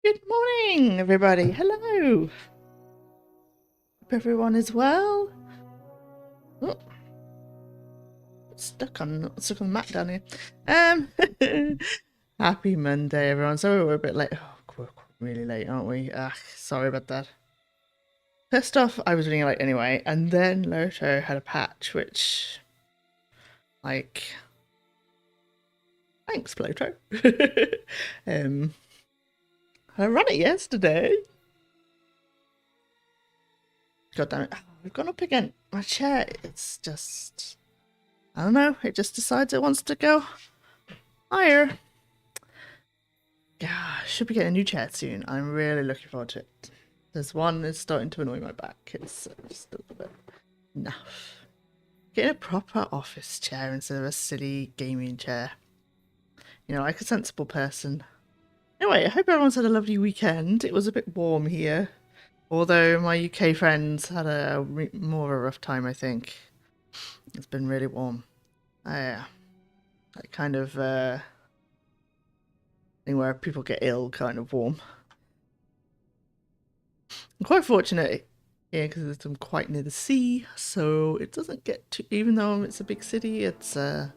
Good morning, everybody. Hello. Hope everyone is well. Oh, stuck on the mat down here. Happy Monday, everyone. Sorry we're a bit late. Oh, we're really late, aren't we? Sorry about that. First off, I was running late anyway, and then Loto had a patch, which, like, thanks, Loto. I ran it yesterday. God damn it. We've gone up again. My chair, it's just... I don't know. It just decides it wants to go higher. Yeah, should be getting a new chair soon. I'm really looking forward to it. There's one that's starting to annoy my back. It's just a little bit naff. Getting a proper office chair instead of a silly gaming chair. You know, like a sensible person. Anyway, I hope everyone's had a lovely weekend. It was a bit warm here. Although my UK friends had more of a rough time, I think. It's been really warm. Yeah. That kind of thing where people get ill, kind of warm. I'm quite fortunate here because I'm quite near the sea, so it doesn't get too, even though it's a big city, it's doesn't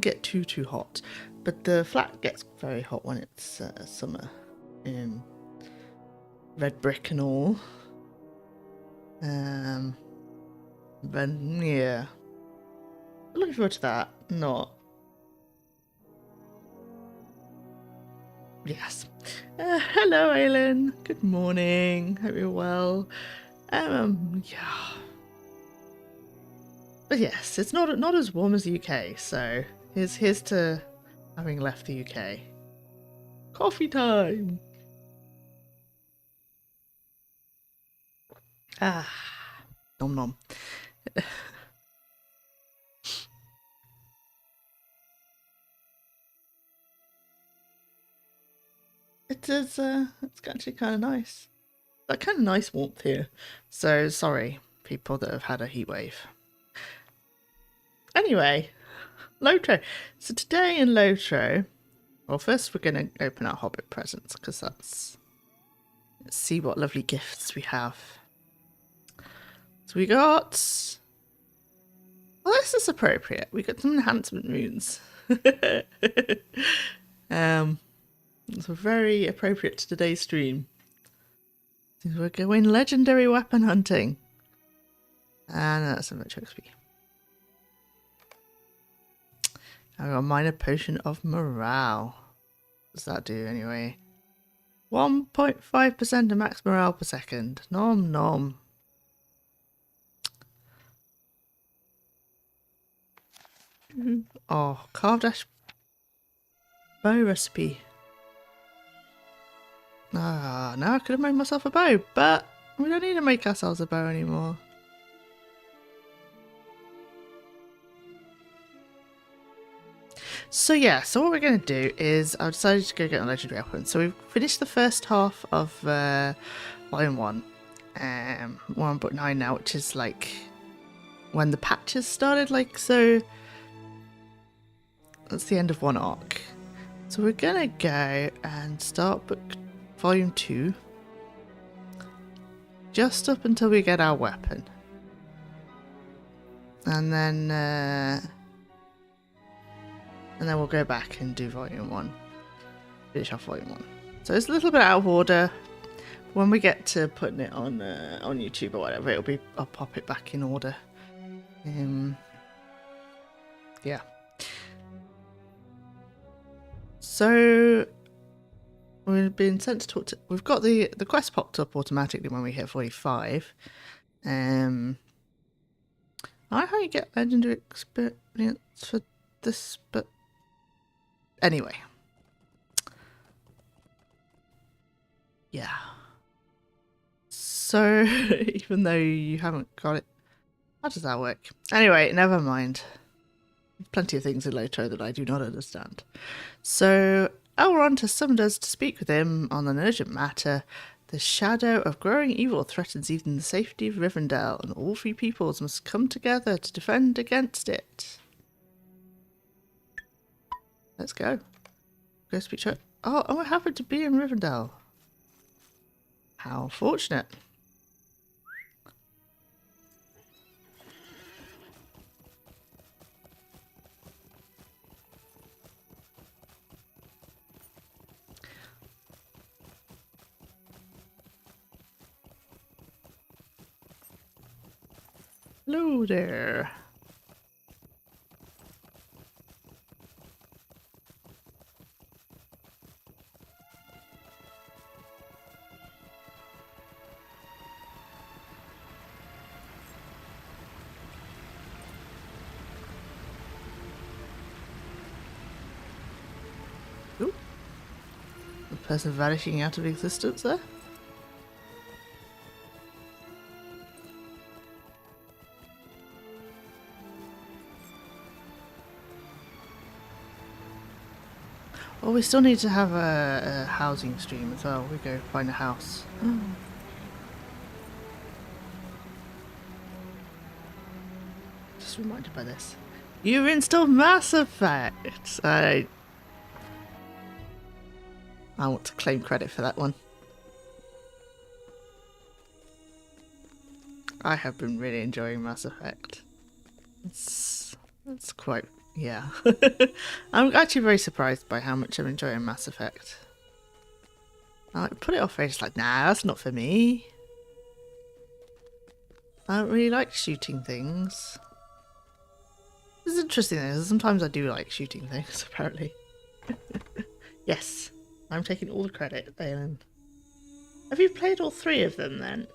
get too hot. But the flat gets very hot when it's summer. Red brick and all. But yeah, looking forward to that. Not. Yes. Hello, Aylin. Good morning. Hope you're well. Yeah. But yes, it's not as warm as the UK, so here's to having left the UK. Coffee time. Ah, nom nom. It is. It's actually kind of nice. That kind of nice warmth here. So sorry, people that have had a heat wave. Anyway, Lotro. So today in Lotro, well, first we're going to open our Hobbit presents because let's see what lovely gifts we have. So we got. Well, this is appropriate. We got some enhancement runes. So very appropriate to today's stream. We're going legendary weapon hunting. And that's a much XP. I got a minor potion of morale. What does that do anyway? 1.5% of max morale per second. Nom nom. Oh, carved ash bow recipe. Ah, now I could have made myself a bow, but we don't need to make ourselves a bow anymore. So yeah, so what we're going to do is I decided to go get a legendary weapon. So we've finished the first half of Volume 1, 1.9 now, which is like when the patches started, like, so that's the end of one arc. So we're going to go and start Volume 2 just up until we get our weapon. And then we'll go back and do Volume 1. Finish off Volume 1. So it's a little bit out of order. When we get to putting it on YouTube or whatever, I'll pop it back in order. Yeah. So we've been sent to talk to. We've got the quest popped up automatically when we hit 45. I don't know how you get legendary experience for this, but anyway. Yeah. So, even though you haven't got it, how does that work? Anyway, never mind. Plenty of things in Loto that I do not understand. So, Elrond has summoned us to speak with him on an urgent matter. The shadow of growing evil threatens even the safety of Rivendell, and all three peoples must come together to defend against it. Let's go. Go speak to her. Oh, I happen to be in Rivendell. How fortunate. Hello there. Ooh. The person vanishing out of existence there. Well, we still need to have a housing stream as well. We go find a house. Just reminded by this. You installed Mass Effect! I want to claim credit for that one. I have been really enjoying Mass Effect. It's quite... yeah. I'm actually very surprised by how much I'm enjoying Mass Effect. I like, put it off and just like, nah, that's not for me. I don't really like shooting things. It's interesting though, sometimes I do like shooting things, apparently. Yes, I'm taking all the credit, Aelin. Have you played all 3 of them then?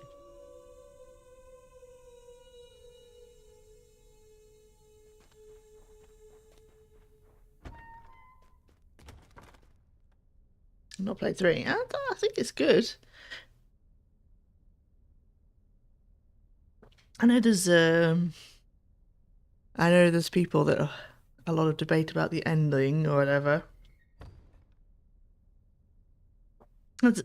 I've not played 3. I think it's good. I know there's people that are a lot of debate about the ending or whatever. But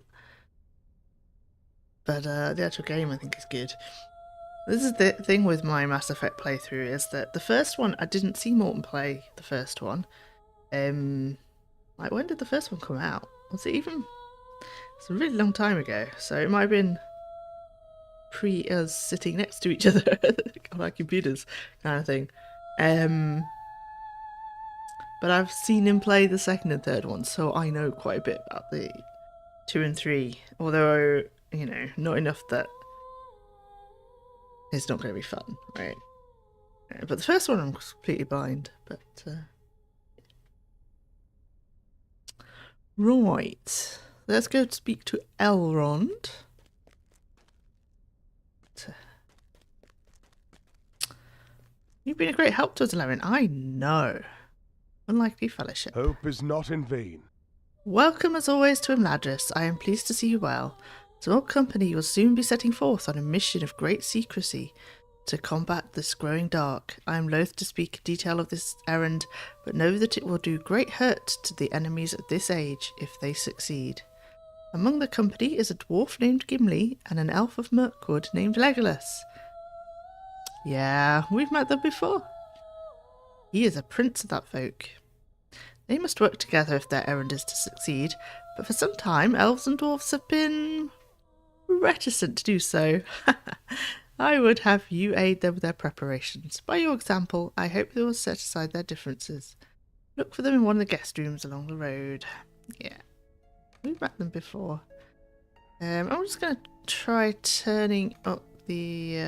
the actual game I think is good. This is the thing with my Mass Effect playthrough, is that the first one, I didn't see Morton play the first one. Like, when did the first one come out? Was it even... It's a really long time ago, so it might have been pre us sitting next to each other on our computers kind of thing. But I've seen him play the second and third one, so I know quite a bit about the 2 and 3, although, you know, not enough that it's not going to be fun, right? But the first one I'm completely blind, but... Right, let's go speak to Elrond. You've been a great help to us, Ellerian. I know. Unlikely fellowship. Hope is not in vain. Welcome as always to Imladris. I am pleased to see you well. Small company will soon be setting forth on a mission of great secrecy to combat this growing dark. I am loath to speak in detail of this errand, but know that it will do great hurt to the enemies of this age if they succeed. Among the company is a dwarf named Gimli and an elf of Mirkwood named Legolas. Yeah, we've met them before. He is a prince of that folk. They must work together if their errand is to succeed, but for some time elves and dwarfs have been reticent to do so. I would have you aid them with their preparations. By your example, I hope they will set aside their differences. Look for them in one of the guest rooms along the road. Yeah, we've met them before. I'm just going to try turning up the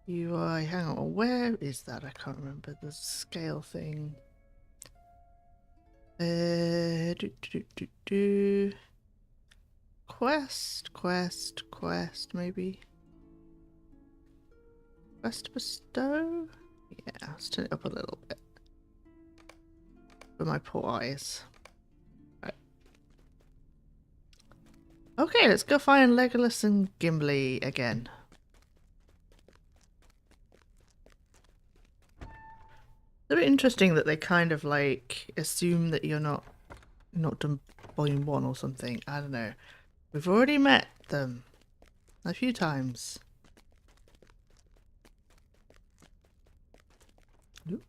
UI. Hang on, where is that? I can't remember the scale thing. Quest, maybe. Quest bestow? Yeah, let's turn it up a little bit. For my poor eyes. Right. Okay, let's go find Legolas and Gimli again. It's a bit interesting that they kind of like assume that you're not done volume 1 or something. I don't know. We've already met them a few times. Oop.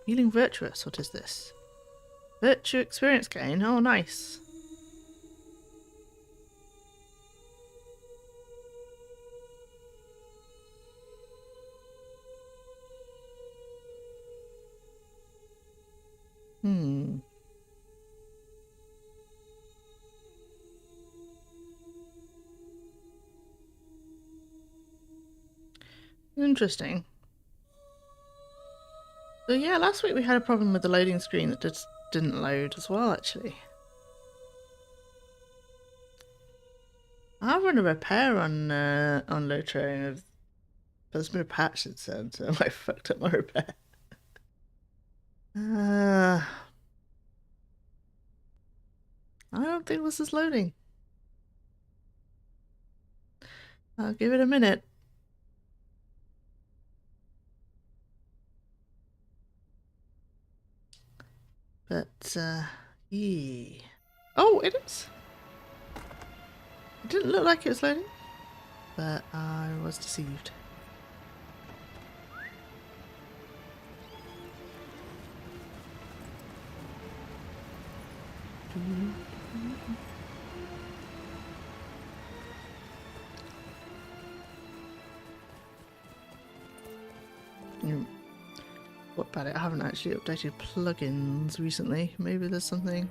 Healing Virtuous, what is this? Virtue experience gain, oh nice. Interesting. So yeah, last week we had a problem with the loading screen that just didn't load as well, actually. I've run a repair on Lotro, but there's been a patch since then, so I fucked up my repair. I don't think this is loading. I'll give it a minute. But, yeah. Oh, it is. It didn't look like it was loading, but I was deceived. What about it? I haven't actually updated plugins recently. Maybe there's something.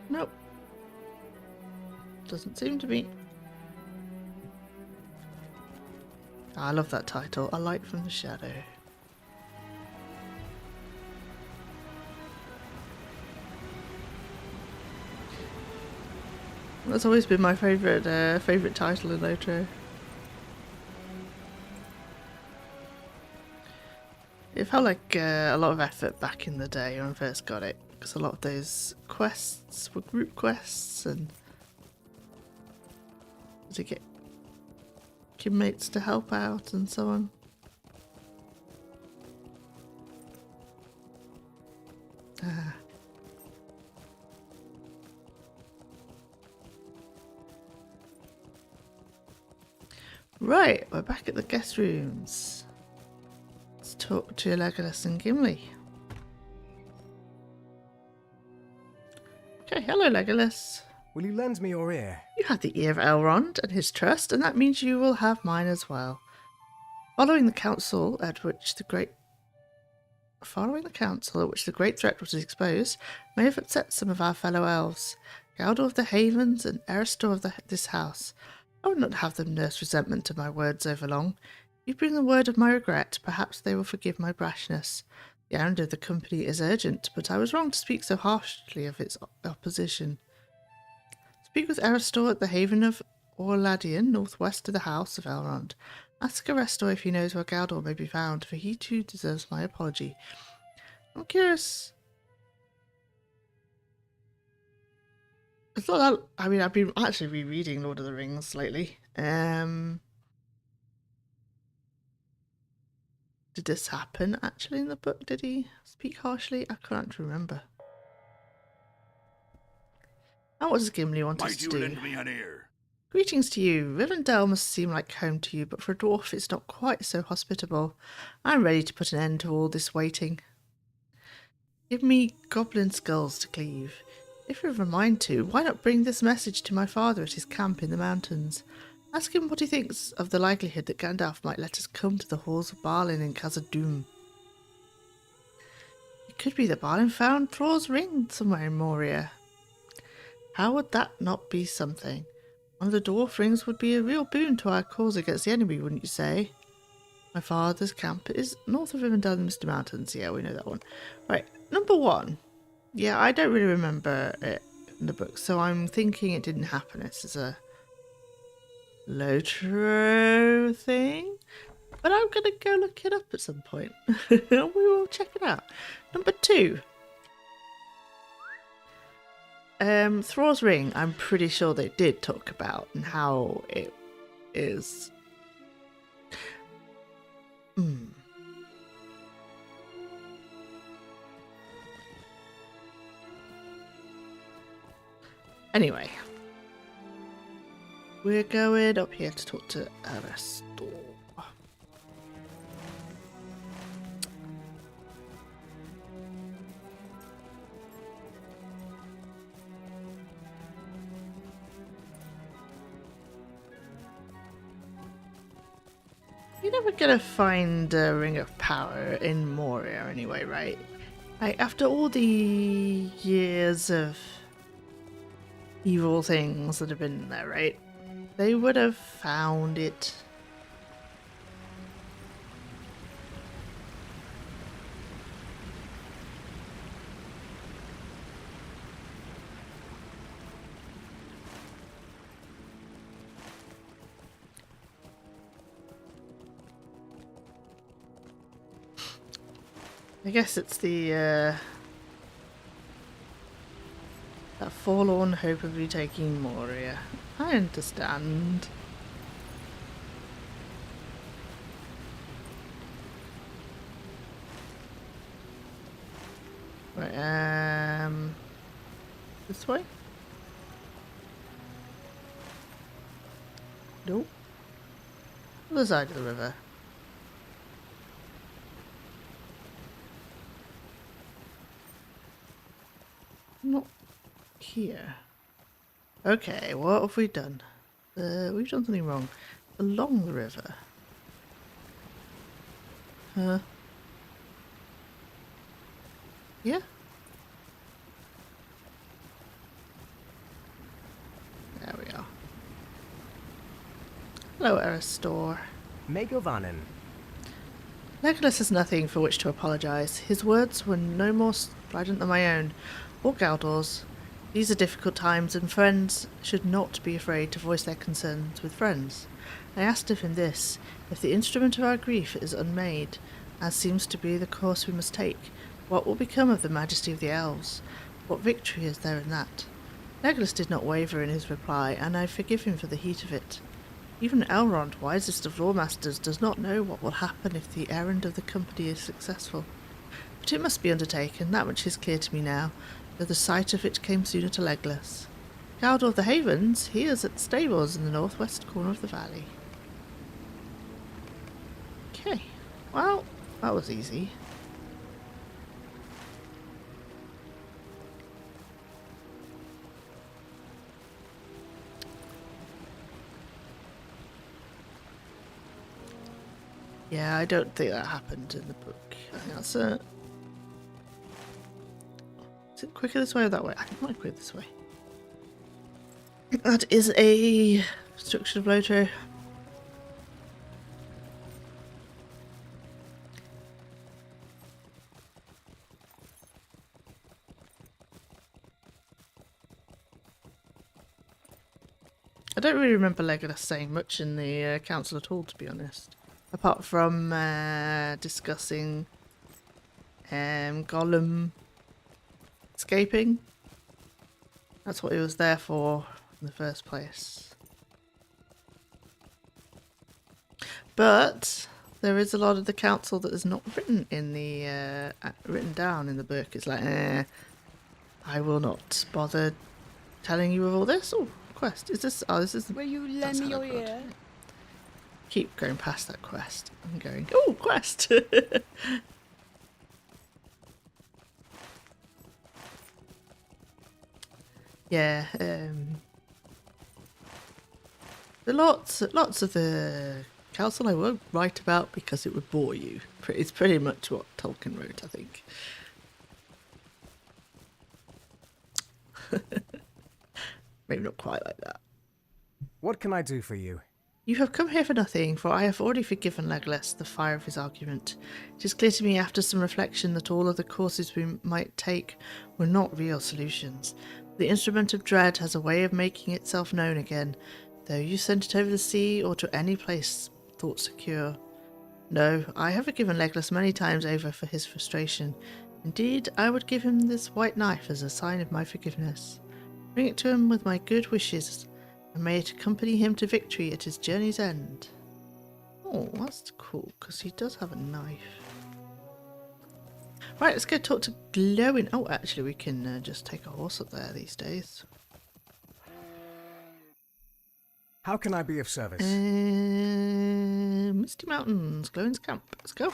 Nope. Doesn't seem to be. I love that title. A Light from the Shadow. That's always been my favourite title in Lotro. It felt like a lot of effort back in the day when I first got it, because a lot of those quests were group quests and to get your mates to help out and so on. Right, we're back at the guest rooms. Let's talk to Legolas and Gimli. Okay, hello Legolas. Will you lend me your ear? You have the ear of Elrond and his trust, and that means you will have mine as well. Following the council at which the great threat was exposed may have upset some of our fellow elves, Galdor of the Havens and Eristor of this house. I would not have them nurse resentment to my words overlong. If you bring the word of my regret, perhaps they will forgive my brashness. The errand of the company is urgent, but I was wrong to speak so harshly of its opposition. Speak with Eristor at the haven of Orladian, northwest of the house of Elrond. Ask Eristor if he knows where Galdor may be found, for he too deserves my apology. I'm curious. It's not that, I mean, I've been actually rereading Lord of the Rings lately. Did this happen actually in the book? Did he speak harshly? I can't remember. Now what does Gimli want us to do? Lend me an ear? Greetings to you. Rivendell must seem like home to you, but for a dwarf it's not quite so hospitable. I'm ready to put an end to all this waiting. Give me goblin skulls to cleave. If you have a mind to, why not bring this message to my father at his camp in the mountains? Ask him what he thinks of the likelihood that Gandalf might let us come to the halls of Balin in Khazad-dûm. It could be that Balin found Thror's ring somewhere in Moria. How would that not be something? One of the dwarf rings would be a real boon to our cause against the enemy, wouldn't you say? My father's camp is north of Rivendell in the Misty Mountains. Yeah, we know that one. Right, number 1. Yeah, I don't really remember it in the book, so I'm thinking it didn't happen. This is a Lotro thing. But I'm going to go look it up at some point. We will check it out. Number 2. Thror's ring, I'm pretty sure they did talk about and how it is. Anyway, we're going up here to talk to Eristor. You're never gonna find a Ring of Power in Moria anyway, right? Like, after all the years of evil things that have been there, right? They would have found it. I guess it's the that forlorn hope of retaking Moria. I understand. Right, this way? Nope. Other side of the river. Not here. Okay, what have we done? We've done something wrong. Along the river. Yeah? There we are. Hello, Aristor. Megovanen. Legolas has nothing for which to apologise. His words were no more strident than my own, or Galdor's. These are difficult times, and friends should not be afraid to voice their concerns with friends. I asked of him this: if the instrument of our grief is unmade, as seems to be the course we must take, what will become of the majesty of the elves? What victory is there in that? Legolas did not waver in his reply, and I forgive him for the heat of it. Even Elrond, wisest of lawmasters, does not know what will happen if the errand of the company is successful. But it must be undertaken, that much is clear to me now, though the sight of it came sooner to Legolas. Galdor of the Havens, he is at the stables in the northwest corner of the valley. Okay, well, that was easy. Yeah, I don't think that happened in the book. I think that's it. Is it quicker this way or that way? I think it might be quicker this way. That is a structured blowthrough. I don't really remember Legolas saying much in the council at all, to be honest. Apart from discussing Gollum escaping. That's what he was there for in the first place. But there is a lot of the council that is not written in the written down in the book. It's like, I will not bother telling you of all this. Oh, quest. Is this? Oh, this is. Will you lend me your ear? Keep going past that quest. I'm going. Oh, quest. Yeah. There are lots of the council I won't write about because it would bore you. It's pretty much what Tolkien wrote, I think. Maybe not quite like that. What can I do for you? You have come here for nothing, for I have already forgiven Legolas the fire of his argument. It is clear to me after some reflection that all of the courses we might take were not real solutions. The instrument of dread has a way of making itself known again, though you send it over the sea or to any place thought secure. No, I have forgiven Legolas many times over for his frustration. Indeed, I would give him this white knife as a sign of my forgiveness. Bring it to him with my good wishes, and may it accompany him to victory at his journey's end. Oh, that's cool, because he does have a knife. Right, let's go talk to Glowing. Oh, actually, we can just take a horse up there these days. How can I be of service? Misty Mountains, Glowing's camp. Let's go.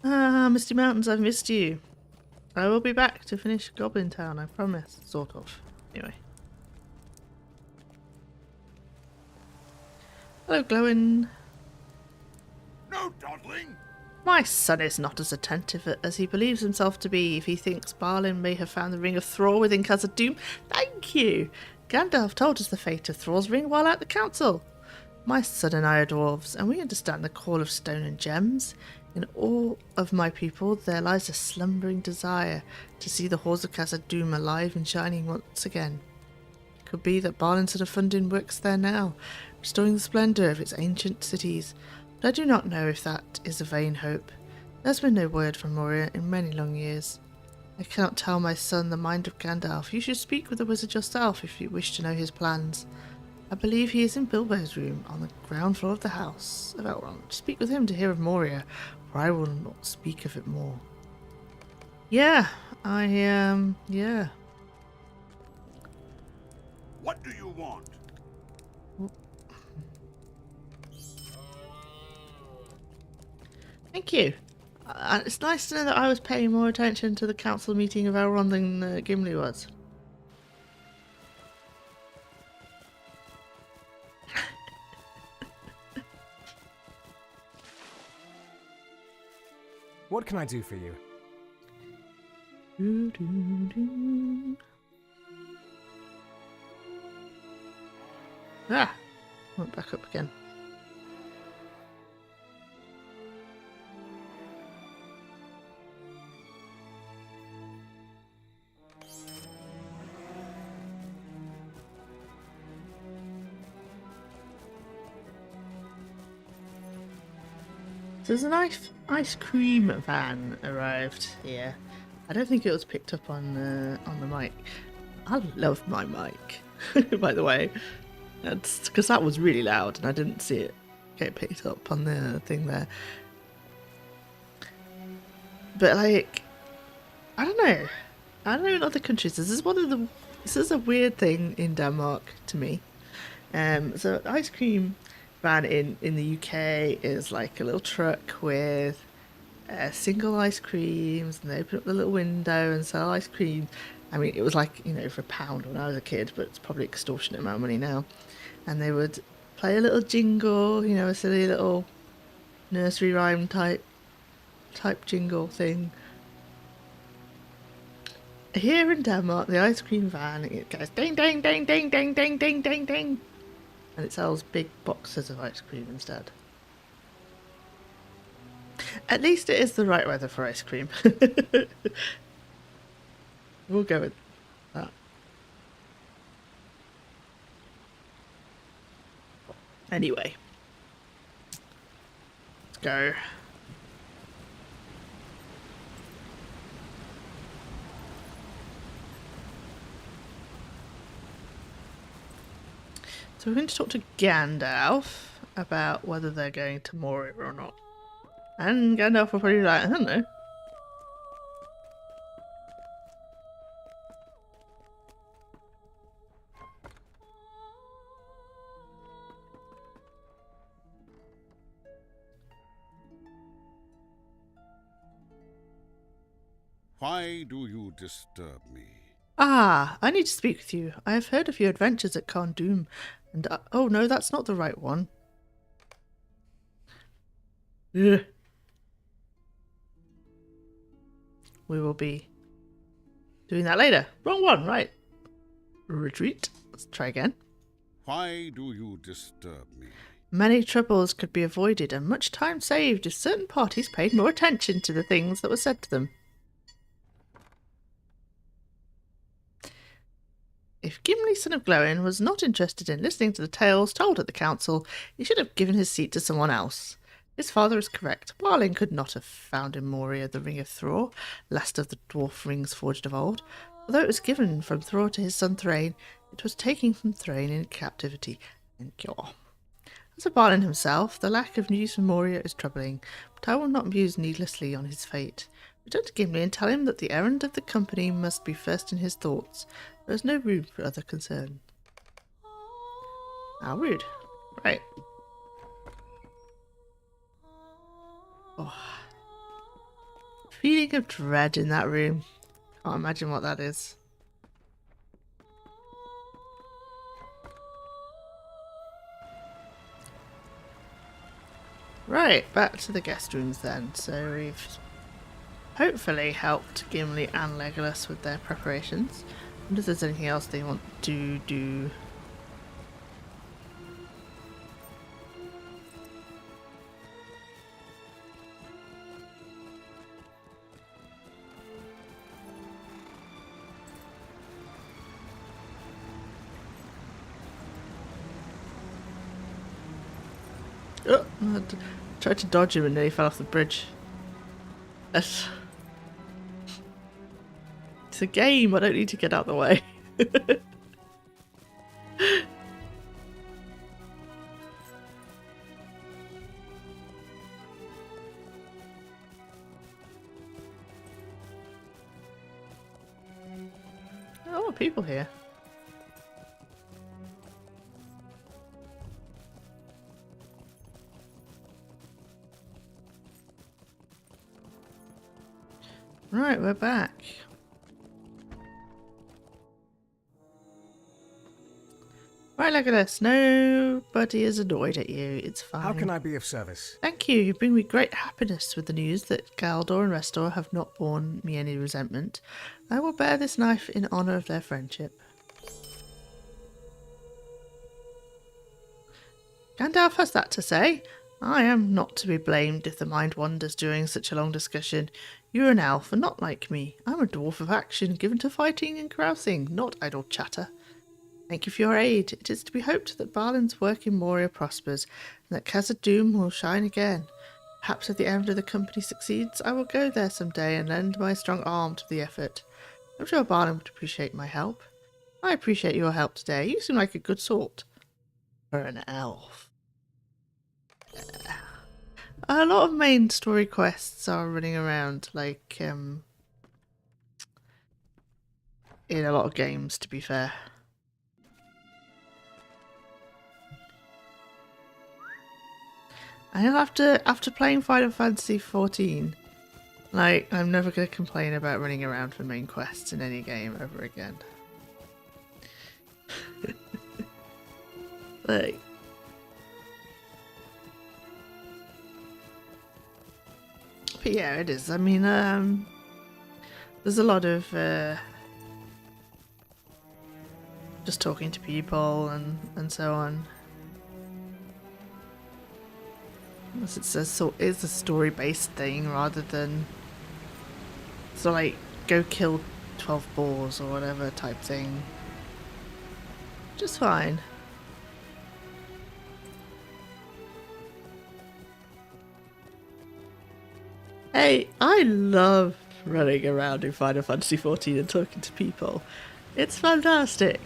Ah, Misty Mountains, I've missed you. I will be back to finish Goblin Town, I promise. Sort of. Anyway. Hello, Glowin. No dawdling! My son is not as attentive as he believes himself to be if he thinks Balin may have found the Ring of Thrall within Khazad-dûm. Thank you! Gandalf told us the fate of Thrall's ring while at the council. My son and I are dwarves, and we understand the call of stone and gems. In all of my people there lies a slumbering desire to see the halls of Khazad-dûm alive and shining once again. It could be that Balin's of Fundin works there now, restoring the splendour of its ancient cities, but I do not know if that is a vain hope. There's been no word from Moria in many long years. I cannot tell my son the mind of Gandalf. You should speak with the wizard yourself if you wish to know his plans. I believe he is in Bilbo's room on the ground floor of the house of Elrond. Speak with him to hear of Moria, for I will not speak of it more. Yeah. What do you want? Thank you. It's nice to know that I was paying more attention to the council meeting of Elrond than Gimli was. What can I do for you? Ah! Went back up again. There's an ice cream van arrived here. I don't think it was picked up on the mic. I love my mic, by the way. That's because that was really loud and I didn't see it get picked up on the thing there. But like, I don't know in other countries. This is a weird thing in Denmark to me. So ice cream van in the UK is like a little truck with single ice creams, and they open up the little window and sell ice cream. I mean, it was like, you know, for £1 when I was a kid, but it's probably extortionate amount of money now. And they would play a little jingle, you know, a silly little nursery rhyme type jingle thing. Here in Denmark, the ice cream van, it goes ding ding ding ding ding ding ding ding ding, and it sells big boxes of ice cream instead. At least it is the right weather for ice cream. We'll go with that. Anyway, let's go. So we're going to talk to Gandalf about whether they're going to Moria or not. And Gandalf will probably be like, I don't know. Why do you disturb me? Ah, I need to speak with you. I have heard of your adventures at Khazad-dûm, and oh no, that's not the right one. Ugh. We will be doing that later. Wrong one, right? Retreat. Let's try again. Why do you disturb me? Many troubles could be avoided and much time saved if certain parties paid more attention to the things that were said to them. If Gimli, son of Glowin, was not interested in listening to the tales told at the council, he should have given his seat to someone else. His father is correct. Balin could not have found in Moria the Ring of Thrall, last of the dwarf rings forged of old. Although it was given from Thrall to his son Thrain, it was taken from Thrain in captivity. Thank you. As for Balin himself, the lack of news from Moria is troubling, but I will not muse needlessly on his fate. Return to Gimli and tell him that the errand of the company must be first in his thoughts. There is no room for other concern. How rude. Right. Oh. feeling of dread in that room. Can't imagine what that is. Right, back to the guest rooms then. So we've hopefully helped Gimli and Legolas with their preparations. I wonder if there's anything else they want to do. Oh, I tried to dodge him and then he fell off the bridge. It's a game, I don't need to get out of the way. Oh, people here. Right, we're back. Right, look at this. Nobody is annoyed at you. It's fine. How can I be of service? Thank you. You bring me great happiness with the news that Galdor and Restor have not borne me any resentment. I will bear this knife in honour of their friendship. Gandalf has that to say. I am not to be blamed if the mind wanders during such a long discussion. You're an elf and not like me. I'm a dwarf of action, given to fighting and carousing, not idle chatter. Thank you for your aid. It is to be hoped that Balin's work in Moria prospers, and that Khazad-dûm will shine again. Perhaps if the errand of the company succeeds, I will go there some day and lend my strong arm to the effort. I'm sure Balin would appreciate my help. I appreciate your help today. You seem like a good sort. For an elf. A lot of main story quests are running around, like, in a lot of games, to be fair. I know after playing Final Fantasy XIV, like, I'm never going to complain about running around for main quests in any game ever again. Like... But yeah, it is. I mean, there's a lot of just talking to people and so on. It's a story-based thing rather than so like go kill 12 boars or whatever type thing. Just fine. Hey, I love running around in Final Fantasy XIV and talking to people. It's fantastic.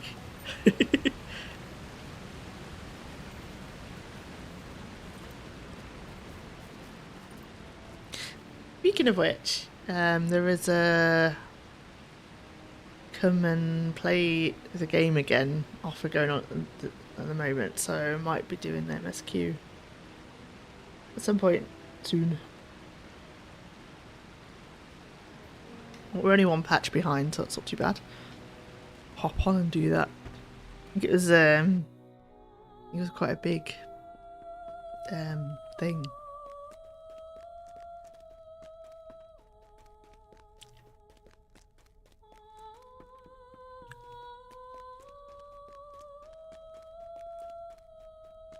Speaking of which, there is a come and play the game again offer going on at the moment, so I might be doing the MSQ at some point soon. We're only one patch behind, so it's not too bad. Hop on and do that. I think it was quite a big thing.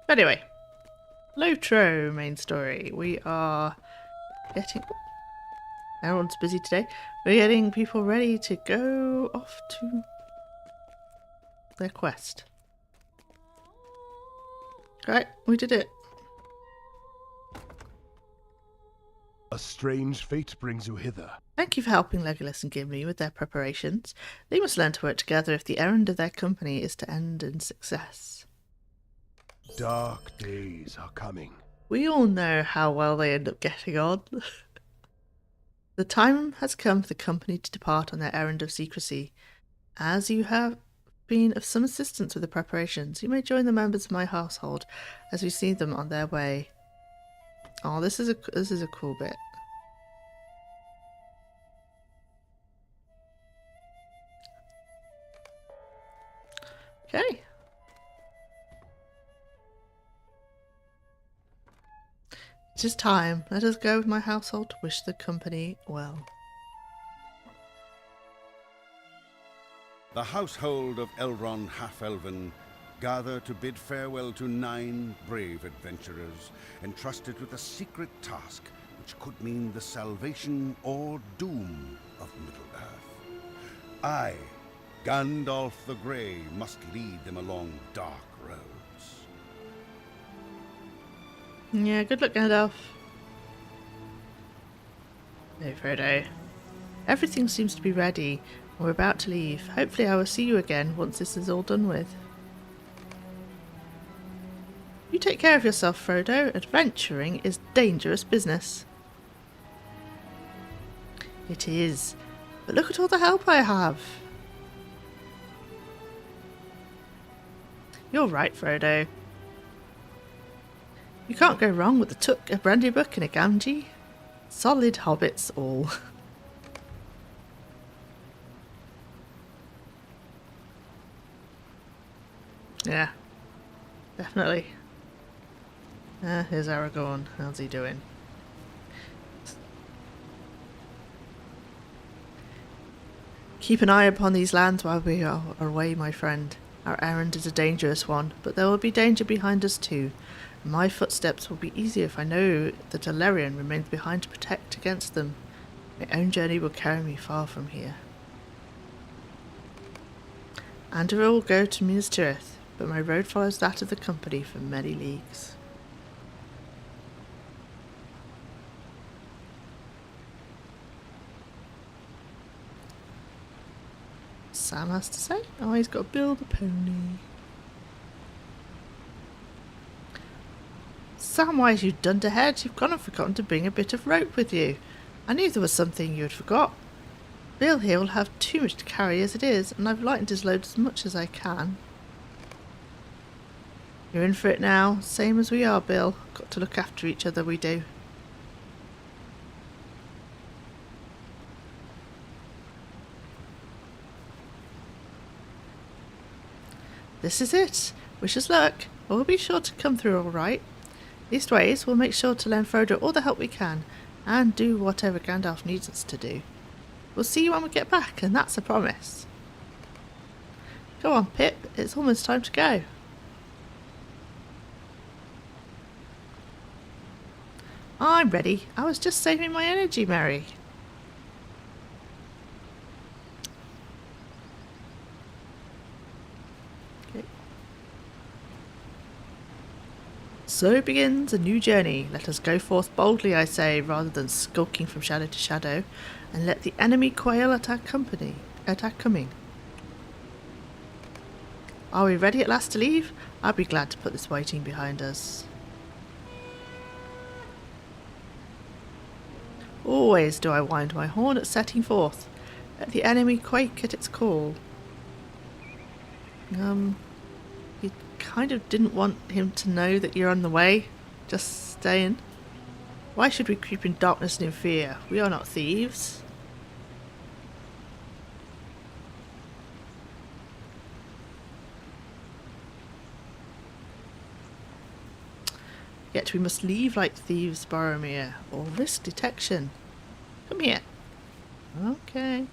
But anyway, Lotro main story. We are getting... Everyone's busy today. We're getting people ready to go off to their quest. Right, we did it. A strange fate brings you hither. Thank you for helping Legolas and Gimli with their preparations. They must learn to work together if the errand of their company is to end in success. Dark days are coming. We all know how well they end up getting on. The time has come for the company to depart on their errand of secrecy. As you have been of some assistance with the preparations, you may join the members of my household as we see them on their way. Oh, this is a cool bit. Okay. It is time. Let us go with my household to wish the company well. The household of Elrond Half-Elven gather to bid farewell to 9 brave adventurers entrusted with a secret task which could mean the salvation or doom of Middle-earth. I, Gandalf the Grey, must lead them along dark roads. Yeah, good luck, Gandalf. Hey, Frodo. Everything seems to be ready. We're about to leave. Hopefully I will see you again once this is all done with. You take care of yourself, Frodo. Adventuring is dangerous business. It is. But look at all the help I have. You're right, Frodo. You can't go wrong with a Took, a brandy book and a Gamgee. Solid hobbits all. Yeah, definitely. Here's Aragorn. How's he doing? Keep an eye upon these lands while we are away, my friend. Our errand is a dangerous one, but there will be danger behind us too. My footsteps will be easier if I know that Ellerian remains behind to protect against them. My own journey will carry me far from here. Andorra will go to Minas Tirith, but my road follows that of the company for many leagues. Sam has to say? Oh, he's got to build a pony. Samwise, you dunderhead, you've gone and forgotten to bring a bit of rope with you. I knew there was something you had forgot. Bill here will have too much to carry as it is, and I've lightened his load as much as I can. You're in for it now, same as we are, Bill. Got to look after each other, we do. This is it. Wish us luck. We'll be sure to come through all right. Leastways, we'll make sure to lend Frodo all the help we can, and do whatever Gandalf needs us to do. We'll see you when we get back, and that's a promise. Go on, Pip. It's almost time to go. I'm ready. I was just saving my energy, Mary. So begins a new journey. Let us go forth boldly, I say, rather than skulking from shadow to shadow, and let the enemy quail at our coming. Are we ready at last to leave? I'll be glad to put this waiting behind us. Always do I wind my horn at setting forth. Let the enemy quake at its call. You kind of didn't want him to know that you're on the way. Just staying. Why should we creep in darkness and in fear? We are not thieves. Yet we must leave like thieves, Boromir, or risk detection. Come here. Okay.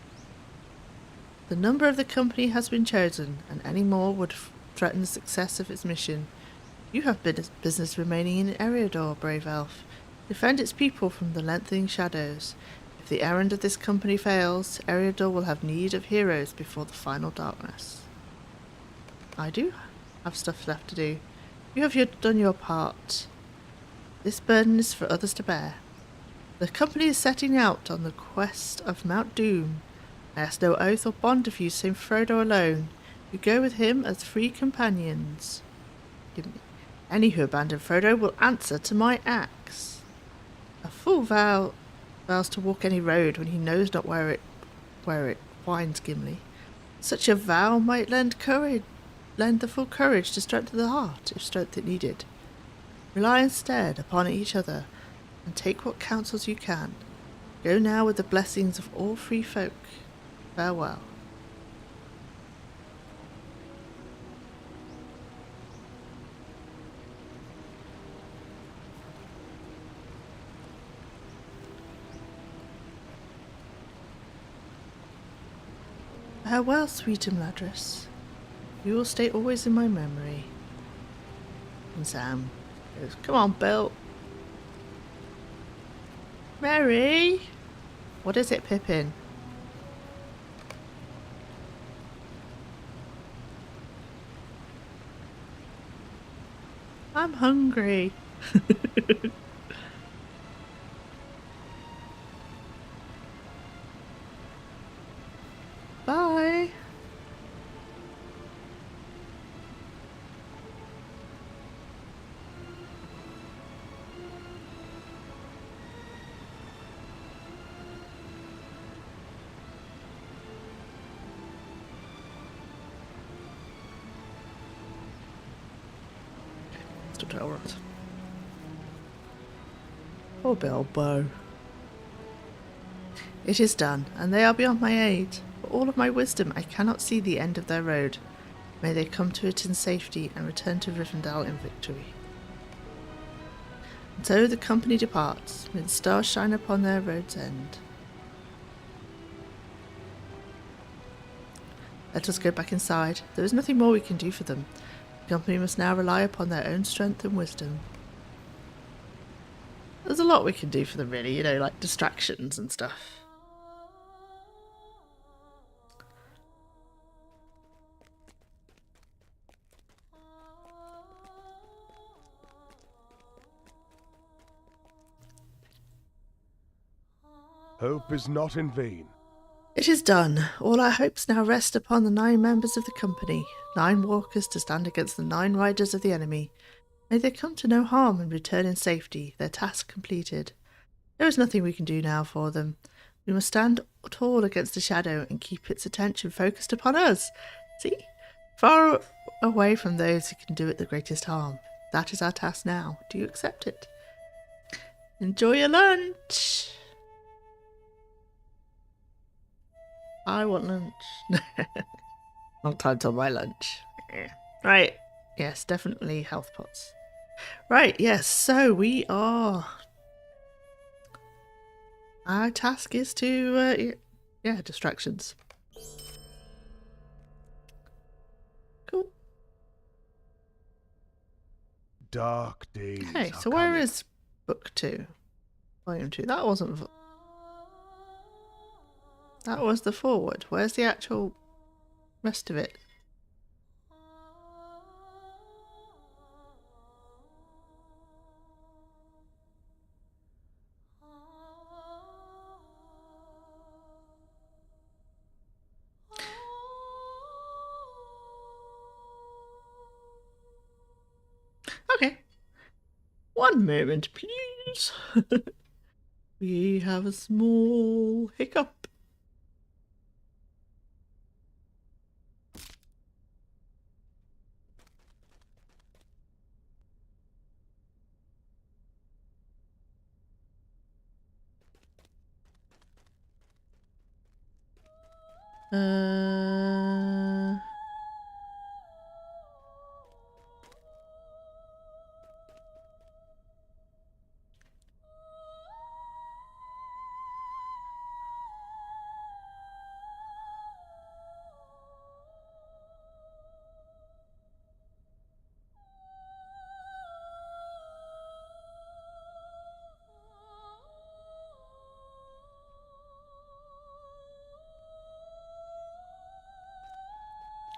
The number of the company has been chosen, and any more would threaten the success of its mission. You have business remaining in Eriador, brave elf. Defend its people from the lengthening shadows. If the errand of this company fails, Eriador will have need of heroes before the final darkness. I do have stuff left to do. You have done your part. This burden is for others to bear. The company is setting out on the quest of Mount Doom. I ask no oath or bond of you, save Frodo alone. You go with him as free companions. Any who abandon Frodo will answer to my axe. A fool vows to walk any road when he knows not where it winds, Gimli. Such a vow might lend the full courage to strengthen the heart, if strength it needed. Rely instead upon each other, and take what counsels you can. Go now with the blessings of all free folk. Farewell. Farewell, sweet Imladris. You will stay always in my memory. And Sam goes, come on, Bill. Mary! What is it, Pippin? I'm hungry. Bye. Still tell right. Poor Bilbo. It is done, and they are beyond my aid. For all of my wisdom, I cannot see the end of their road. May they come to it in safety and return to Rivendell in victory. And so the company departs. May the stars shine upon their road's end. Let us go back inside. There is nothing more we can do for them. The company must now rely upon their own strength and wisdom. There's a lot we can do for them, really, you know, like distractions and stuff. Hope is not in vain. It is done. All our hopes now rest upon the 9 members of the company, 9 walkers to stand against the 9 riders of the enemy. May they come to no harm and return in safety, their task completed. There is nothing we can do now for them. We must stand tall against the shadow and keep its attention focused upon us. See? Far away from those who can do it the greatest harm. That is our task now. Do you accept it? Enjoy your lunch! I want lunch. Long time till my lunch. Yeah. Right. Yes, definitely health pots. Right, yes, so we are... Our task is to, yeah, distractions. Cool. Dark days. Okay, are so where coming. is book 2? Volume 2. That wasn't... That was the forward. Where's the actual rest of it? Okay. One moment, please. We have a small hiccup. Uh...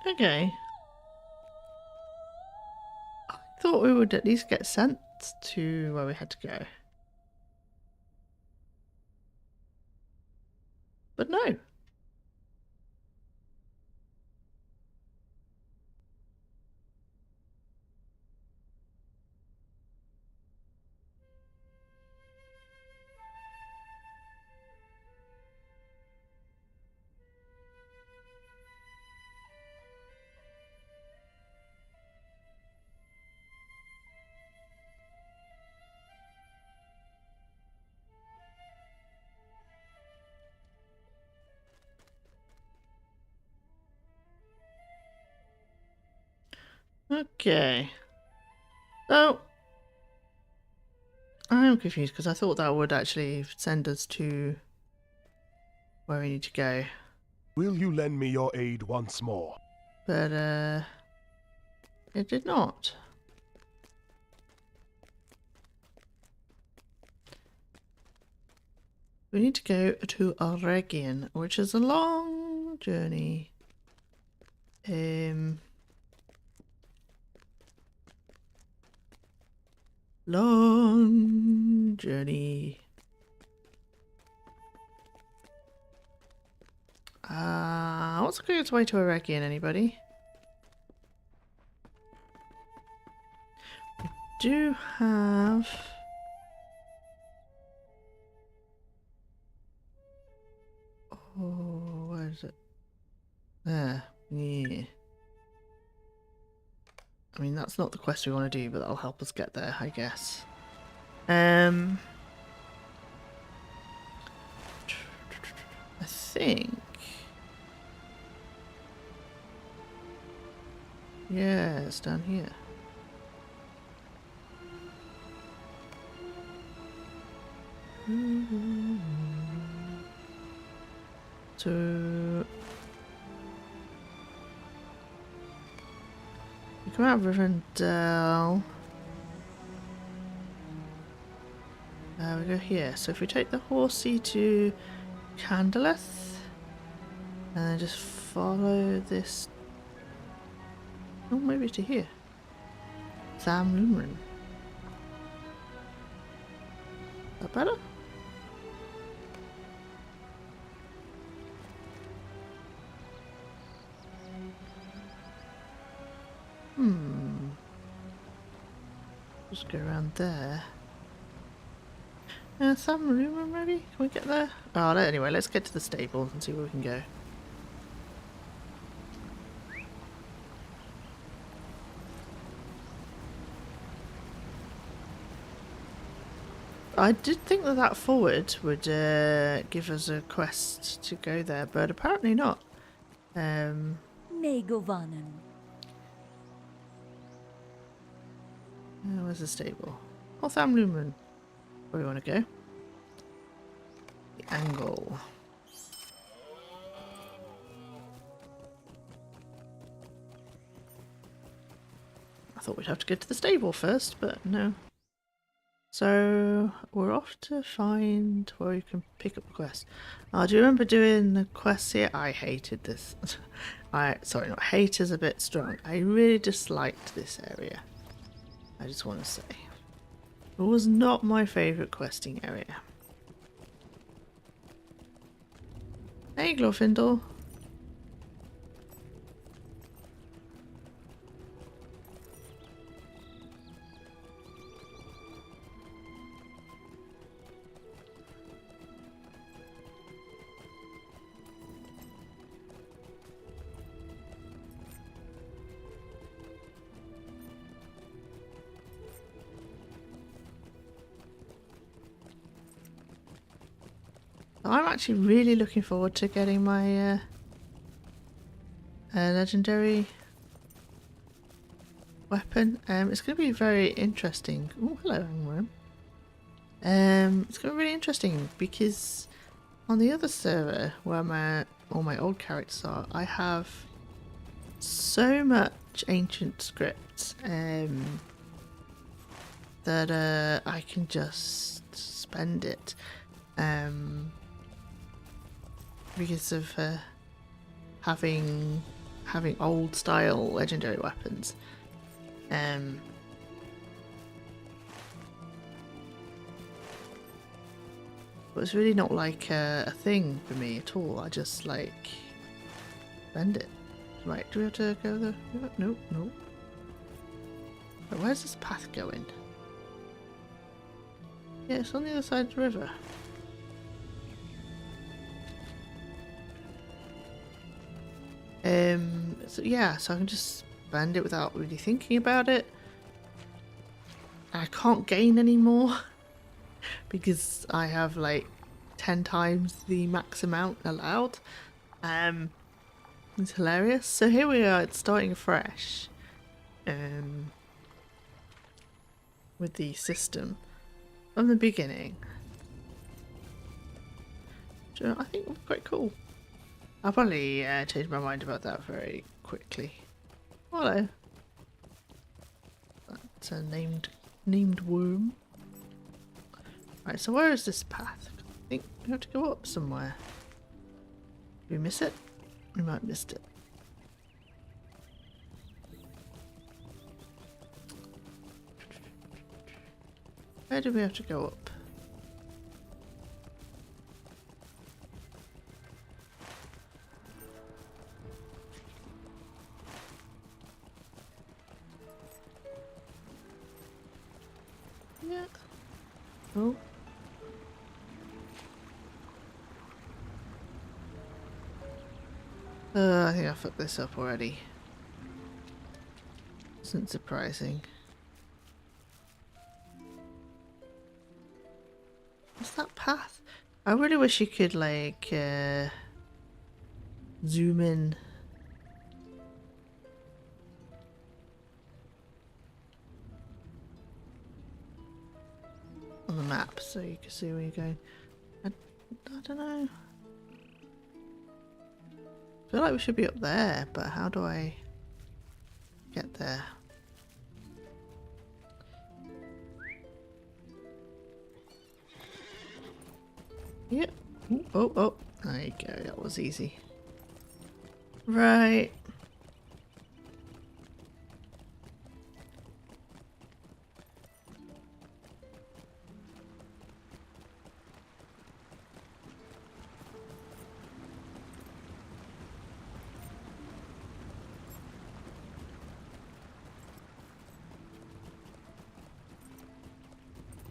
Okay. I thought we would at least get sent to where we had to go. But no. Okay. So, I'm confused because I thought that would actually send us to where we need to go. Will you lend me your aid once more? But, it did not. We need to go to Ellerian, which is a long journey. Long journey. What's the quickest way to Ellerian, anybody? We do have... Oh, where is it? There. Yeah. I mean, that's not the quest we want to do, but that'll help us get there, I guess. I think... Yeah, it's down here. So... we come out of Rivendell. We go here. So if we take the horsey to Candleth, and then just follow this... Oh, maybe to here. Sam Lumrin. Is that better? Just go around there. Sam Lumrin maybe? Can we get there? Oh, no, anyway, let's get to the stables and see where we can go. I did think that that forward would give us a quest to go there, but apparently not. Megovanen. Where's the stable? Oh, Sam Lumen. Where do we want to go? The angle. I thought we'd have to go to the stable first, but no. So we're off to find where you can pick up a quest. Do you remember doing the quests here? I hated this. Sorry, not hate is a bit strong. I really disliked this area. I just want to say. It was not my favourite questing area. Hey, Glorfindel. I'm actually really looking forward to getting my legendary weapon. It's going to be very interesting. Oh, hello, Angmar. It's going to be really interesting because on the other server where all my old characters are, I have so much ancient script that I can just spend it. Because of having old style legendary weapons. But it's really not like a thing for me at all. I just like spend it. Right, do we have to go there? Nope, nope. But where's this path going? Yeah, it's on the other side of the river. So yeah, so I can just spend it without really thinking about it. I can't gain any more because I have like 10 times the max amount allowed. It's hilarious. So here we are, it's starting afresh. With the system from the beginning. Which I think was quite cool. I'll probably change my mind about that very quickly. Hello. That's a named worm. Right, so where is this path? I think we have to go up somewhere. Did we miss it? We might have missed it. Where do we have to go up? Yeah. Oh. I think I fucked this up already. Isn't surprising. What's that path? I really wish you could like zoom in. On the map so you can see where you're going. I don't know. I feel like we should be up there, but how do I get there? Yep. Oh, there you go. That was easy. Right.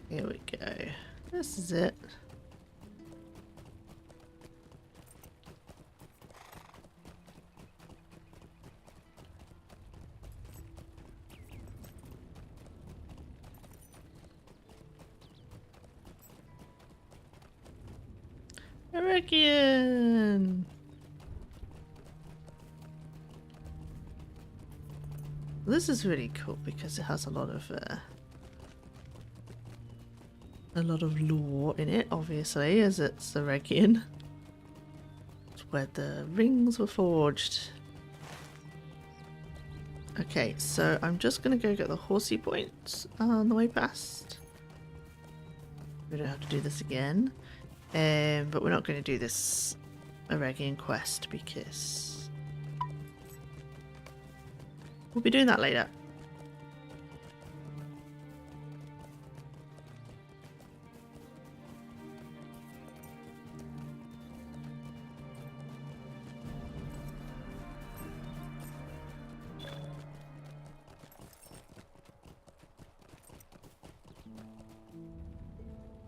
Here we go. This is it. Ellerian! This is really cool because it has a lot of lore in it, obviously, as it's Ellerian. It's where the rings were forged. Okay, so I'm just gonna go get the horsey points on the way past. We don't have to do this again. But we're not going to do this Ellerian quest because we'll be doing that later.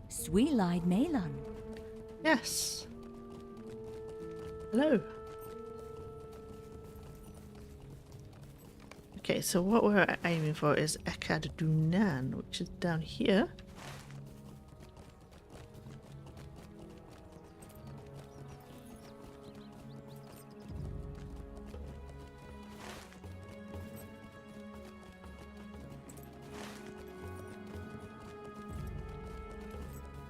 Sweet-eyed Malon. Yes. Hello. Okay, so what we're aiming for is Ekad Dunan, which is down here.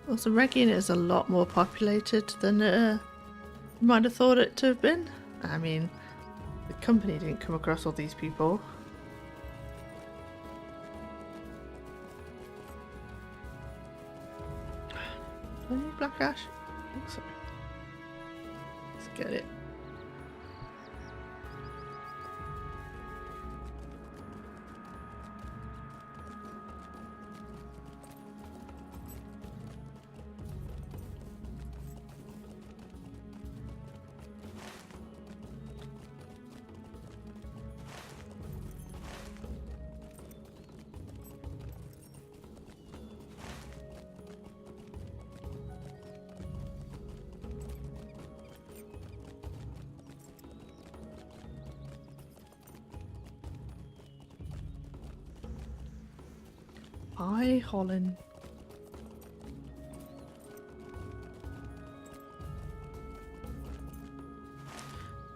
Also, Ellerian is a lot more populated than you might have thought it to have been. I mean, the company didn't come across all these people. Do I need black ash? I think so. Let's get it. Hi, Holland.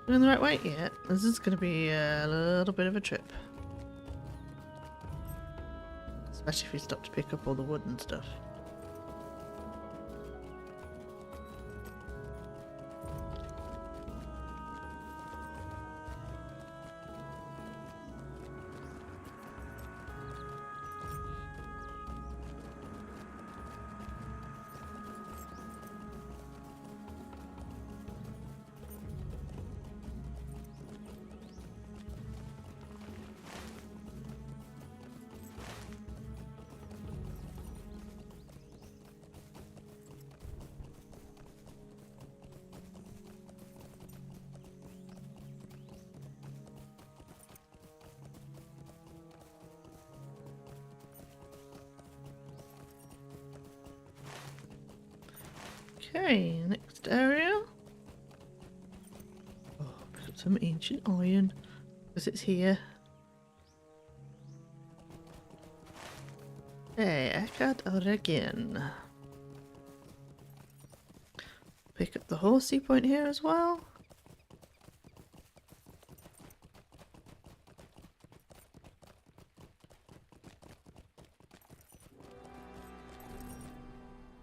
Going the right way yet? This is going to be a little bit of a trip. Especially if we stop to pick up all the wood and stuff. Okay, next area. Oh, we've got some ancient iron because it's here. Hey, Ellerian. Pick up the horsey point here as well.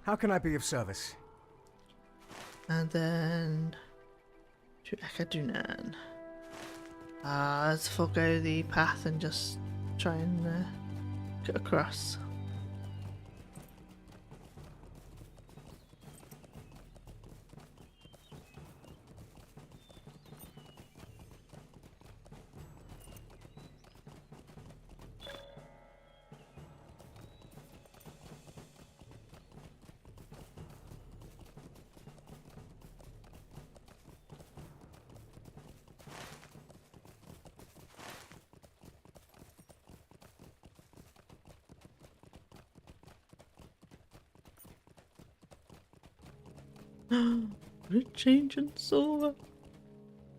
How can I be of service? And then to Ekadunan. Let's forego the path and just try and get across. Rich ancient silver.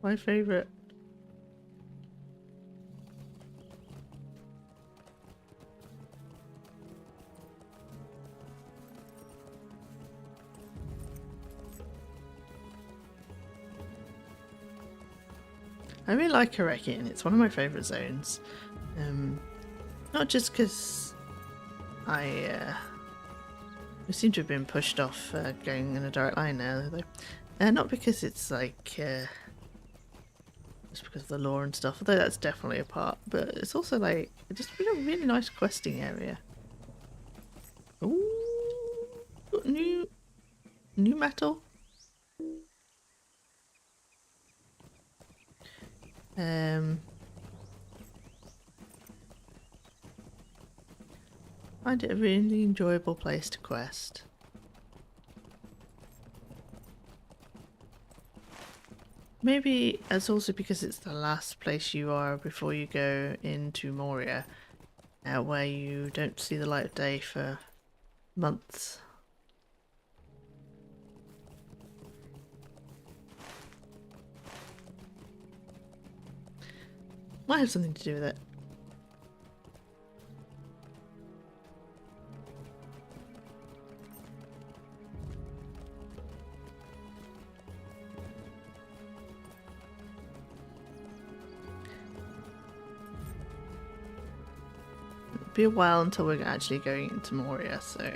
My favourite. I really like Ellerian. It's one of my favourite zones. Not just because we seem to have been pushed off going in a direct line now, though. Not because it's like just because of the lore and stuff, although that's definitely a part. But it's also like it's just been a really nice questing area. Ooh, got new metal. Find it a really enjoyable place to quest. Maybe it's also because it's the last place you are before you go into Moria, where you don't see the light of day for months. Might have something to do with it. It'll be a while until we're actually going into Moria, so...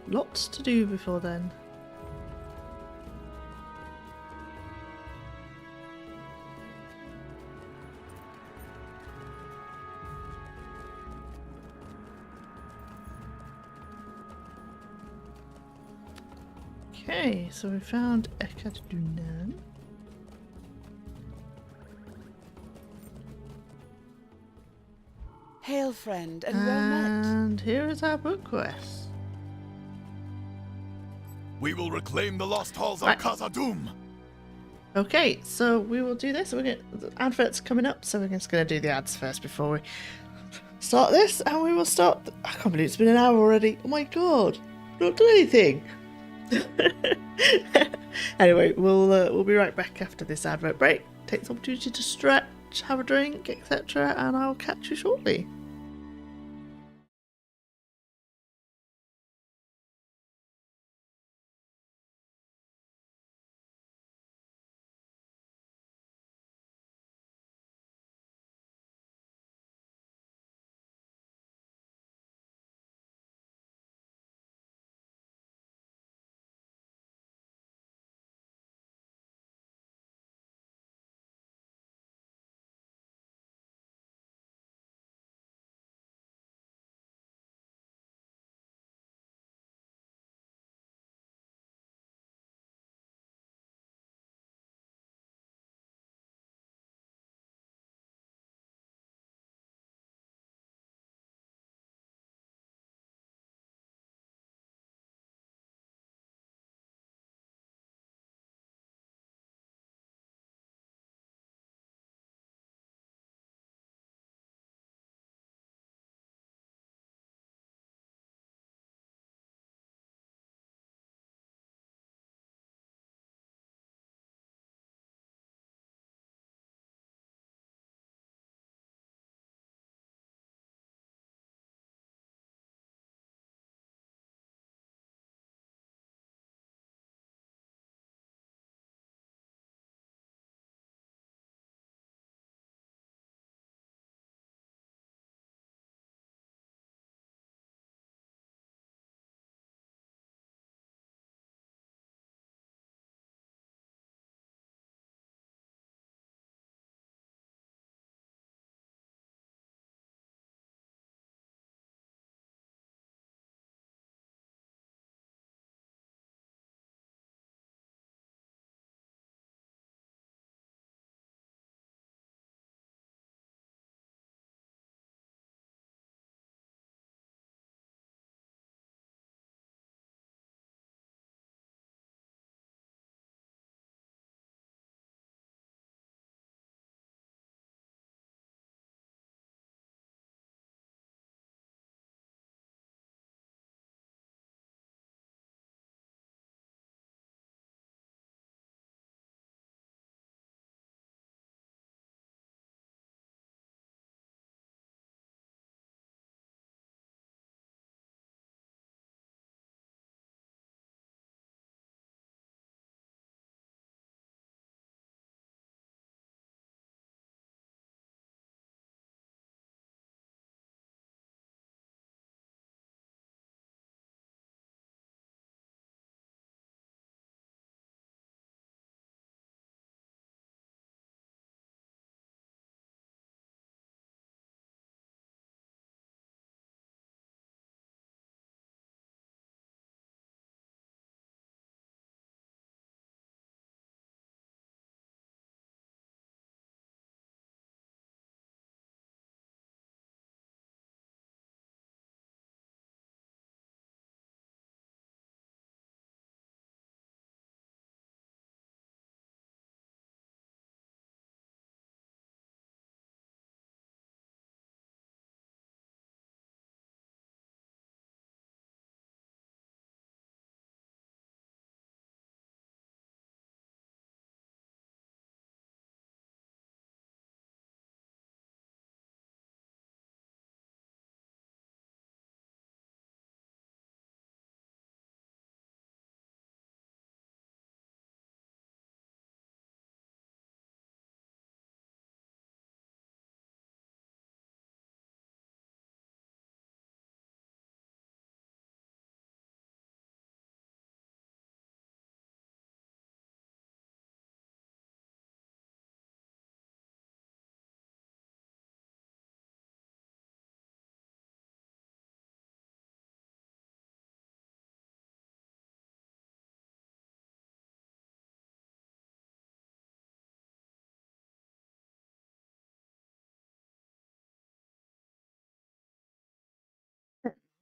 Lots to do before then. Okay, so we found Ekadunan. Hail, friend, and well met. And here is our book quest. We will reclaim the lost halls Right. of Khazad-dûm. Okay, so we will do this. We're gonna, the adverts coming up, so we're just going to do the ads first before we start this, and we will start. I can't believe it's been an hour already. Oh my god, not done anything. Anyway, we'll be right back after this advert break. Take the opportunity to stretch, have a drink, etc., and I'll catch you shortly.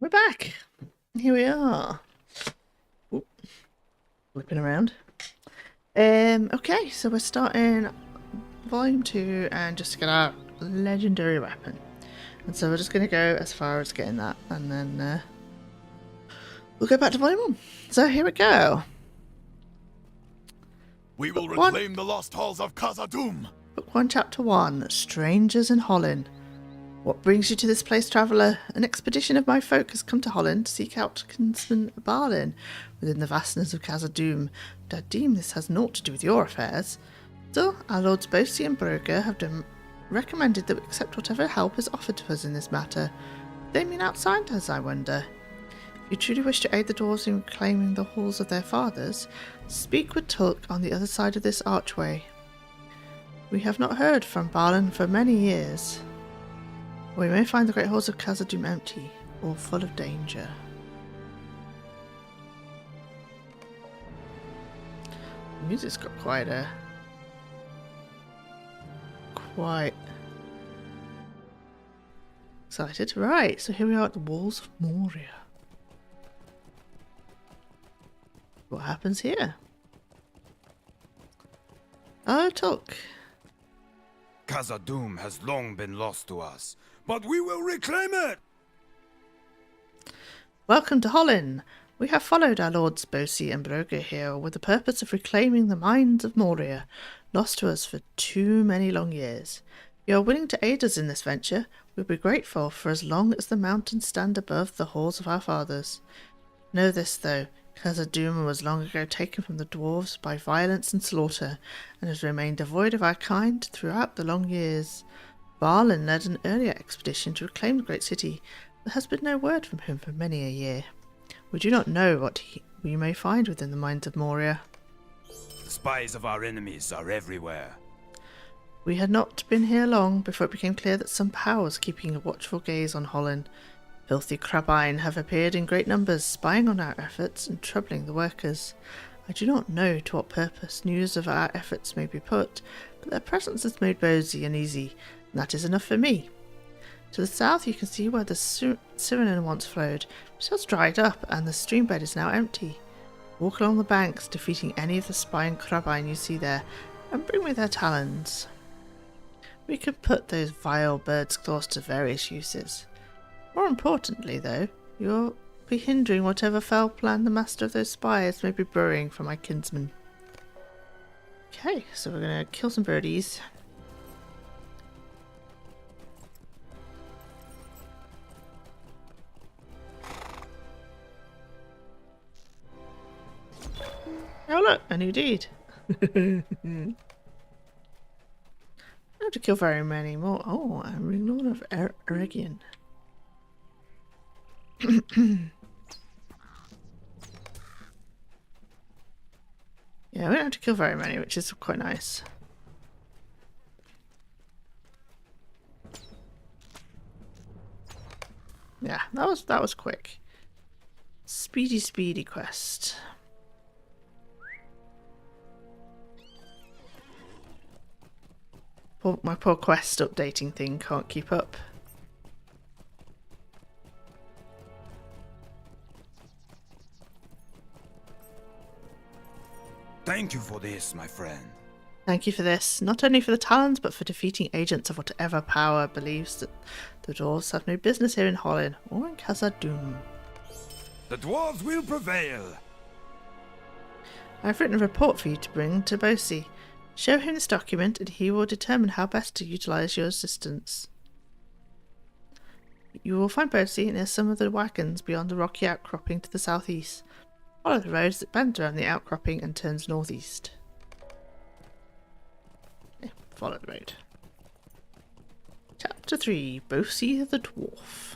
We're back. Here we are. Oop. Flipping around. Okay, so we're starting volume 2 and just to get our legendary weapon. And so we're just going to go as far as getting that and then we'll go back to volume 1. So here we go. We will Book 1. reclaim the lost halls of Khazad-dûm. Book 1, Chapter 1, Strangers in Holland. What brings you to this place, traveller? An expedition of my folk has come to Holland to seek out kinsman Balin within the vastness of Khazad-dûm, but I deem this has naught to do with your affairs. Still, our lords Bosi and Broger have recommended that we accept whatever help is offered to us in this matter. They mean outsiders, I wonder. If you truly wish to aid the dwarves in reclaiming the halls of their fathers, speak with Tulk on the other side of this archway. We have not heard from Balin for many years. We may find the great halls of Khazad-dûm empty or full of danger. The music's got quite excited. Right, so here we are at the walls of Moria. What happens here? Oh, Tulk. Khazad-dûm has long been lost to us, but we will reclaim it! Welcome to Holland. We have followed our lords Bosi and Broger here with the purpose of reclaiming the mines of Moria, lost to us for too many long years. If you are willing to aid us in this venture, we will be grateful for as long as the mountains stand above the halls of our fathers. Know this, though. Khazad-dûm was long ago taken from the dwarves by violence and slaughter, and has remained devoid of our kind throughout the long years. Balin led an earlier expedition to reclaim the great city, but there has been no word from him for many a year. We do not know what we may find within the mines of Moria. The spies of our enemies are everywhere. We had not been here long before it became clear that some power was keeping a watchful gaze on Holland. Filthy Crabine have appeared in great numbers, spying on our efforts and troubling the workers. I do not know to what purpose news of our efforts may be put, but their presence has made Bosi uneasy, and that is enough for me. To the south you can see where the Cyrenin once flowed, which has dried up, and the stream bed is now empty. Walk along the banks, defeating any of the spying Crabine you see there, and bring me their talons. We could put those vile birds' claws to various uses. More importantly, though, you'll be hindering whatever foul plan the master of those spies may be brewing for my kinsman. Okay, so we're going to kill some birdies. Oh look, a new deed. I don't have to kill very many more. Oh, I'm Ringlord of Ellerian. Yeah, we don't have to kill very many, which is quite nice. Yeah, that was quick. Speedy quest. My poor quest updating thing can't keep up. Thank you for this, my friend. Thank you for this, not only for the talons, but for defeating agents of whatever power believes that the dwarves have no business here in Holland or in Khazad-dûm. The dwarves will prevail. I've written a report for you to bring to Bosi. Show him this document and he will determine how best to utilise your assistance. You will find Bosi near some of the wagons beyond the rocky outcropping to the southeast. Follow the road as it bends around the outcropping and turns northeast. Okay, follow the road. Chapter 3, Bosi the Dwarf.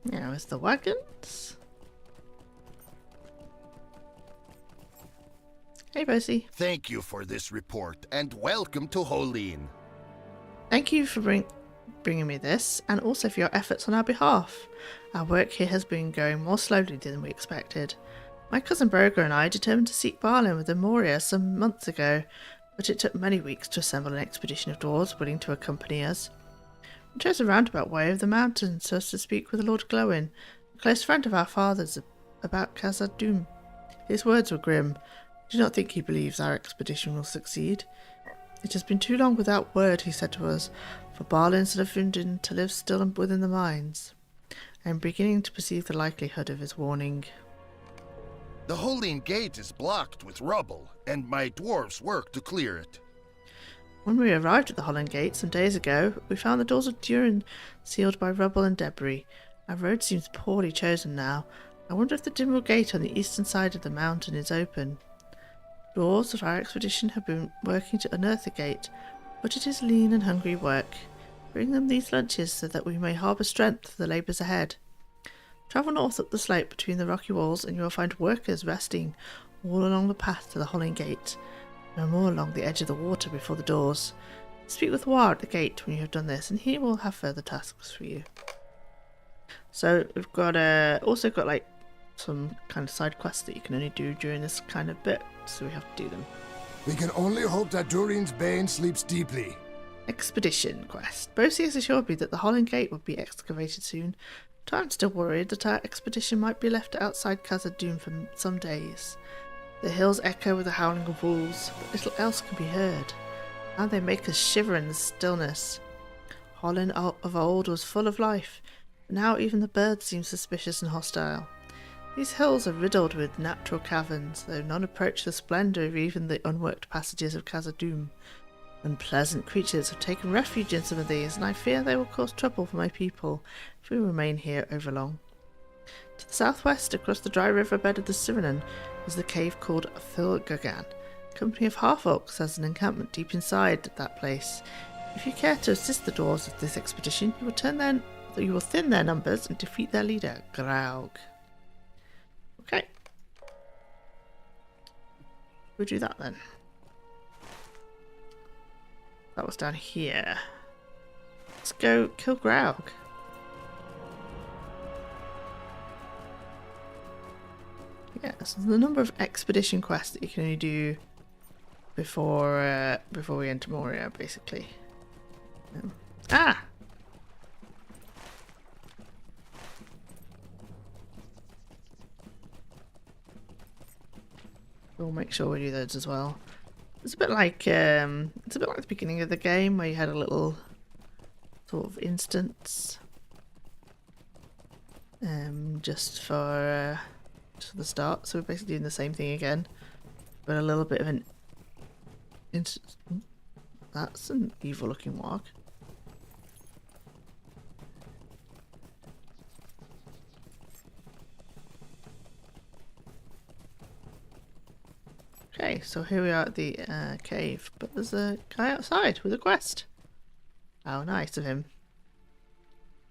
Now is the wagons. Hey, Percy. Thank you for this report, and welcome to Holleen. Thank you for bringing me this, and also for your efforts on our behalf. Our work here has been going more slowly than we expected. My cousin Broger and I determined to seek Barlin with Moria some months ago, but it took many weeks to assemble an expedition of dwarves willing to accompany us. We chose a roundabout way of the mountains so as to speak with Lord Glowin, a close friend of our father's, about Khazad-dûm. His words were grim. I do not think he believes our expedition will succeed. It has been too long without word, he said to us, for Barlins and Afundin to live still within the mines. I am beginning to perceive the likelihood of his warning. The Holleen Gate is blocked with rubble, and my dwarves work to clear it. When we arrived at the Holland Gate some days ago, we found the doors of Durin sealed by rubble and debris. Our road seems poorly chosen now. I wonder if the Dimwell Gate on the eastern side of the mountain is open. Dwarves of our expedition have been working to unearth the gate, but it is lean and hungry work. Bring them these lunches so that we may harbour strength for the labours ahead. Travel north up the slope between the rocky walls and you will find workers resting all along the path to the Holland Gate. No more along the edge of the water before the doors. Speak with War at the gate when you have done this, and he will have further tasks for you. So we've got also got like some kind of side quests that you can only do during this kind of bit, so we have to do them. We can only hope that Durin's bane sleeps deeply. Expedition quest. Bosie has assured me that the Holland Gate will be excavated soon, but I'm still worried that our expedition might be left outside Khazad-dûm for some days. The hills echo with the howling of wolves, but little else can be heard. Now they make us shiver in the stillness. Holland of old was full of life, but now even the birds seem suspicious and hostile. These hills are riddled with natural caverns, though none approach the splendour of even the unworked passages of Khazad-dûm. Unpleasant creatures have taken refuge in some of these, and I fear they will cause trouble for my people if we remain here over long. To the southwest, across the dry riverbed of the Cyrenon, is the cave called Filgagan. A company of half-orcs has an encampment deep inside that place. If you care to assist the dwarves of this expedition, you will thin their numbers and defeat their leader, Graug. Okay. We'll do that then. That was down here. Let's go kill Graug. Yeah, so the number of expedition quests that you can only do before we enter Moria, basically. We'll make sure we do those as well. It's a bit like the beginning of the game where you had a little sort of instance, just for the start. So we're basically doing the same thing again, but a little bit of an that's an evil-looking warg. Okay, so here we are at the cave, but there's a guy outside with a quest. How nice of him.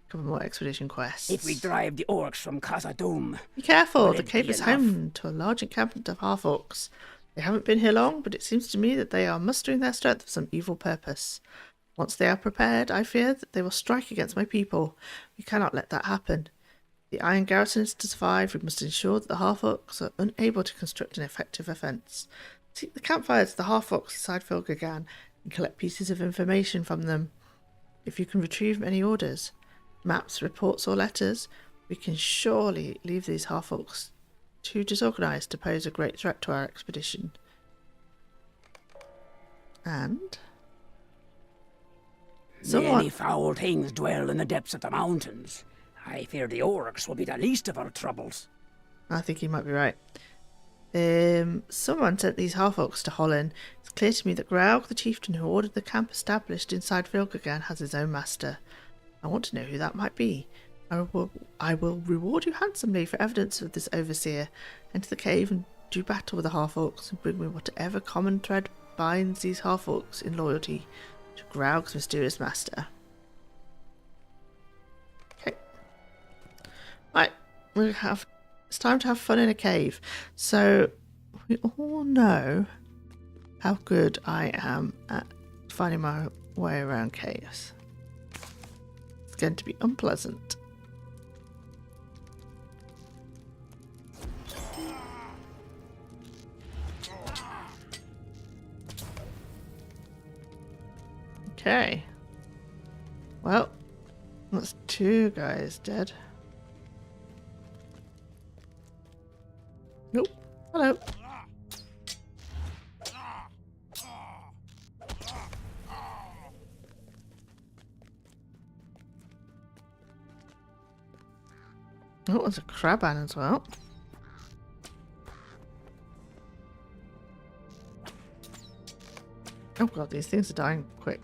A couple more expedition quests. If we drive the orcs from Khazad-dûm. Be careful, will the it cave be is enough? home to a large encampment of half-orcs. They haven't been here long, but it seems to me that they are mustering their strength for some evil purpose. Once they are prepared, I fear that they will strike against my people. We cannot let that happen. The Iron Garrison is to survive. We must ensure that the half-orcs are unable to construct an effective offence. Seek the campfires of the half-orcs inside Filgagan and collect pieces of information from them. If you can retrieve any orders, maps, reports or letters, we can surely leave these half-orcs too disorganised to pose a great threat to our expedition. And Many foul things dwell in the depths of the mountains. I fear the orcs will be the least of our troubles. I think he might be right. Someone sent these half-orcs to Holland. It's clear to me that Graug, the chieftain who ordered the camp established inside Vilgagan, has his own master. I want to know who that might be. I will reward you handsomely for evidence of this overseer. Enter the cave and do battle with the half-orcs and bring me whatever common thread binds these half-orcs in loyalty to Graug's mysterious master. Okay. Right, it's time to have fun in a cave. So We all know how good I am at finding my way around caves. It's going to be unpleasant. Okay. Well, that's 2 guys dead. Nope. Hello. Oh, there's a craban as well. Oh god, these things are dying quick.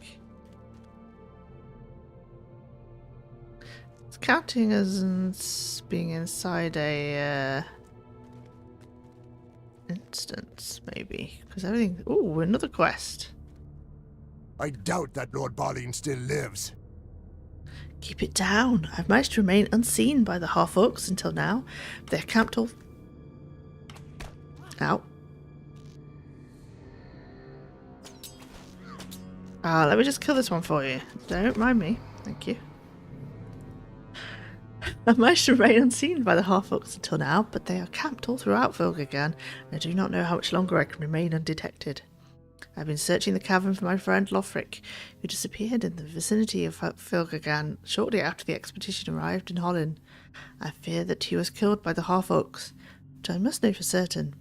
It's counting as being inside a instance, maybe. Because everything... Ooh, another quest. I doubt that Lord Balin still lives. Keep it down. I've managed to remain unseen by the half-orcs until now. They're camped all... Ow. Let me just kill this one for you. Don't mind me. Thank you. I've managed to remain unseen by the half-orcs until now, but they are camped all throughout Vilgagan, and I do not know how much longer I can remain undetected. I've been searching the cavern for my friend Lothric, who disappeared in the vicinity of Vilgagan shortly after the expedition arrived in Holland. I fear that he was killed by the half-orcs, but I must know for certain.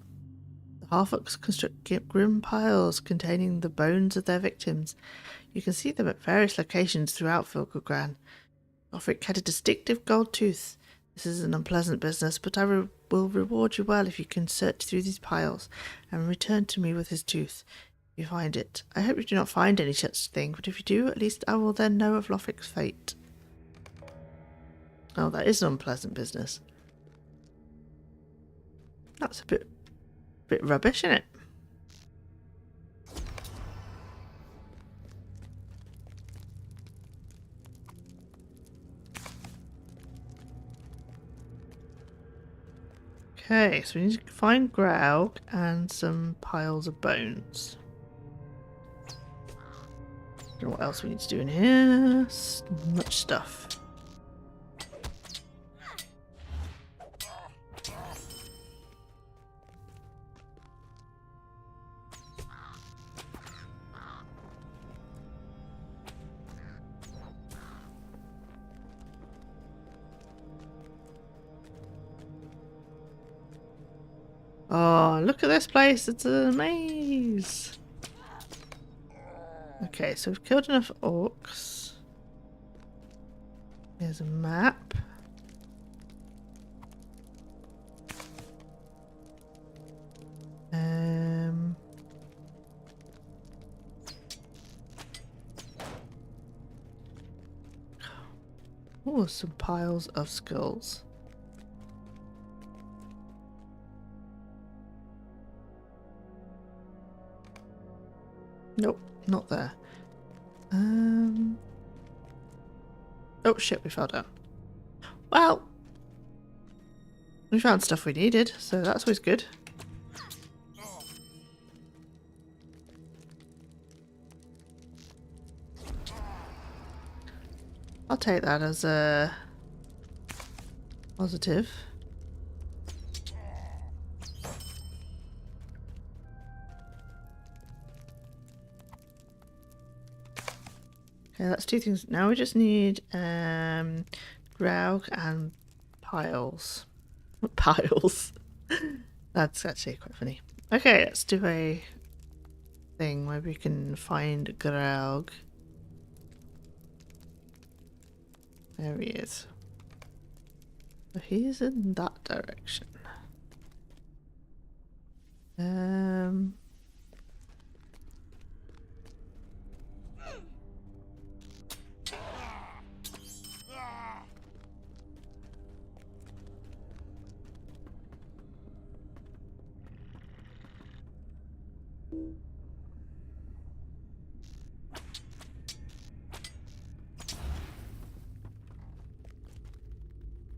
The half-orcs construct grim piles containing the bones of their victims. You can see them at various locations throughout Vilgagan. Lothric had a distinctive gold tooth. This is an unpleasant business, but I will reward you well if you can search through these piles and return to me with his tooth. You find it. I hope you do not find any such thing, but if you do, at least I will then know of Lothric's fate. Oh, that is an unpleasant business. That's a bit rubbish, isn't it? Okay, so we need to find Graug and some piles of bones. Don't know what else we need to do in here. Much stuff. Oh, look at this place. It's a maze. Okay, so we've killed enough orcs. Here's a map. Oh, some piles of skulls. Nope, not there. Oh shit, we fell down. Well, we found stuff we needed, so that's always good. I'll take that as a positive. Okay, that's 2 things. Now we just need Graug and piles. Piles. That's actually quite funny. Okay, let's do a thing where we can find Graug. There he is. So he's in that direction.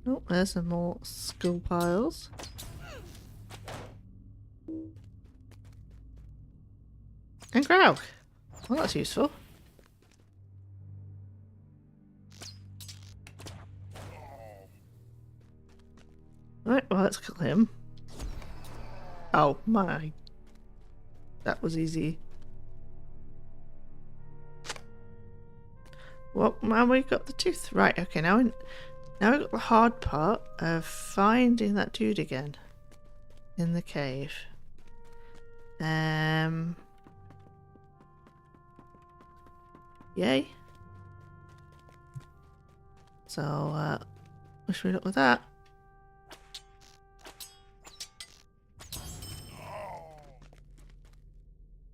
Oh, there's some more skull piles. And Graug. Well, that's useful. Right, well, let's kill him. Oh my. That was easy. Well, now we got the tooth. Right, okay, now we've got the hard part of finding that dude again. In the cave. Yay. So, wish we luck with that.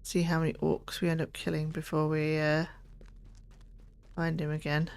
See how many orcs we end up killing before we find him again.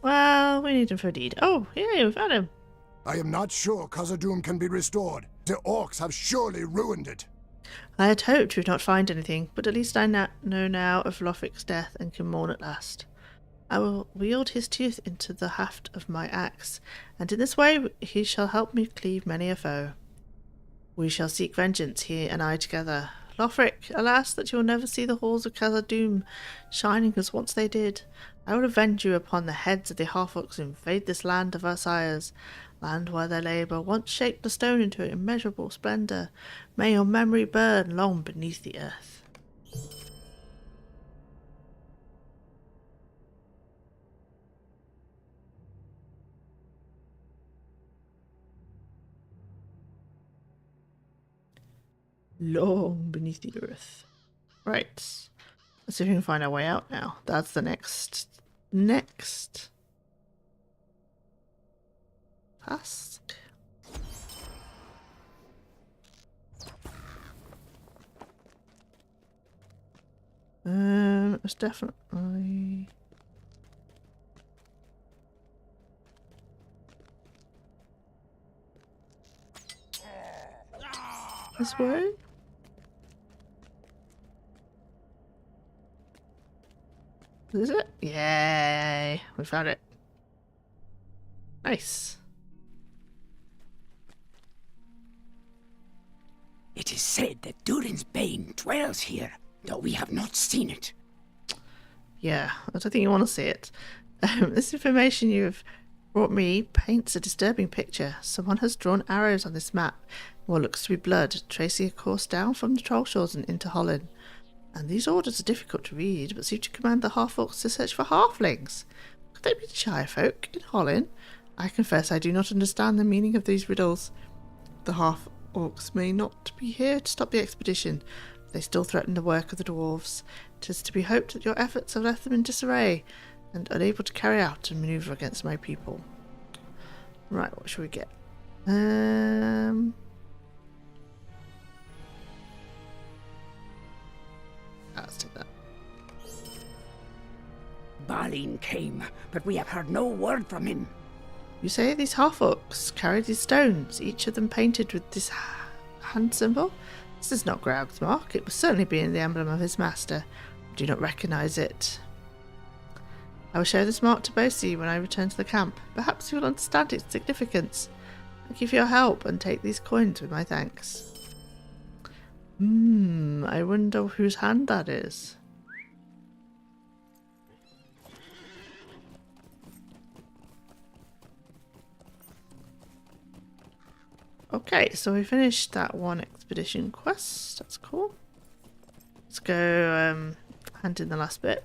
Well, we need him for a deed. Oh, yeah, we found him. I am not sure Khazad-dûm can be restored. The orcs have surely ruined it. I had hoped we would not find anything, but at least I know now of Lothric's death and can mourn at last. I will wield his tooth into the haft of my axe, and in this way he shall help me cleave many a foe. We shall seek vengeance, he and I together. Lothric, alas, that you will never see the halls of Khazad-dûm shining as once they did. I will avenge you upon the heads of the half-orcs who invade this land of our sires, land where their labour once shaped the stone into immeasurable splendour. May your memory burn long beneath the earth. Long beneath the earth. Right. Let's see if we can find our way out now. That's the next task. It's definitely this way. Is it? Yay! We found it. Nice. It is said that Durin's bane dwells here, though we have not seen it. Yeah, I don't think you want to see it. This information you've brought me paints a disturbing picture. Someone has drawn arrows on this map, what looks to be blood, tracing a course down from the Troll Shores and into Holland. And these orders are difficult to read, but seem to command the half-orcs to search for halflings. Could they be Shire folk in Holland? I confess I do not understand the meaning of these riddles. The half-orcs may not be here to stop the expedition, but they still threaten the work of the dwarves. It is to be hoped that your efforts have left them in disarray, and unable to carry out a manoeuvre against my people. Right, what should we get? Let's take that. Balin came, but we have heard no word from him. You say these half-orcs carried these stones, each of them painted with this hand symbol? This is not Graug's mark. It was certainly being the emblem of his master. I do not recognise it. I will show this mark to Bosi when I return to the camp. Perhaps you will understand its significance. Thank you for your help, and take these coins with my thanks. I wonder whose hand that is. Okay, so we finished that one expedition quest. That's cool. Let's go hand in the last bit.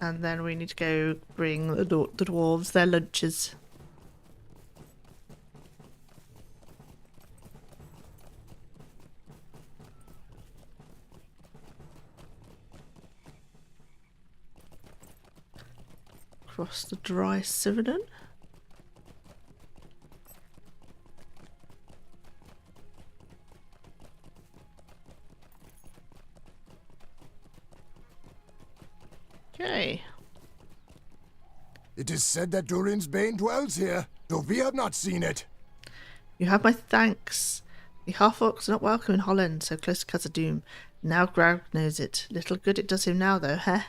And then we need to go bring the dwarves their lunches. Across the dry Cyrodiil. Okay. It is said that Durin's bane dwells here, though we have not seen it. You have my thanks. The half-orcs are not welcome in Holland, so close to Khazad-dûm. Now Greg knows it. Little good it does him now, though, heh?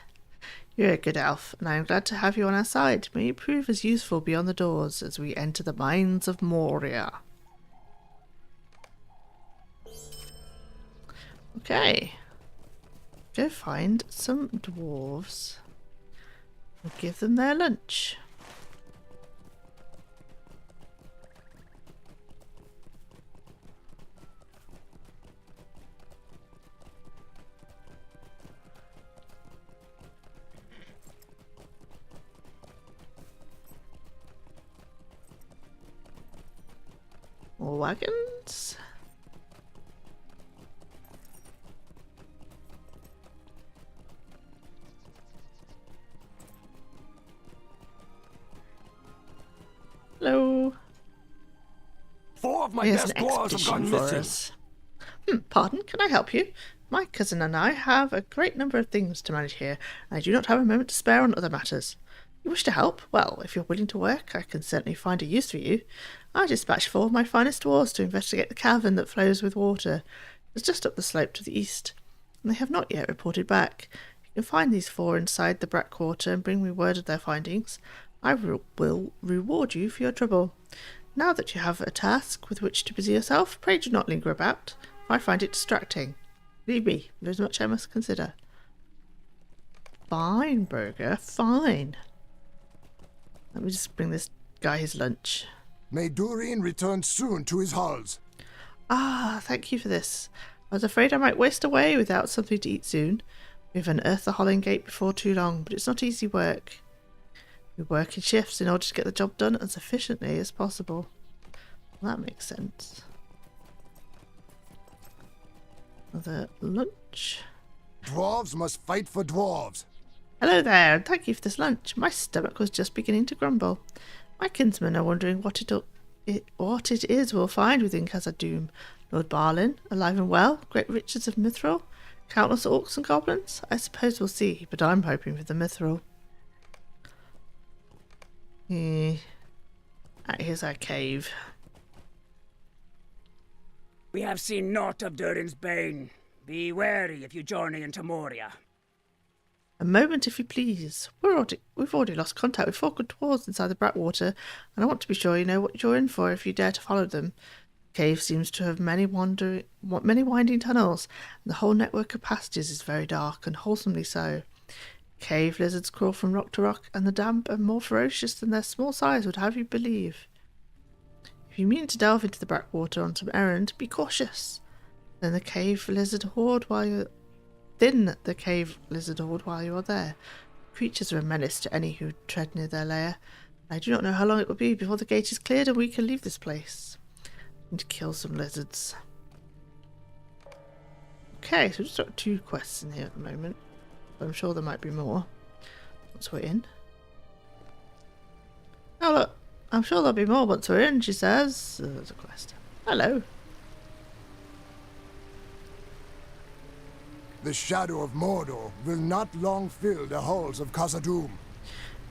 You're a good elf, and I am glad to have you on our side. May you prove as useful beyond the doors as we enter the mines of Moria. Okay. Go find some dwarves and give them their lunch. More wagons. Hello. 4 of my Here's best an dwarves have expedition gone for missing. us. Pardon, can I help you? My cousin and I have a great number of things to manage here, and I do not have a moment to spare on other matters. You wish to help? Well, if you're willing to work, I can certainly find a use for you. I dispatched 4 of my finest dwarves to investigate the cavern that flows with water. It's just up the slope to the east, and they have not yet reported back. You can find these 4 inside the Brackwater and bring me word of their findings. I will reward you for your trouble. Now that you have a task with which to busy yourself, pray do not linger about. I find it distracting. Leave me. There is much I must consider. Fine, Burger, fine. Let me just bring this guy his lunch. May Durin return soon to his halls. Ah, thank you for this. I was afraid I might waste away without something to eat soon. We've unearthed the Holland Gate before too long, but it's not easy work. We work in shifts in order to get the job done as efficiently as possible. Well, that makes sense. Another lunch. Dwarves must fight for dwarves. Hello there, and thank you for this lunch. My stomach was just beginning to grumble. My kinsmen are wondering what it is we'll find within Khazad-dûm. Lord Barlin, alive and well, great Richards of Mithril, countless orcs and goblins. I suppose we'll see, but I'm hoping for the Mithril. Here's our cave. We have seen naught of Durin's bane. Be wary if you journey into Moria. A moment, if you please. We've already lost contact with 4 good dwarves inside the Brackwater, and I want to be sure you know what you're in for if you dare to follow them. The cave seems to have many winding tunnels, and the whole network of passages is very dark, and wholesomely so. Cave lizards crawl from rock to rock, and the damp are more ferocious than their small size would have you believe. If you mean to delve into the Brackwater on some errand, be cautious. Then the cave lizard horde while you're there. Creatures are a menace to any who tread near their lair. I do not know how long it will be before the gate is cleared and we can leave this place. I need to kill some lizards. Okay, so we've just got 2 quests in here at the moment. But I'm sure there might be more once we're in. Oh look, I'm sure there'll be more once we're in, she says. There's a quest. Hello. The shadow of Mordor will not long fill the halls of Khazad-dûm.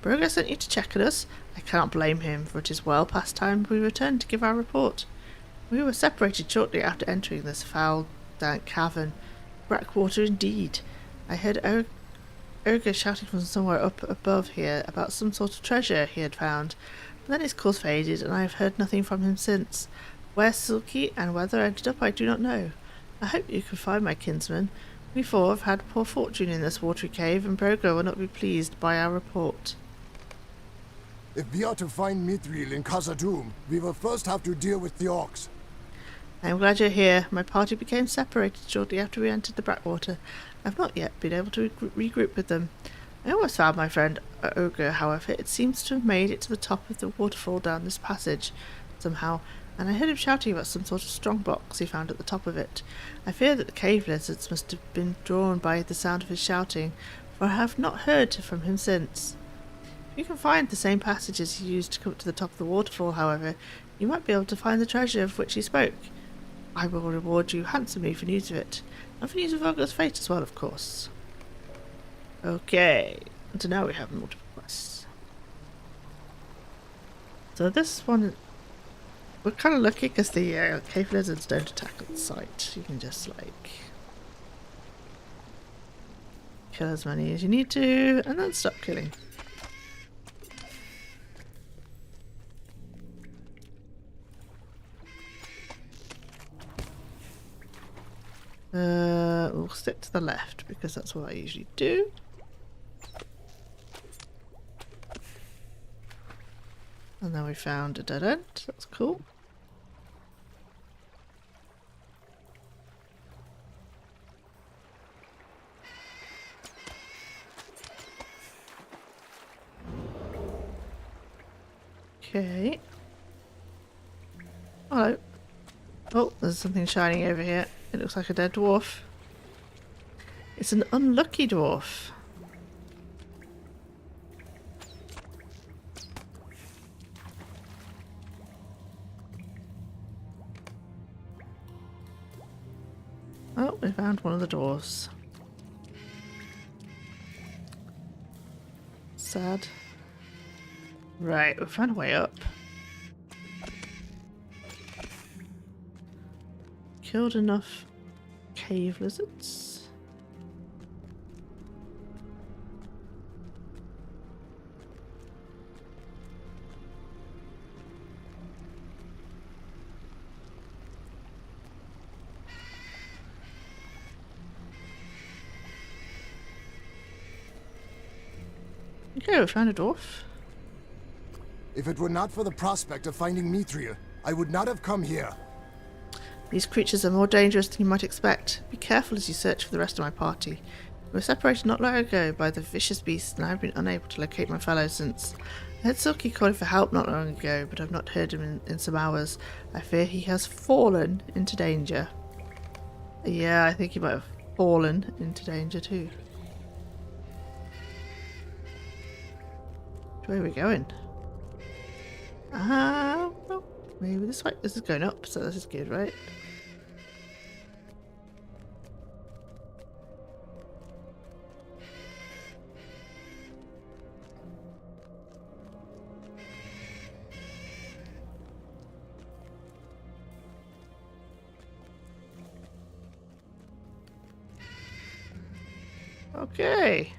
Broga sent you to check on us. I cannot blame him, for it is well past time we returned to give our report. We were separated shortly after entering this foul, dank cavern. Brackwater indeed. I heard Urga shouting from somewhere up above here about some sort of treasure he had found. But then his calls faded, and I have heard nothing from him since. Where Silky and whether I ended up I do not know. I hope you can find my kinsman. We 4 have had poor fortune in this watery cave, and Brogo will not be pleased by our report. If we are to find Mithril in Khazad-dûm, we will first have to deal with the orcs. I am glad you're here. My party became separated shortly after we entered the Brackwater. I have not yet been able to regroup with them. I almost found my friend Ogre, however. It seems to have made it to the top of the waterfall down this passage, somehow, and I heard him shouting about some sort of strong box he found at the top of it. I fear that the cave lizards must have been drawn by the sound of his shouting, for I have not heard from him since. If you can find the same passages he used to come to the top of the waterfall, however, you might be able to find the treasure of which he spoke. I will reward you handsomely for news of it, and for news of Ogre's fate as well, of course. Okay, So now we have multiple quests. So this one, we're kind of lucky because the cave lizards don't attack at sight. You can just like kill as many as you need to and then stop killing. We'll stick to the left because that's what I usually do. And then we found a dead end. That's cool. Okay. Hello. Oh, there's something shining over here. It looks like a dead dwarf. It's an unlucky dwarf. Oh, we found one of the doors. Sad. Right, we found a way up. Killed enough cave lizards. Okay, we found a dwarf. If it were not for the prospect of finding Mithril, I would not have come here. These creatures are more dangerous than you might expect. Be careful as you search for the rest of my party. We were separated not long ago by the vicious beast, and I have been unable to locate my fellows since. I heard Silky calling for help not long ago, but I've not heard him in some hours. I fear he has fallen into danger. Yeah, I think he might have fallen into danger too. Where are we going? Well, maybe this way. This is going up, so this is good, right? Okay.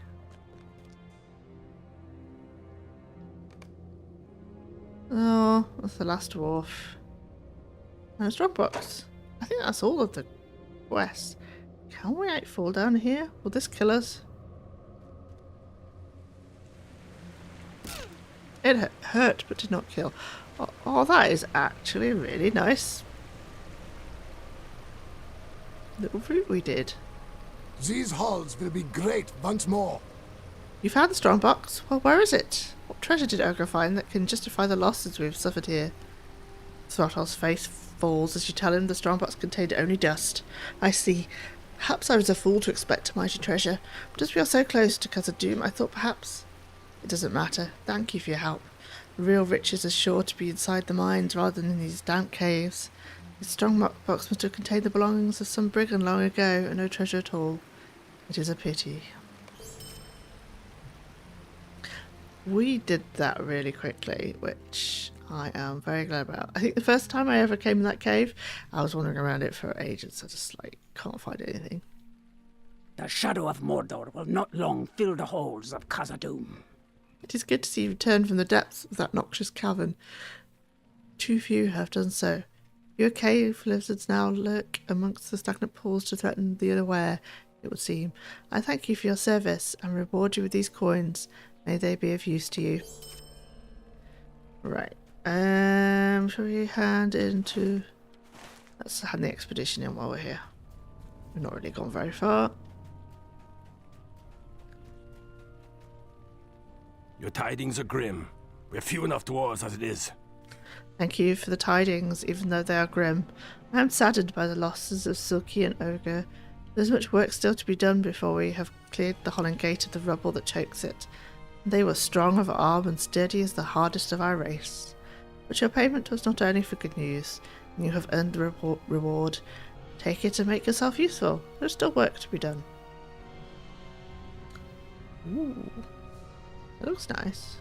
Oh, that's the last dwarf. And a strong box. I think that's all of the quests. Can we fall down here? Will this kill us? It hurt but did not kill. Oh, that is actually really nice. Little route we did. These halls will be great once more. You found the strong box? Well, where is it? What treasure did Ogre find that can justify the losses we've suffered here? Throttle's face falls as you tell him the strong box contained only dust. I see. Perhaps I was a fool to expect a mighty treasure, but as we are so close to Khazad-dûm, I thought perhaps... It doesn't matter. Thank you for your help. The real riches are sure to be inside the mines rather than in these damp caves. The strong box must have contained the belongings of some brigand long ago, and no treasure at all. It is a pity. We did that really quickly, which I am very glad about. I think the first time I ever came in that cave, I was wandering around it for ages. I just can't find anything. The shadow of Mordor will not long fill the halls of Khazad-dûm. It is good to see you return from the depths of that noxious cavern. Too few have done so. Your cave lizards now lurk amongst the stagnant pools to threaten the unaware, it would seem. I thank you for your service and reward you with these coins. May they be of use to you. Right. Shall we hand into... Let's hand the expedition in while we're here. We've not really gone very far. Your tidings are grim. We're few enough dwarves as it is. Thank you for the tidings, even though they are grim. I am saddened by the losses of Silky and Ogre. There's much work still to be done before we have cleared the Holland Gate of the rubble that chokes it. They were strong of arm and sturdy as the hardest of our race. But your payment was not only for good news, and you have earned the reward. Take it and make yourself useful. There's still work to be done. Ooh. It looks nice.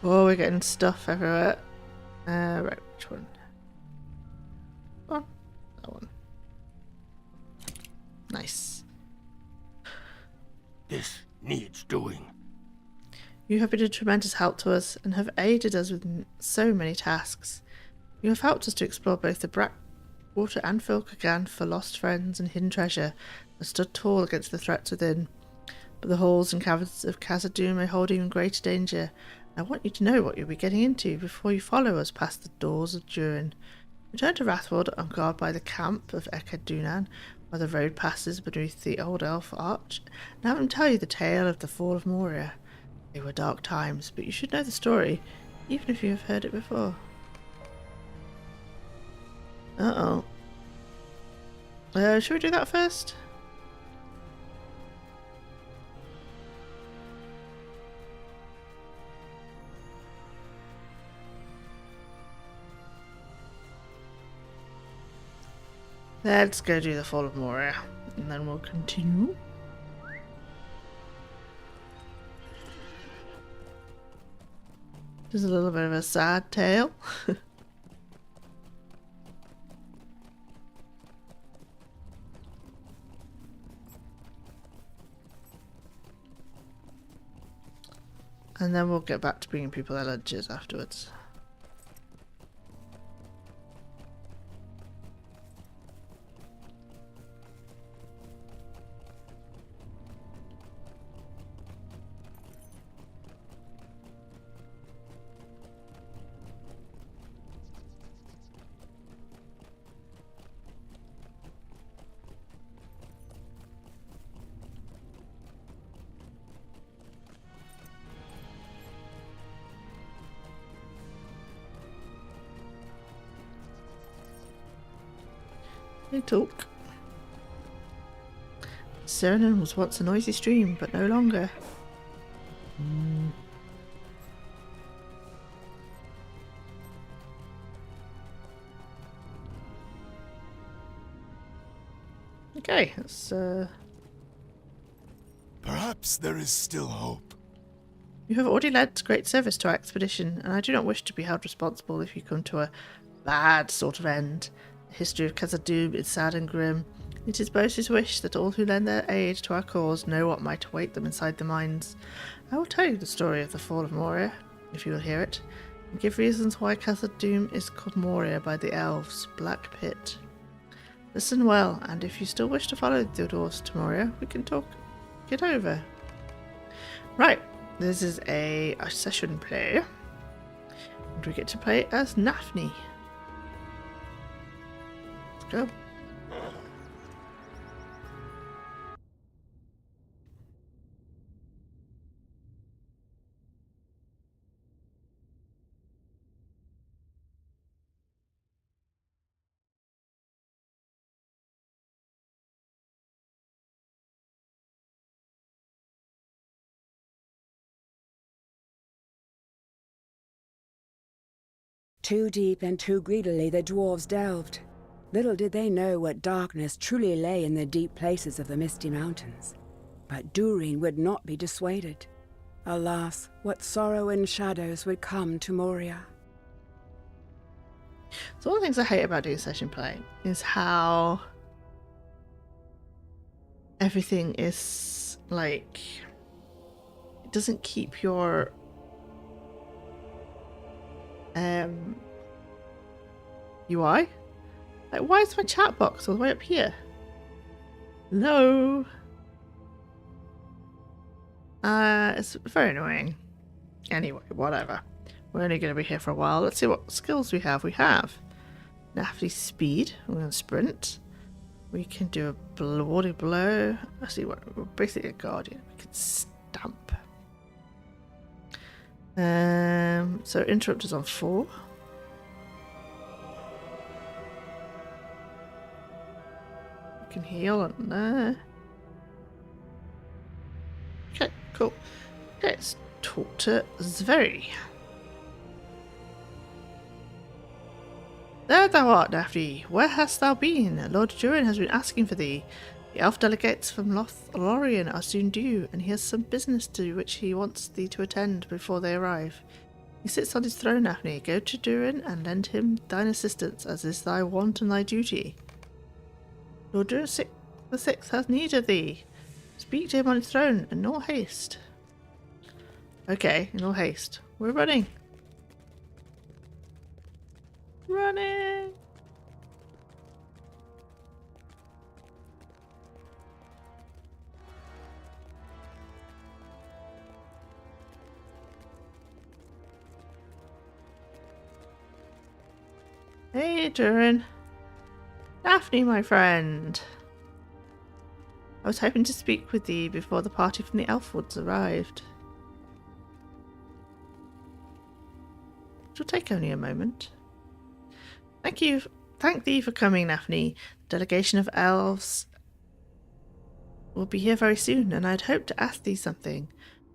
Oh, we're getting stuff everywhere. Right, which one? Oh, that one. Nice. This needs doing. You have been a tremendous help to us and have aided us with so many tasks. You have helped us to explore both the Blackwater and Filkagan for lost friends and hidden treasure, and stood tall against the threats within. But the halls and caverns of Khazad-dûm may hold even greater danger. I want you to know what you'll be getting into before you follow us past the doors of Durin. Return to Wrathwold on guard by the camp of Ekad-Dunan, where the road passes beneath the old elf arch, and have them tell you the tale of the fall of Moria. They were dark times, but you should know the story, even if you have heard it before. Uh-oh. Should we do that first? Let's go do the Fall of Moria, and then we'll continue. Just a little bit of a sad tale. And then we'll get back to bringing people their lunches afterwards. They talk. Cernun was once a noisy stream, but no longer. Okay, let's Perhaps there is still hope. You have already led great service to our expedition, and I do not wish to be held responsible if you come to a bad sort of end. The history of Khazad-dûm is sad and grim. It is Bos's wish that all who lend their aid to our cause know what might await them inside the mines. I will tell you the story of the fall of Moria, if you will hear it, and give reasons why Khazad-dûm is called Moria by the elves, Black Pit. Listen well, and if you still wish to follow the dwarves to Moria, we can talk it over. Right, this is a session play, and we get to play as Nafni. Go. Too deep and too greedily the dwarves delved. Little did they know what darkness truly lay in the deep places of the Misty Mountains. But Durin would not be dissuaded. Alas, what sorrow and shadows would come to Moria. So one of the things I hate about doing session play is how everything is like, it doesn't keep your UI. Like, why is my chat box all the way up here? Hello? It's very annoying. Anyway, whatever. We're only going to be here for a while. Let's see what skills we have. We have Nafty speed. We're going to sprint. We can do a bloody blow. I see what we're basically a guardian. We can stamp. So interrupt is on 4. We can heal on there. Okay, cool. Okay, let's talk to Zveri. There thou art, Daphne. Where hast thou been? Lord Durin has been asking for thee. The elf delegates from Ellerian are soon due, and he has some business to which he wants thee to attend before they arrive. He sits on his throne, Daphne. Go to Durin and lend him thine assistance, as is thy wont and thy duty. Lord Durin the Sixth has need of thee. Speak to him on his throne, in all haste. Okay, in all haste. We're running. Running! Hey, Durin. Daphne, my friend. I was hoping to speak with thee before the party from the Elfwoods arrived. It will take only a moment. Thank thee for coming, Daphne. The delegation of elves will be here very soon, and I'd hoped to ask thee something.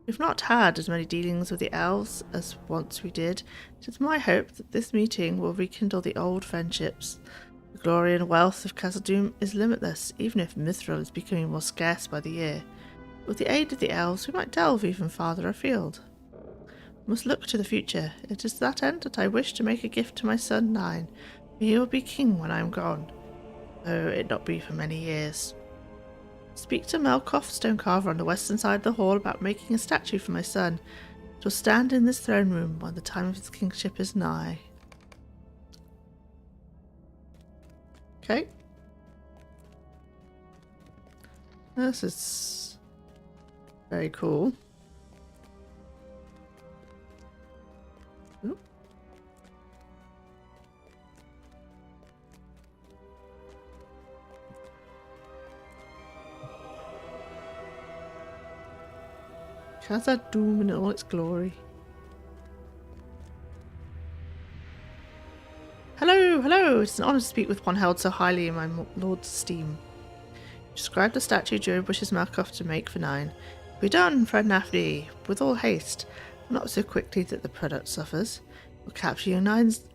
We've not had as many dealings with the elves as once we did. It is my hope that this meeting will rekindle the old friendships. The glory and wealth of Khazad-dûm is limitless, even if mithril is becoming more scarce by the year. With the aid of the elves, we might delve even farther afield. We must look to the future. It is to that end that I wish to make a gift to my son Nine. He will be king when I am gone, though it not be for many years. Speak to Melkoff Stonecarver on the western side of the hall about making a statue for my son. It will stand in this throne room when the time of his kingship is nigh. Okay. This is very cool. Oop. Khazad-dûm in all its glory. Hello, hello! It's an honour to speak with one held so highly in my lord's esteem. Describe the statue Durin wishes Malkoff to make for Nine. Be done, friend Daphne, with all haste, but not so quickly that the product suffers. We'll capture your Nine's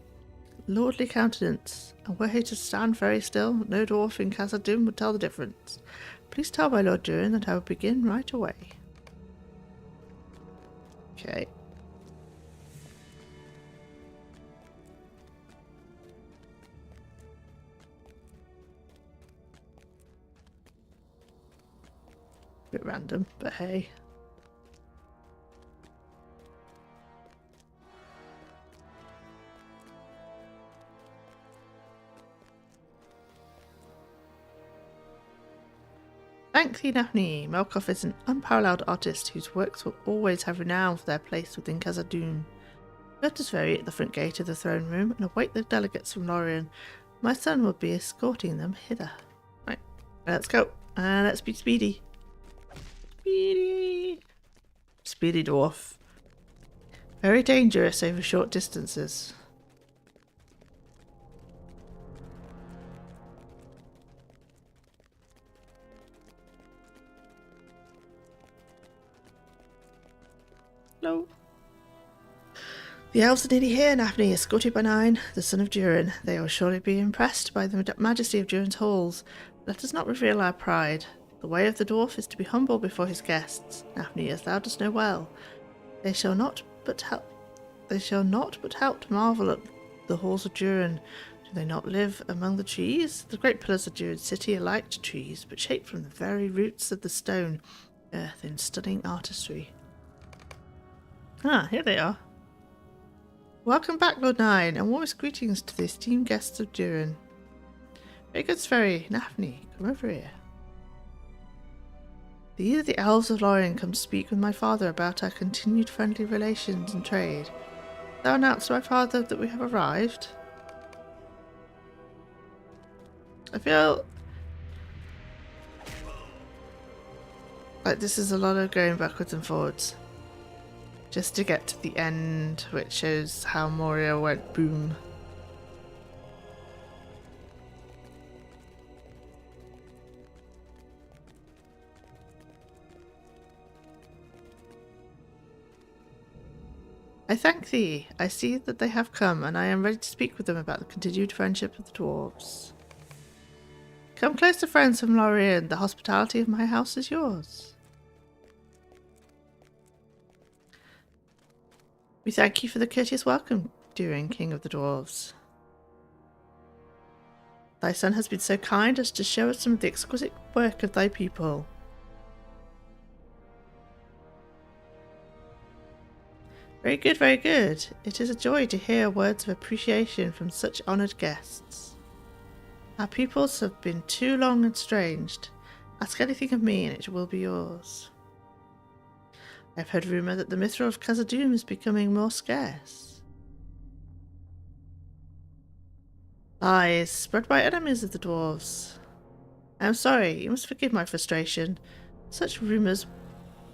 lordly countenance, and were he to stand very still, no dwarf in Khazad-dûm would tell the difference. Please tell my Lord Durin that I will begin right away. Okay. Bit random, but hey. Thank thee, Daphne. Melkoff is an unparalleled artist whose works will always have renown for their place within Khazad-dûm. Let us ferry at the front gate of the throne room and await the delegates from Ellerian. My son will be escorting them hither. Right, let's go. And let's be speedy. Speedy. Speedy dwarf. Very dangerous over short distances. Hello. The elves are nearly here, Daphne, escorted by Nine, the son of Durin. They will surely be impressed by the majesty of Durin's halls. Let us not reveal our pride. The way of the dwarf is to be humble before his guests, Daphne, as thou dost know well. They shall not but help to marvel at the halls of Durin. Do they not live among the trees? The great pillars of Durin's city are like to trees, but shaped from the very roots of the stone earth in stunning artistry. Ah, here they are. Welcome back, Lord Nine, and warmest greetings to the esteemed guests of Durin. Very good, Sverry. Daphne, come over here. The elves of Ellerian come to speak with my father about our continued friendly relations and trade. Thou announced to my father that we have arrived. I feel like this is a lot of going backwards and forwards. Just to get to the end, which shows how Moria went boom. I thank thee. I see that they have come, and I am ready to speak with them about the continued friendship of the dwarves. Come closer, friends from Ellerian. The hospitality of my house is yours. We thank you for the courteous welcome, Durin, King of the Dwarves. Thy son has been so kind as to show us some of the exquisite work of thy people. Very good, very good. It is a joy to hear words of appreciation from such honoured guests. Our peoples have been too long estranged. Ask anything of me and it will be yours. I've heard rumour that the mithril of Khazad-dûm is becoming more scarce. Lies spread by enemies of the dwarves. I am sorry, you must forgive my frustration. Such rumours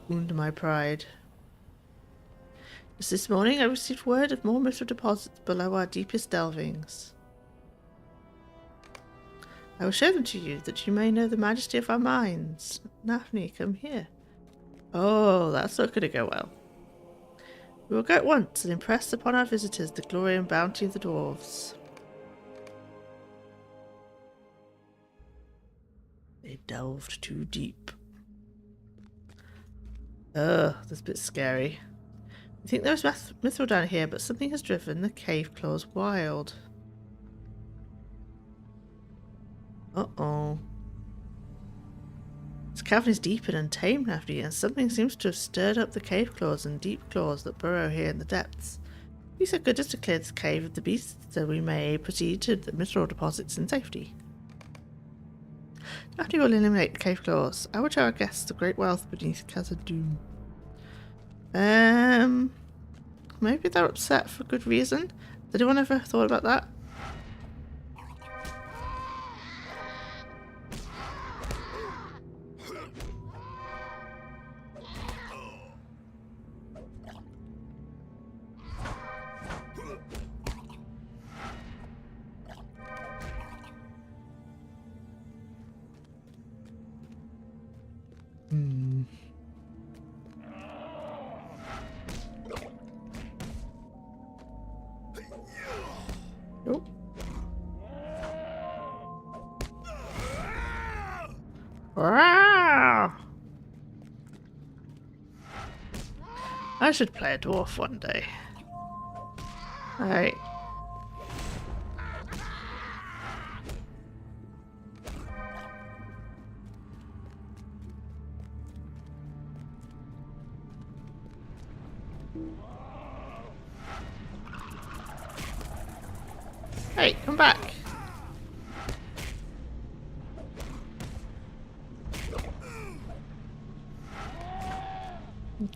wound my pride. Just this morning I received word of more mithril deposits below our deepest delvings. I will show them to you, that you may know the majesty of our mines. Nafni, come here. Oh, that's not going to go well. We will go at once and impress upon our visitors the glory and bounty of the dwarves. They delved too deep. Ugh, that's a bit scary. I think there's mithril down here, but something has driven the cave claws wild. Uh-oh. This cavern is deep and untamed, Nafni, and something seems to have stirred up the cave claws and deep claws that burrow here in the depths. Be so good as to clear this cave of the beasts so we may proceed to the mithril deposits in safety. Nafni will eliminate the cave claws. I will show our guests the great wealth beneath Khazad-dûm. Maybe they're upset for good reason. Did anyone ever thought about that? Nope. Wow. I should play a dwarf one day. Alright. Hey, come back.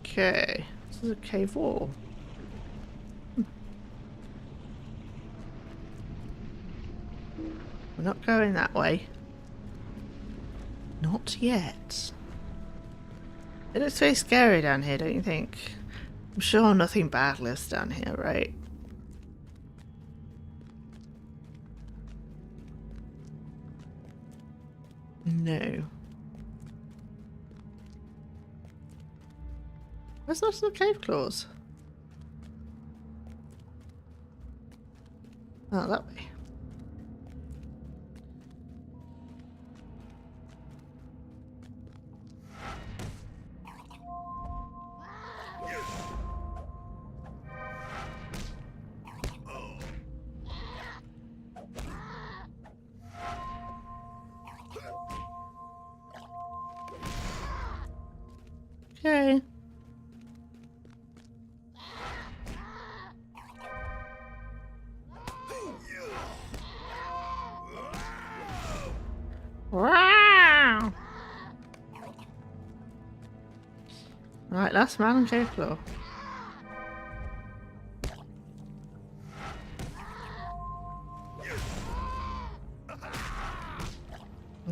Okay, this is a cave wall. We're not going that way. Not yet. It looks very scary down here, don't you think? I'm sure nothing bad lives down here, right? No. Where's the rest of the cave claws? Oh, that way. Okay. Wow. Right, last man on cave claw.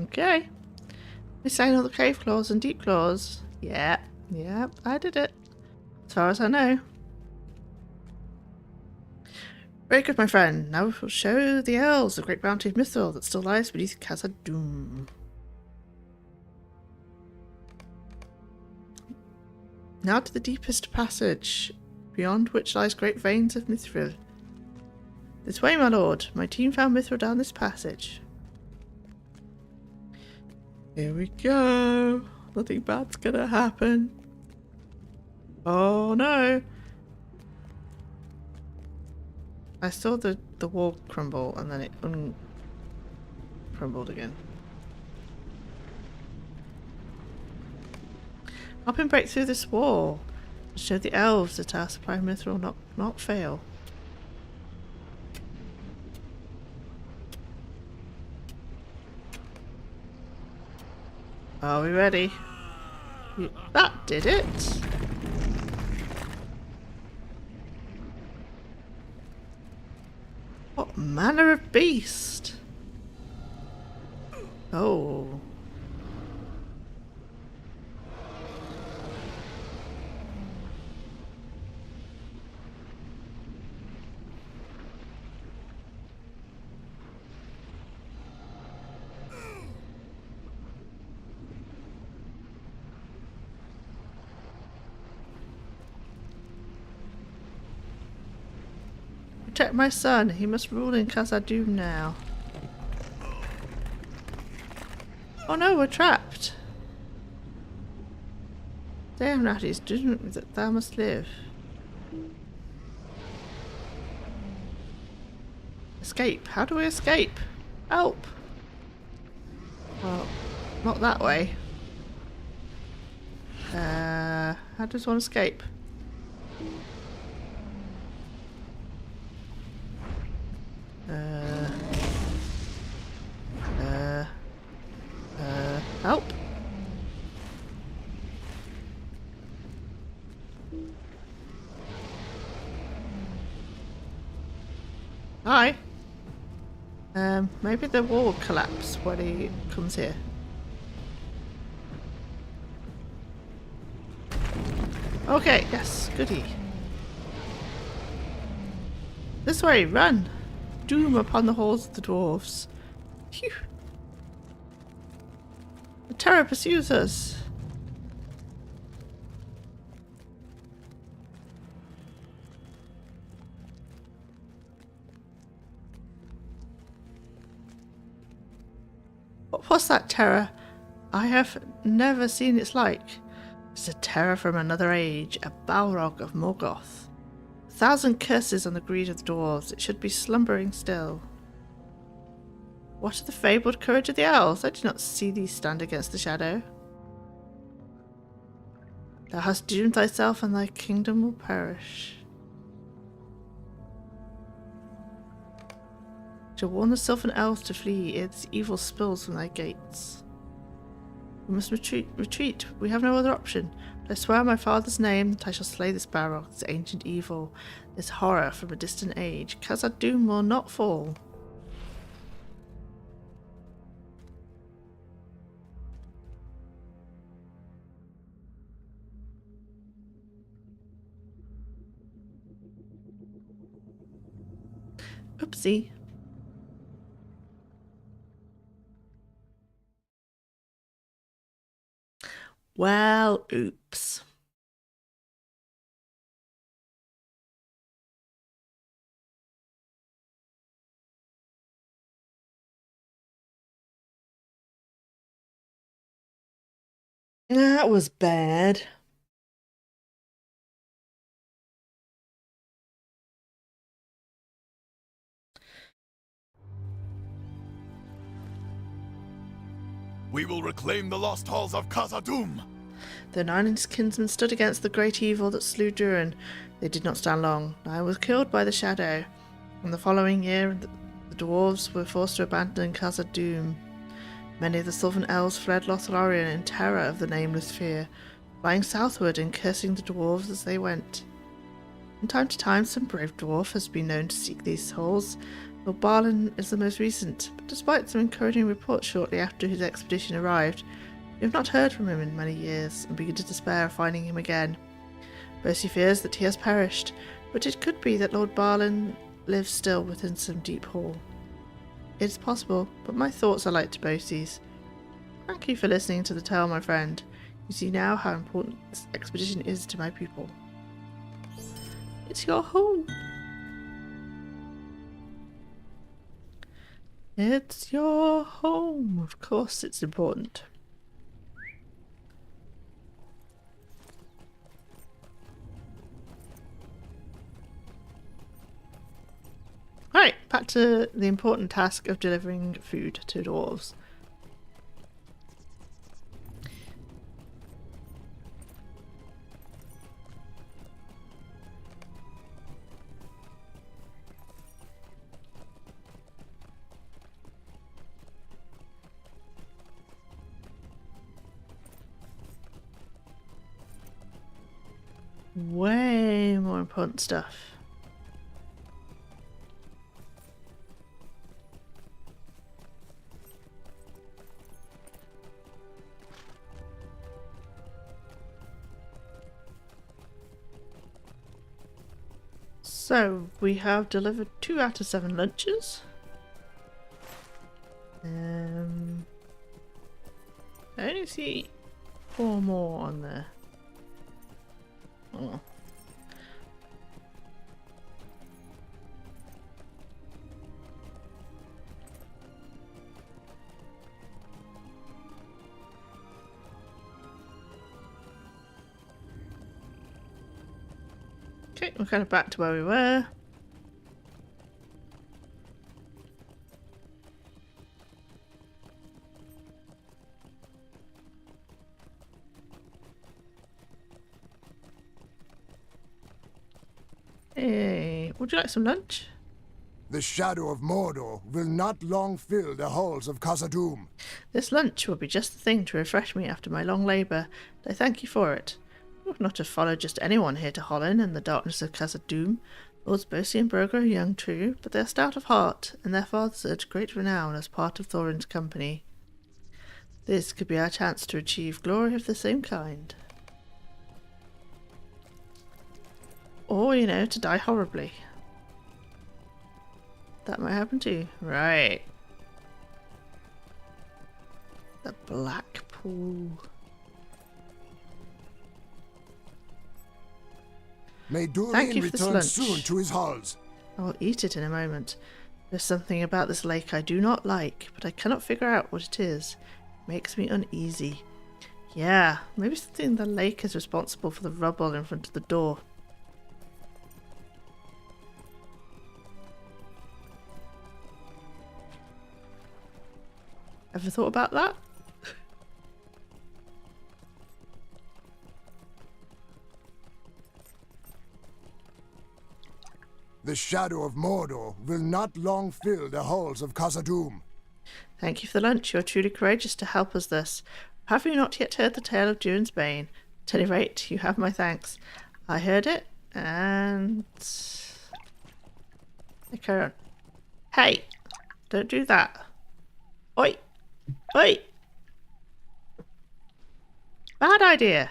Okay. We're saying all the cave claws and deep claws. Yeah, I did it. As far as I know. Very good, my friend. Now we will show the elves the great bounty of mithril that still lies beneath Khazad-dûm. Now to the deepest passage. beyond which lies great veins of mithril. This way, my lord. My team found mithril down this passage. Here we go. Nothing bad's gonna happen. Oh no. I saw the wall crumble and then it crumbled again. Help him break through this wall. Show the elves that our supply of mithril will not fail. Are we ready? That did it! What manner of beast? Oh. Protect my son. He must rule in Khazad-dûm now. Oh no, we're trapped. Damn, Natty's judgment that thou must live. Escape. How do we escape? Help! Well, not that way. How does one escape? Help! Hi! Maybe the wall will collapse when he comes here. Okay, yes, goody. This way, run! Doom upon the halls of the dwarves. Phew! The terror pursues us. What was that terror? I have never seen its like. It's a terror from another age, a Balrog of Morgoth. 1,000 curses on the greed of the dwarves. It should be slumbering still. What of the fabled courage of the elves? I do not see thee stand against the shadow. Thou hast doomed thyself, and thy kingdom will perish. To warn the sylvan elves to flee ere this evil spills from thy gates. We must retreat. We have no other option. But I swear on my father's name that I shall slay this Balrog, this ancient evil, this horror from a distant age. Khazad-dûm will not fall. Oopsie. Well, oops. That was bad. We will reclaim the lost halls of Khazad-dûm. The nine and his kinsmen stood against the great evil that slew Durin. They did not stand long. I was killed by the shadow. In the following year, the dwarves were forced to abandon Khazad-dûm. Many of the sylvan elves fled Ellerian in terror of the nameless fear, flying southward and cursing the dwarves as they went. From time to time, some brave dwarf has been known to seek these halls. Lord Barlin is the most recent, but despite some encouraging reports shortly after his expedition arrived, we have not heard from him in many years and begin to despair of finding him again. Percy fears that he has perished, but it could be that Lord Barlin lives still within some deep hall. It is possible, but my thoughts are like to Bosie's. Thank you for listening to the tale, my friend. You see now how important this expedition is to my people. It's your home. It's your home. Of course it's important. Right, back to the important task of delivering food to dwarves. Way more important stuff. So we have delivered 2 out of 7 lunches. I only see 4 more on there. Oh. Okay, we're kind of back to where we were. Hey, would you like some lunch? The shadow of Mordor will not long fill the halls of Khazad-dûm. This lunch will be just the thing to refresh me after my long labour, and I thank you for it. You ought not to follow just anyone here to Holland in the darkness of Khazad-dûm. Lords Bosi and Broga are young, true, but they are stout of heart, and their fathers are to great renown as part of Thorin's company. This could be our chance to achieve glory of the same kind. Or, you know, to die horribly. That might happen too. Right. The Black Pool. May Thank you Durin for this return lunch. soon to his halls. I will eat it in a moment. There's something about this lake I do not like, but I cannot figure out what it is. It makes me uneasy. Yeah, maybe something in the lake is responsible for the rubble in front of the door. Ever thought about that? The shadow of Mordor will not long fill the halls of Khazad-dûm. Thank you for the lunch. You are truly courageous to help us thus. Have you not yet heard the tale of Durin's Bane? At any rate, you have my thanks. I heard it, and... Okay, on. Hey! Don't do that. Oi! Oi! Bad idea.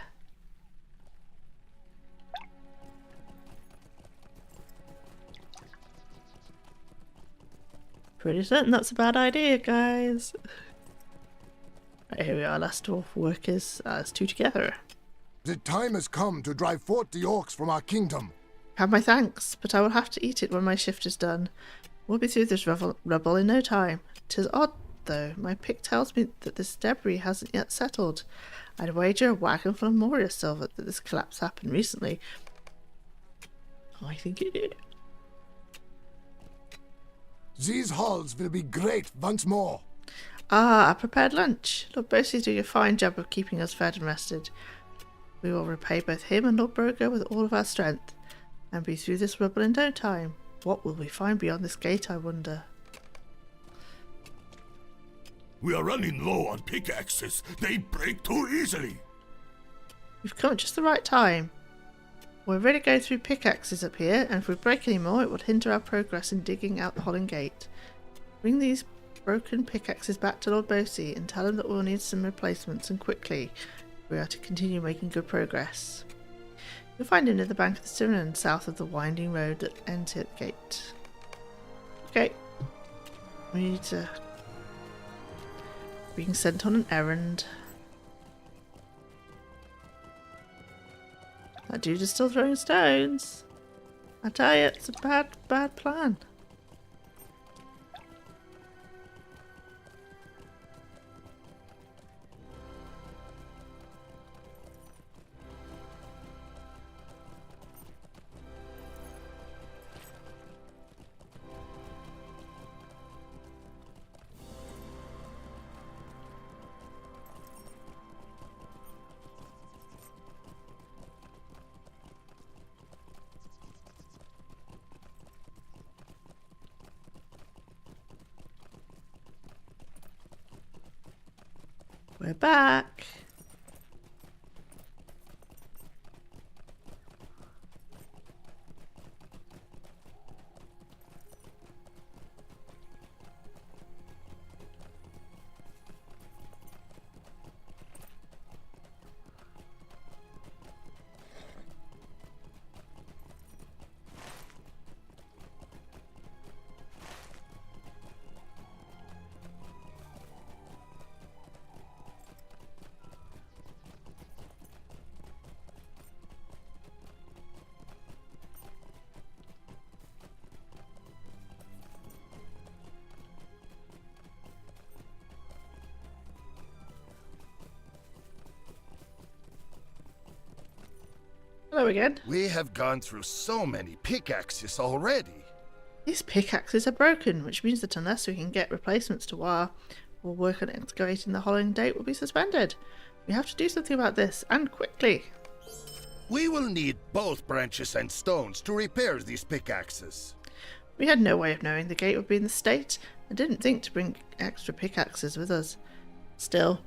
Pretty certain that's a bad idea, guys. Right, here we are, last dwarf workers as 2 together. The time has come to drive forth the orcs from our kingdom. Have my thanks, but I will have to eat it when my shift is done. We'll be through this rubble in no time. 'Tis odd, though. My pick tells me that this debris hasn't yet settled. I'd wager a wagon full of Moria silver that this collapse happened recently. I think it did. These halls will be great once more. Ah, a prepared lunch. Lord Bosi doing a fine job of keeping us fed and rested. We will repay both him and Lord Broga with all of our strength, and be through this rubble in no time. What will we find beyond this gate, I wonder? We are running low on pickaxes. They break too easily. We've come at just the right time. We're ready to go through pickaxes up here, and if we break any more, it will hinder our progress in digging out the Holland Gate. Bring these broken pickaxes back to Lord Bosi and tell him that we'll need some replacements, and quickly, if we are to continue making good progress. You'll find him near the bank of the Siren, south of the winding road that ends at the gate. Okay. We need to... being sent on an errand. That dude is still throwing stones. I tell you, it's a bad plan. We're back. Hello again. We have gone through so many pickaxes already. These pickaxes are broken, which means that unless we can get replacements to wire or work on excavating, the Hollowing date will be suspended. We have to do something about this, and quickly. We will need both branches and stones to repair these pickaxes. We had no way of knowing the gate would be in the state, and didn't think to bring extra pickaxes with us. Still,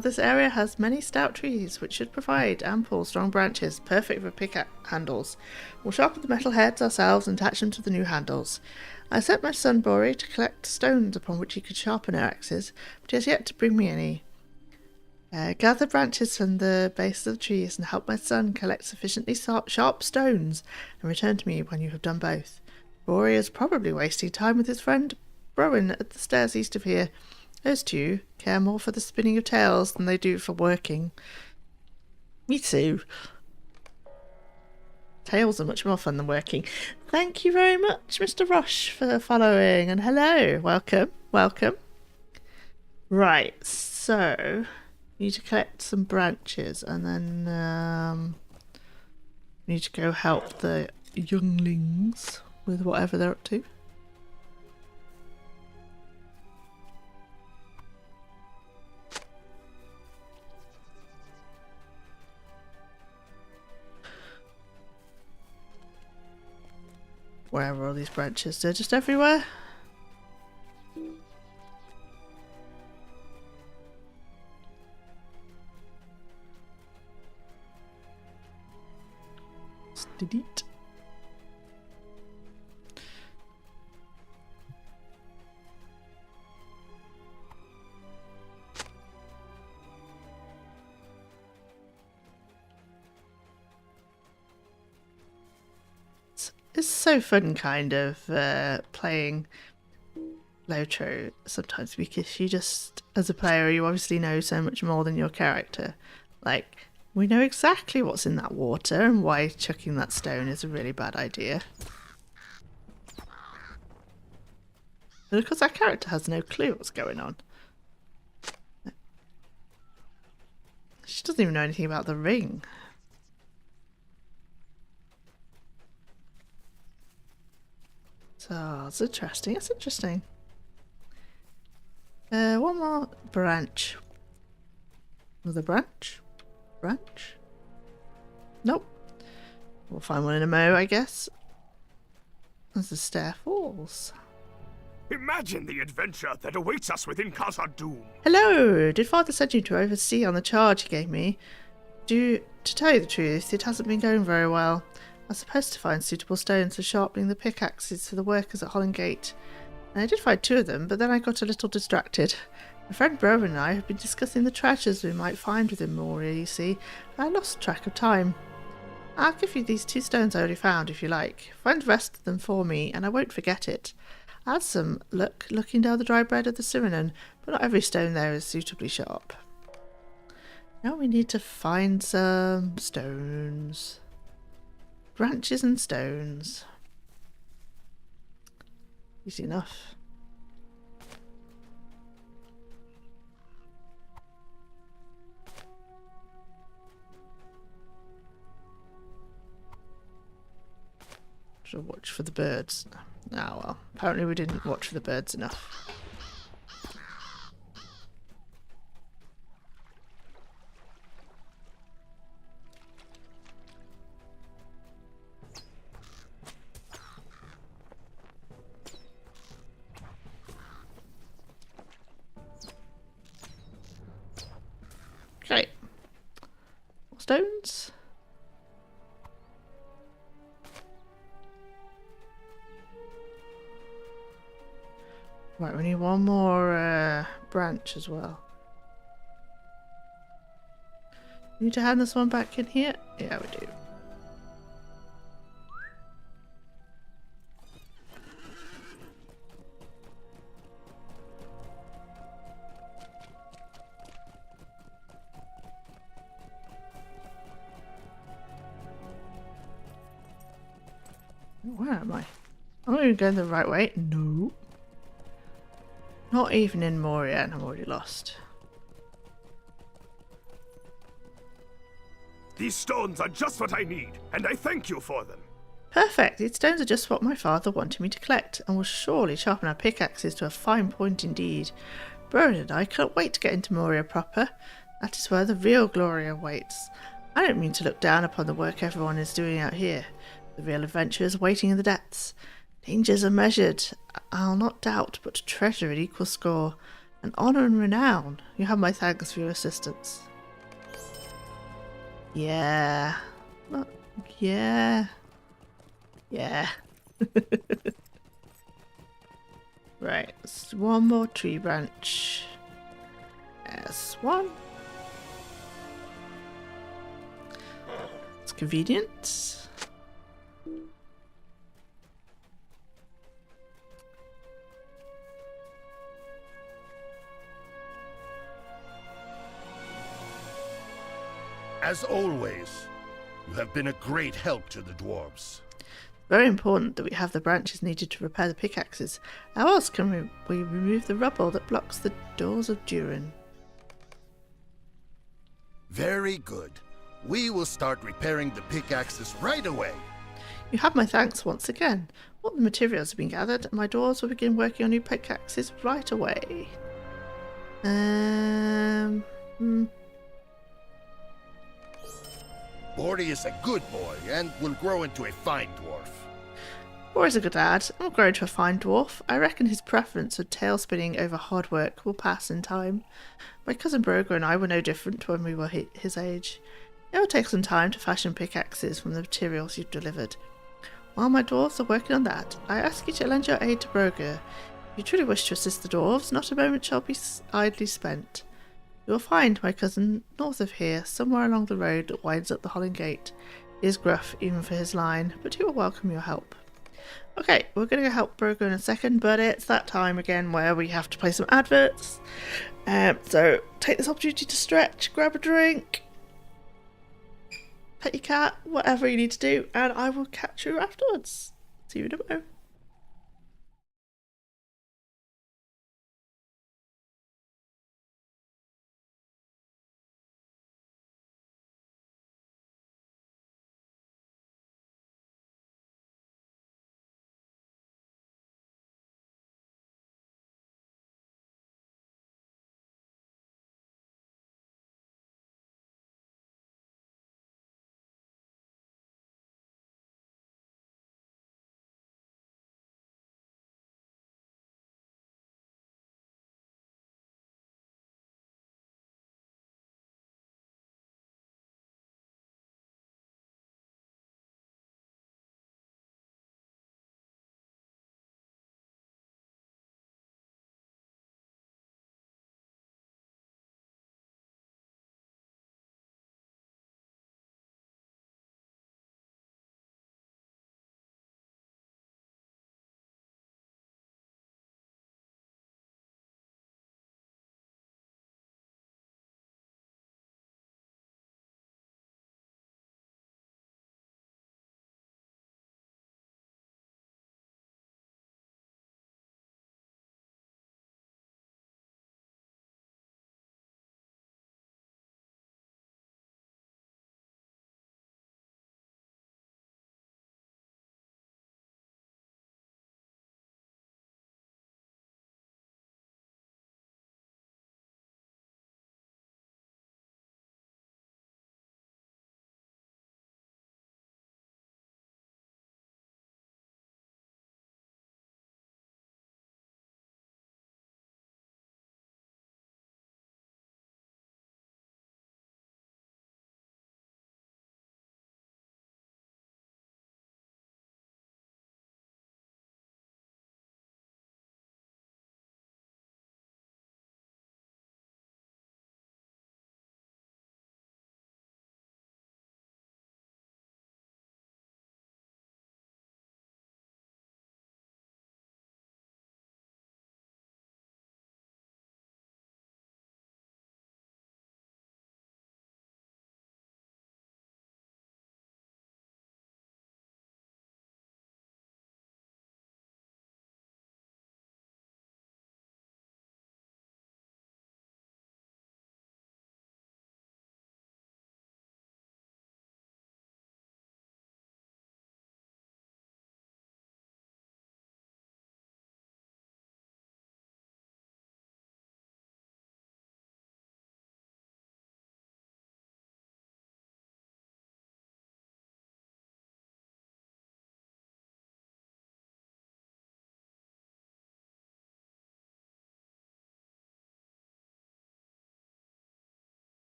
this area has many stout trees, which should provide ample, strong branches, perfect for pickaxe handles. We'll sharpen the metal heads ourselves and attach them to the new handles. I sent my son Bori to collect stones upon which he could sharpen our axes, but he has yet to bring me any. Gather branches from the base of the trees and help my son collect sufficiently sharp stones and return to me when you have done both. Bori is probably wasting time with his friend Rowan at the stairs east of here. Those two care more for the spinning of tales than they do for working. Me too. Tales are much more fun than working. Thank you very much, Mr. Rush, for following. And hello. Welcome. Welcome. Right, so we need to collect some branches and then we need to go help the younglings with whatever they're up to. Where are all these branches? They're just everywhere. Delete. It's so fun kind of playing Lotro sometimes, because you just, as a player, you obviously know so much more than your character. Like, we know exactly what's in that water and why chucking that stone is a really bad idea. But of course our character has no clue what's going on. She doesn't even know anything about the ring. So, it's interesting. It's interesting. One more branch. Another branch? Branch? Nope. We'll find one in a mo, I guess. As the stair falls. Imagine the adventure that awaits us within Khazad-dûm. Hello! Did Father send you to oversee on the charge he gave me? To tell you the truth, it hasn't been going very well. I was supposed to find suitable stones for sharpening the pickaxes for the workers at Holland Gate. And I did find 2 of them, but then I got a little distracted. My friend Rowan and I have been discussing the treasures we might find within Moria, you see. I lost track of time. I'll give you these 2 stones I already found, if you like. Find the rest of them for me, and I won't forget it. I had some luck looking down the dry bread of the Cyrenon, but not every stone there is suitably sharp. Now we need to find some stones. branches and stones. Easy enough. Should watch for the birds. Ah, well, apparently we didn't watch for the birds enough. Okay. More stones. Right, we need one more branch as well. Need to hand this one back in here? Yeah, we do. Where am I? Am I even going the right way? No. Not even in Moria, and I'm already lost. These stones are just what I need, and I thank you for them. Perfect! These stones are just what my father wanted me to collect, and will surely sharpen our pickaxes to a fine point indeed. Rowan and I can't wait to get into Moria proper. That is where the real glory awaits. I don't mean to look down upon the work everyone is doing out here. The real adventure is waiting in the depths. Dangers are measured, I'll not doubt, but treasure at equal score. And honour and renown. You have my thanks for your assistance. Yeah. Yeah. Yeah. Right, let's do one more tree branch. There's one. It's convenient. As always, you have been a great help to the dwarves. Very important that we have the branches needed to repair the pickaxes. How else can we remove the rubble that blocks the doors of Durin? Very good. We will start repairing the pickaxes right away. You have my thanks once again. All the materials have been gathered, and my dwarves will begin working on new pickaxes right away. Bori is a good boy and will grow into a fine dwarf. Bori's a good lad, and will grow into a fine dwarf. I reckon his preference for tail spinning over hard work will pass in time. My cousin Broger and I were no different when we were his age. It will take some time to fashion pickaxes from the materials you've delivered. While my dwarves are working on that, I ask you to lend your aid to Broger. If you truly wish to assist the dwarves, not a moment shall be idly spent. You will find my cousin north of here, somewhere along the road that winds up the Holland Gate. He is gruff, even for his line, but he will welcome your help. Okay, we're going to go help Broger in a second, but it's that time again where we have to play some adverts. So take this opportunity to stretch, grab a drink, pet your cat, whatever you need to do, and I will catch you afterwards. See you in a moment.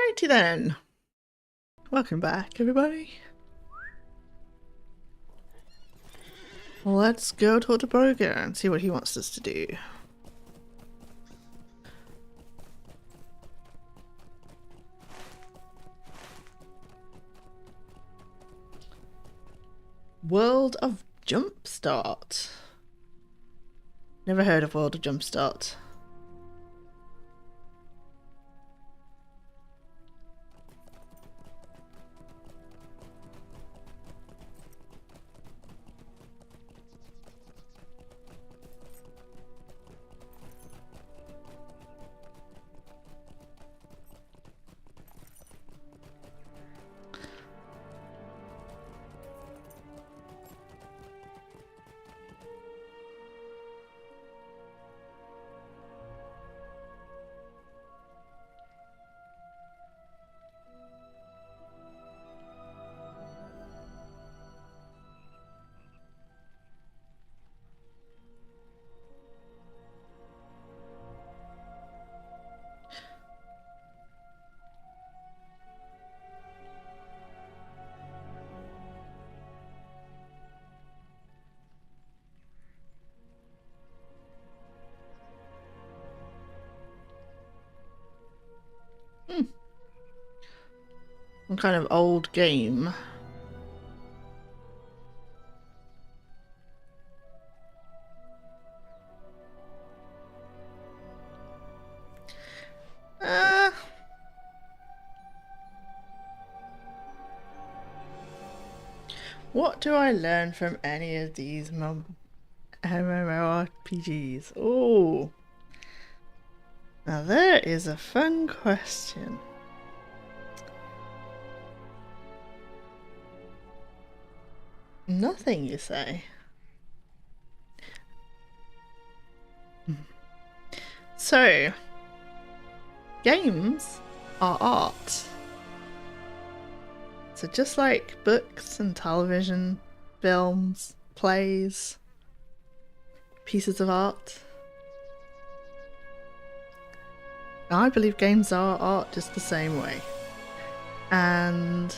Alrighty then. Welcome back, everybody. Let's go talk to Broger and see what he wants us to do. World of Jumpstart. Never heard of World of Jumpstart. Some kind of old game. What do I learn from any of these MMORPGs? Oh, now there is a fun question. Nothing, you say? So, games are art. So just like books and television, films, plays, pieces of art, I believe games are art just the same way. And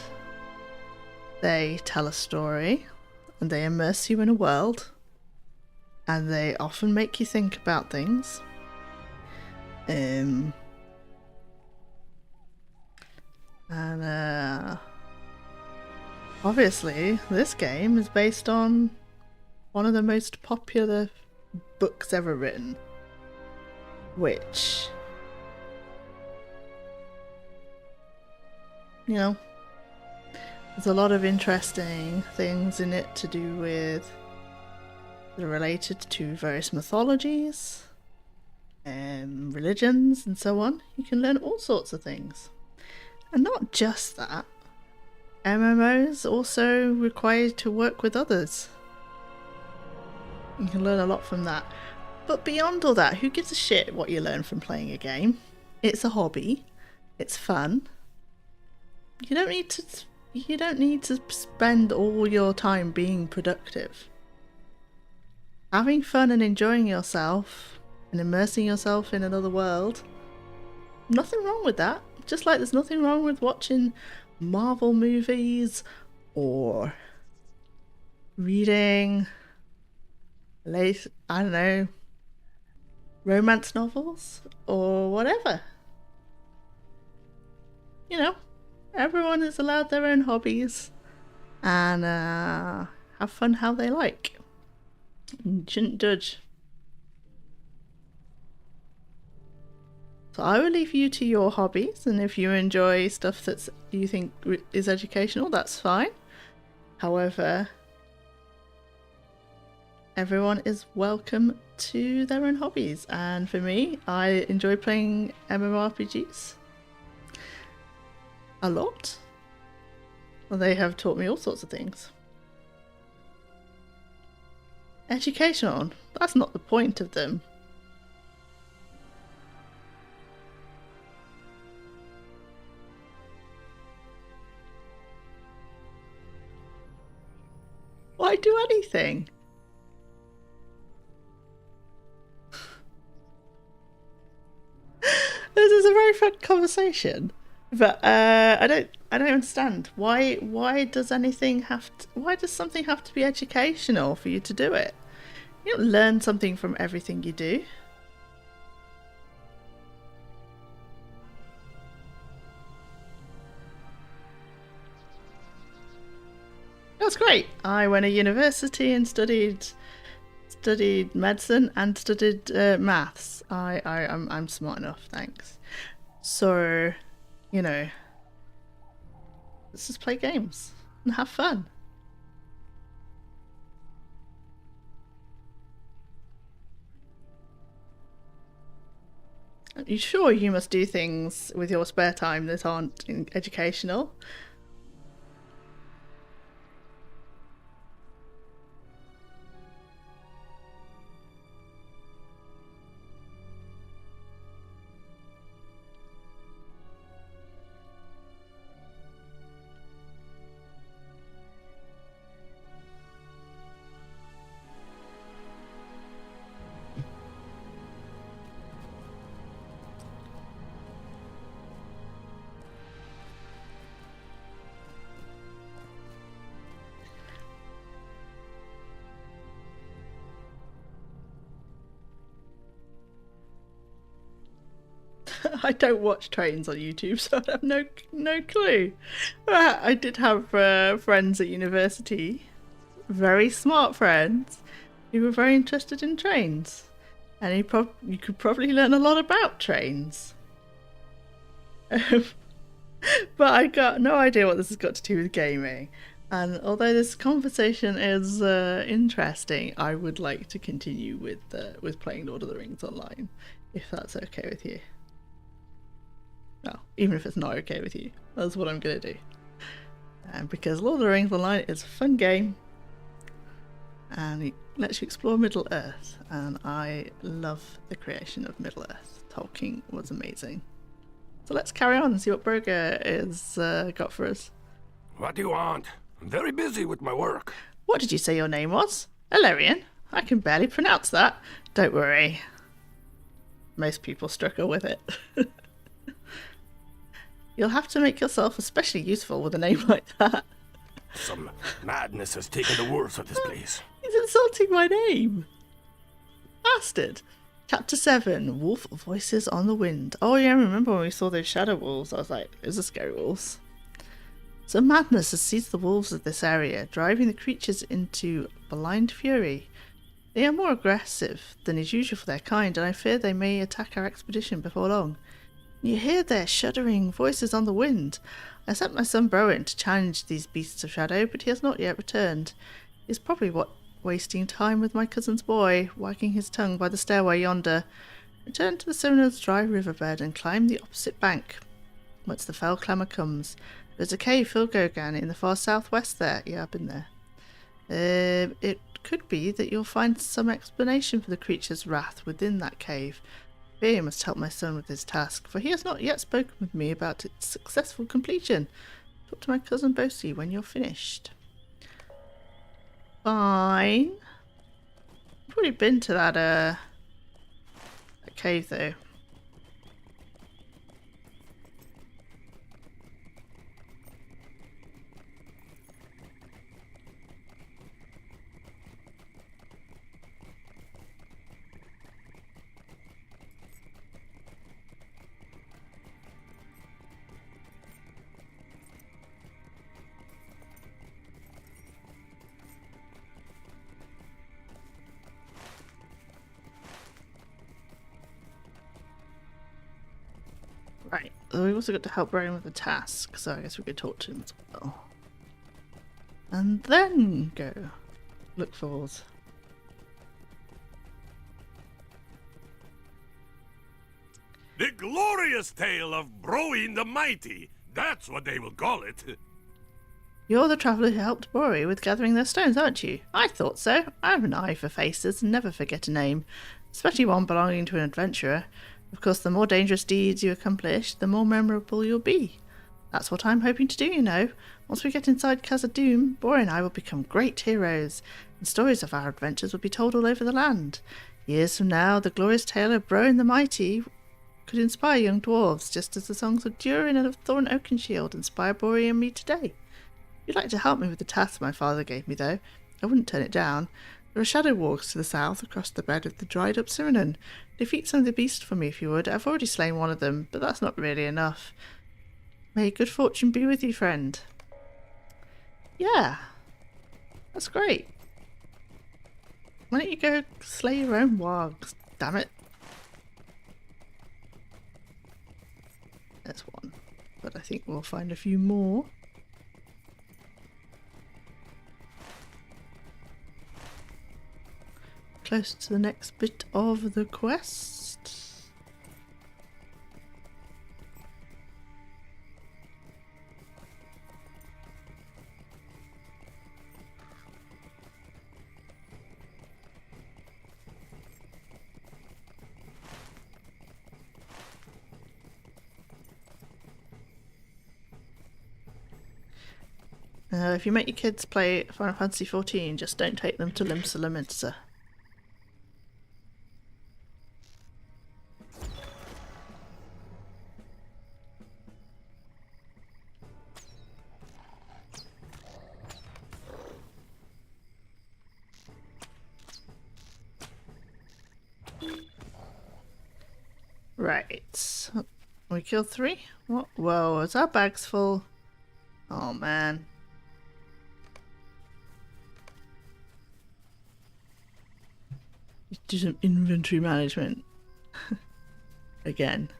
they tell a story, and they immerse you in a world, and they often make you think about things. Obviously, this game is based on one of the most popular books ever written, which, you know, there's a lot of interesting things in it to do with, they're related to various mythologies, religions, and so on. You can learn all sorts of things. And not just that, MMOs also require you to work with others. You can learn a lot from that. But beyond all that, who gives a shit what you learn from playing a game? It's a hobby. It's fun. You don't need to spend all your time being productive. Having fun and enjoying yourself and immersing yourself in another world, nothing wrong with that. Just like there's nothing wrong with watching Marvel movies or reading I don't know, romance novels or whatever. You know, everyone is allowed their own hobbies and have fun how they like. You shouldn't judge. So I will leave you to your hobbies, and if you enjoy stuff that you think is educational, that's fine. However, everyone is welcome to their own hobbies, and for me, I enjoy playing MMORPGs a lot. Well, they have taught me all sorts of things. Educational, that's not the point of them. Why do anything? This is a very fun conversation. But I don't understand why does something have to be educational for you to do it? You don't learn something from everything you do. That's great. I went to university and studied medicine and studied maths. I'm smart enough, thanks. So, you know, let's just play games and have fun. Are you sure you must do things with your spare time that aren't educational? I don't watch trains on YouTube, so I have no clue. I did have friends at university, very smart friends, who were very interested in trains, and you could probably learn a lot about trains. But I got no idea what this has got to do with gaming. And although this conversation is interesting, I would like to continue with playing Lord of the Rings online, if that's okay with you. No, even if it's not okay with you, that's what I'm going to do. Because Lord of the Rings Online is a fun game, and it lets you explore Middle Earth, and I love the creation of Middle Earth. Tolkien was amazing. So let's carry on and see what Broga is got for us. What do you want? I'm very busy with my work. What did you say your name was? Ellerian? I can barely pronounce that. Don't worry. Most people struggle with it. You'll have to make yourself especially useful with a name like that. Some madness has taken the worst of this place. He's insulting my name. Bastard. Chapter 7, Wolf Voices on the Wind. Oh yeah, I remember when we saw those shadow wolves. I was like, those are scary wolves. Some madness has seized the wolves of this area, driving the creatures into blind fury. They are more aggressive than is usual for their kind, and I fear they may attack our expedition before long. You hear their shuddering voices on the wind. I sent my son Browen to challenge these beasts of shadow, but he has not yet returned. He's probably wasting time with my cousin's boy, wagging his tongue by the stairway yonder. Return to the Seminole's dry riverbed and climb the opposite bank. Once the fell clamour comes, there's a cave Filgogan in the far southwest there. Yeah, I've been there. It could be that you'll find some explanation for the creature's wrath within that cave. You must help my son with his task, for he has not yet spoken with me about its successful completion. Talk to my cousin Bosie when you're finished. Fine. I've already been to that cave though. Right, we also got to help Brian with the task, so I guess we could talk to him as well. And then go look for wolves. The glorious tale of Broin the Mighty. That's what they will call it. You're the traveller who helped Bori with gathering their stones, aren't you? I thought so. I have an eye for faces and never forget a name, especially one belonging to an adventurer. Of course, the more dangerous deeds you accomplish, the more memorable you'll be. That's what I'm hoping to do, you know. Once we get inside Khazad-dûm, Bori and I will become great heroes, and stories of our adventures will be told all over the land. Years from now, the glorious tale of Broin the Mighty could inspire young dwarves, just as the songs of Durin and of Thorn Oakenshield inspire Bori and me today. You'd like to help me with the task my father gave me, though. I wouldn't turn it down. There are shadow walks to the south across the bed of the dried up Cyrenon. Defeat some of the beasts for me if you would. I've already slain one of them, but that's not really enough. May good fortune be with you, friend. Yeah. That's great. Why don't you go slay your own wargs? Damn it. There's one. But I think we'll find a few more. Close to the next bit of the quest. If you make your kids play Final Fantasy XIV, just don't take them to Limsa Lominsa. Right. We killed 3? What? Whoa, is our bags full? Oh man. Do some inventory management. Again.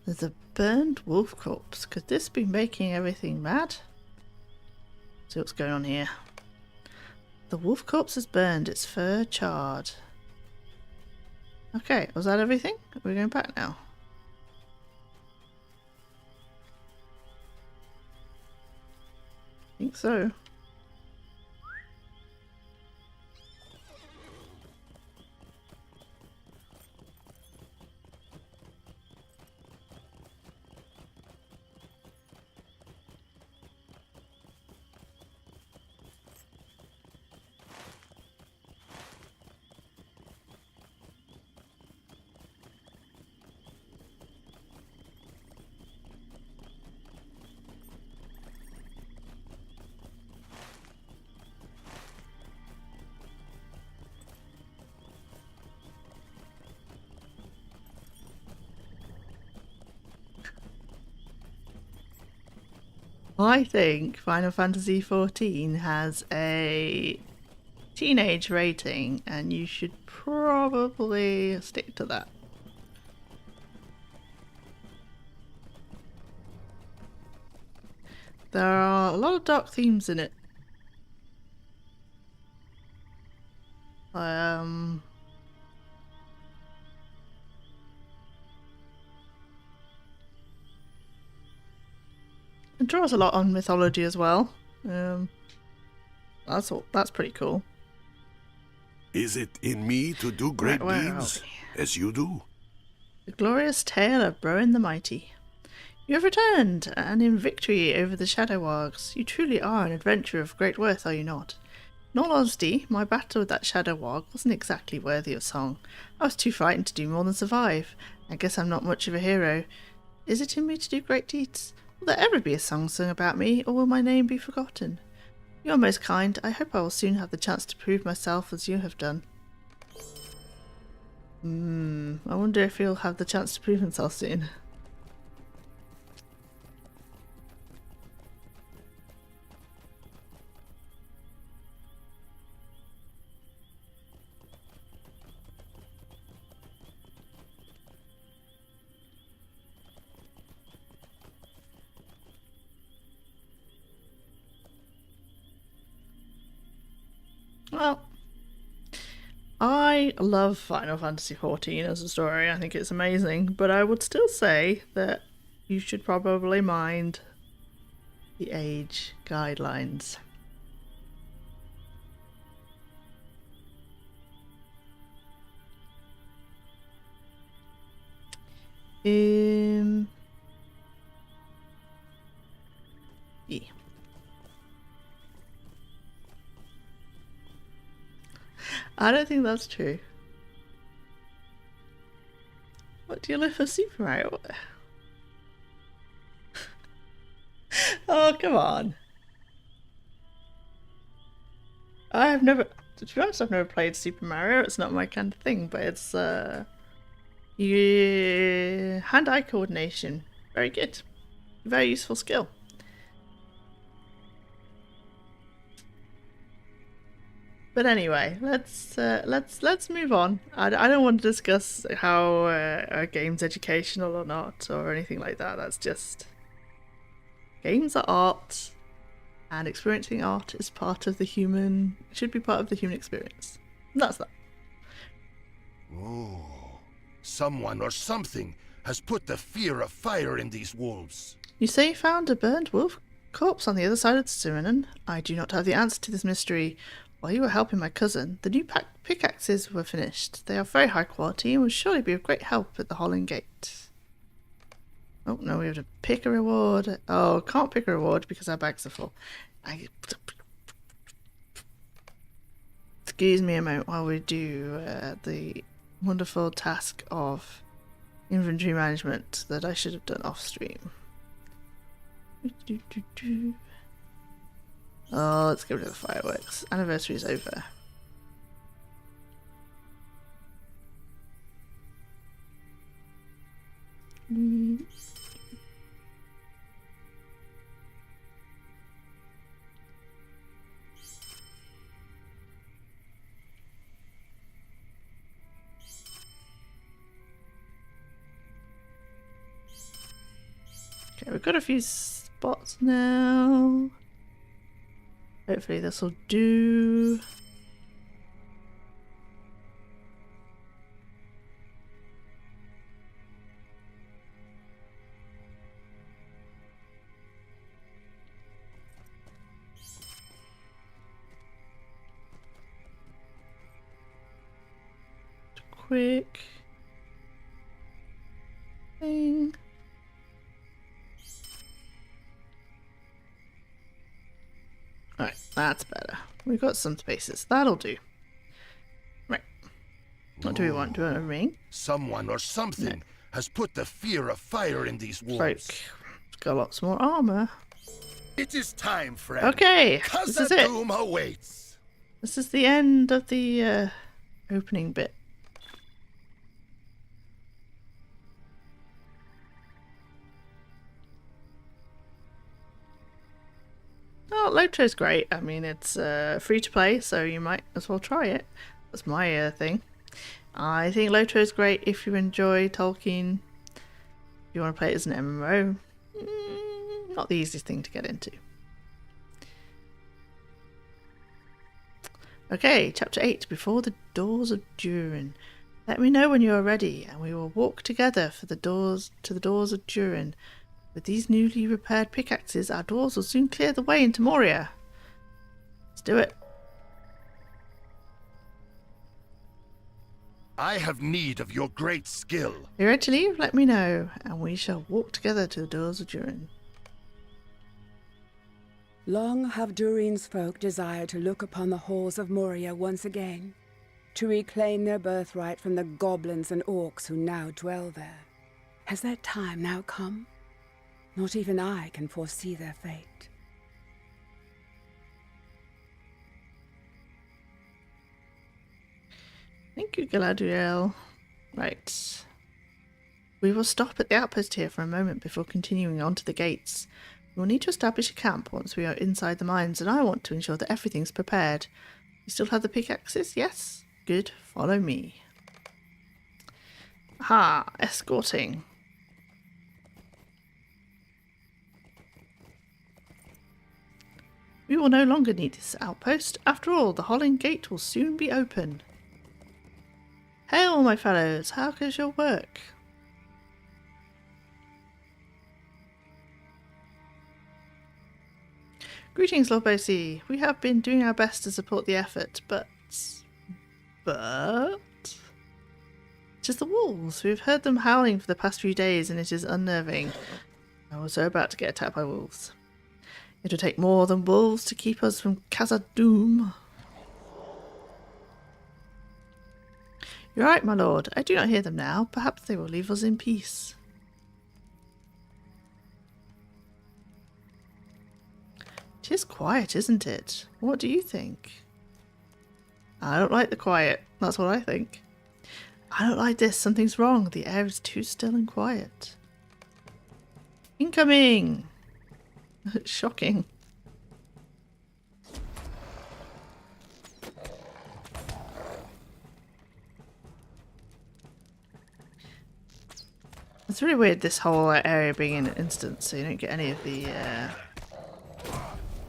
There's a burned wolf corpse. Could this be making everything mad? See what's going on here. The wolf corpse is burned, its fur charred. Okay, was that everything? We're going back now. I think so. I think Final Fantasy XIV has a teenage rating and you should probably stick to that. There are a lot of dark themes in it. It draws a lot on mythology as well. That's pretty cool. Is it in me to do great Right, where are deeds, as you do? The glorious tale of Broin the Mighty. You have returned, and in victory over the Shadow Wargs. You truly are an adventurer of great worth, are you not? In all honesty, my battle with that Shadow Warg wasn't exactly worthy of song. I was too frightened to do more than survive. I guess I'm not much of a hero. Is it in me to do great deeds? Will there ever be a song sung about me, or will my name be forgotten? You are most kind. I hope I will soon have the chance to prove myself as you have done. I wonder if he'll have the chance to prove himself soon. Well, I love Final Fantasy XIV as a story. I think it's amazing, but I would still say that you should probably mind the age guidelines. Yeah. I don't think that's true. What do you live for Super Mario? Oh, come on. I've never, to be honest, I've never played Super Mario. It's not my kind of thing, but it's, hand-eye coordination. Very good. Very useful skill. But anyway, let's move on. I don't want to discuss how a game's educational or not or anything like that. That's just, games are art, and experiencing art is part of the human, should be part of the human experience. And that's that. Oh, someone or something has put the fear of fire in these wolves. You say you found a burned wolf corpse on the other side of the Sirenen. I do not have the answer to this mystery. While you were helping my cousin, the new pickaxes were finished. They are very high quality and will surely be of great help at the Holland Gate. Oh no, we have to pick a reward. Oh, can't pick a reward because our bags are full. Excuse me a moment while we do the wonderful task of inventory management that I should have done off stream. Oh, let's get rid of the fireworks. Anniversary is over. Okay, we've got a few spots now. Hopefully this will do. Quick thing. Alright, that's better. We've got some spaces. That'll do. Right. What do we want? Do we want a ring? Someone or something has put the fear of fire in these wolves. Like, got lots more armor. It is time, friend. Okay, this is it. Doom awaits. This is the end of the opening bit. Oh, Lotro's great. I mean, it's free to play, so you might as well try it. That's my thing. I think Lotro's great if you enjoy Tolkien. If you want to play it as an MMO, not the easiest thing to get into. Okay, chapter 8, Before the Doors of Durin. Let me know when you are ready, and we will walk together for the doors to the doors of Durin. With these newly repaired pickaxes, our dwarves will soon clear the way into Moria. Let's do it. I have need of your great skill. If you're ready to leave, let me know, and we shall walk together to the doors of Durin. Long have Durin's folk desired to look upon the halls of Moria once again, to reclaim their birthright from the goblins and orcs who now dwell there. Has that time now come? Not even I can foresee their fate. Thank you, Galadriel. Right. We will stop at the outpost here for a moment before continuing on to the gates. We will need to establish a camp once we are inside the mines, and I want to ensure that everything's prepared. You still have the pickaxes? Yes? Good. Follow me. Aha! Escorting. We will no longer need this outpost. After all, the Holland Gate will soon be open. Hail, my fellows. How goes your work? Greetings, Lord Bosie. We have been doing our best to support the effort, but... It is the wolves. We've heard them howling for the past few days, and it is unnerving. I was so about to get attacked by wolves. It will take more than wolves to keep us from Khazad-dûm. You're right, my lord. I do not hear them now. Perhaps they will leave us in peace. It is quiet, isn't it? What do you think? I don't like the quiet. That's what I think. I don't like this. Something's wrong. The air is too still and quiet. Incoming! Shocking. It's really weird, this whole area being in an instance, so you don't get any of the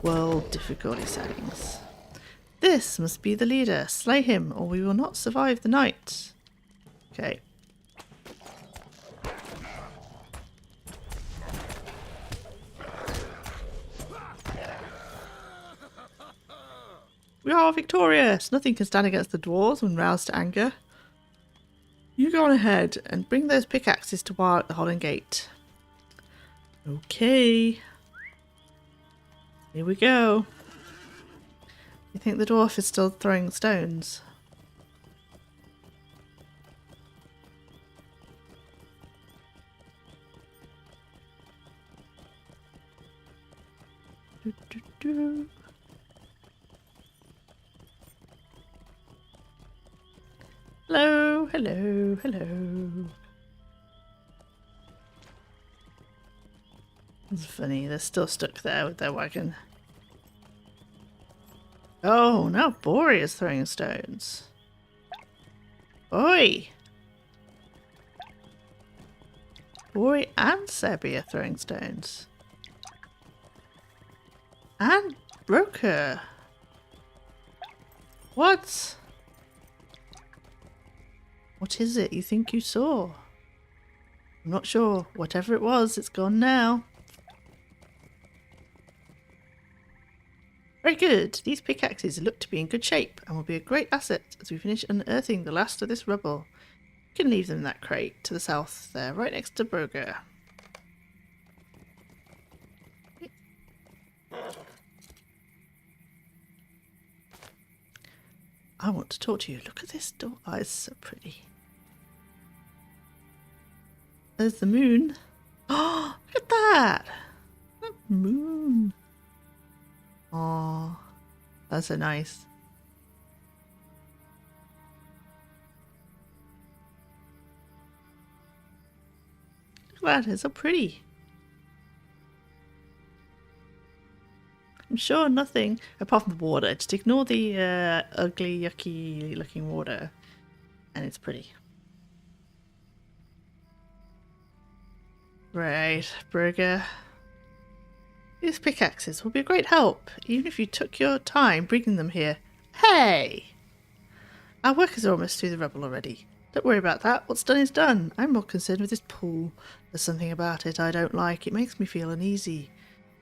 world difficulty settings. This must be the leader. Slay him, or we will not survive the night. Okay. We are victorious! Nothing can stand against the dwarves when roused to anger. You go on ahead and bring those pickaxes to wire at the Holland Gate. Okay. Here we go. You think the dwarf is still throwing stones? Do, do, do. Hello, hello, hello. It's funny, they're still stuck there with their wagon. Oh, now Bori is throwing stones. Oi! Bori and Sebi are throwing stones. And Broker. What? What is it you think you saw? I'm not sure. Whatever it was, it's gone now. Very good. These pickaxes look to be in good shape and will be a great asset as we finish unearthing the last of this rubble. You can leave them in that crate to the south there, right next to Broger. I want to talk to you. Look at this door. Oh, it's so pretty. There's the moon. Oh, look at that. That moon. Oh, that's so nice. Look at that. It's so pretty. I'm sure nothing apart from the water. Just ignore the ugly, yucky looking water. And it's pretty. Right, Burger. These pickaxes will be a great help, even if you took your time bringing them here. Hey! Our workers are almost through the rubble already. Don't worry about that. What's done is done. I'm more concerned with this pool. There's something about it I don't like. It makes me feel uneasy.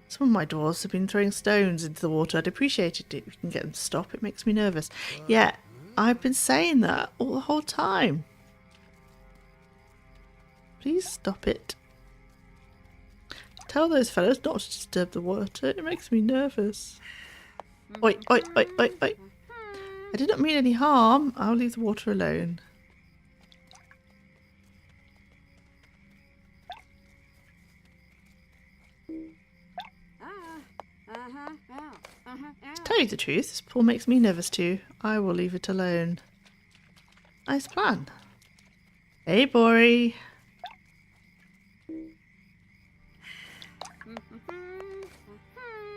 Some of my dwarves have been throwing stones into the water. I'd appreciate it if you can get them to stop. It makes me nervous. Yeah, I've been saying that all the whole time. Please stop it. Tell those fellows not to disturb the water. It makes me nervous. Oi, oi, oi, oi, oi. I did not mean any harm. I'll leave the water alone. To tell you the truth, this pool makes me nervous too. I will leave it alone. Nice plan. Hey, Bori.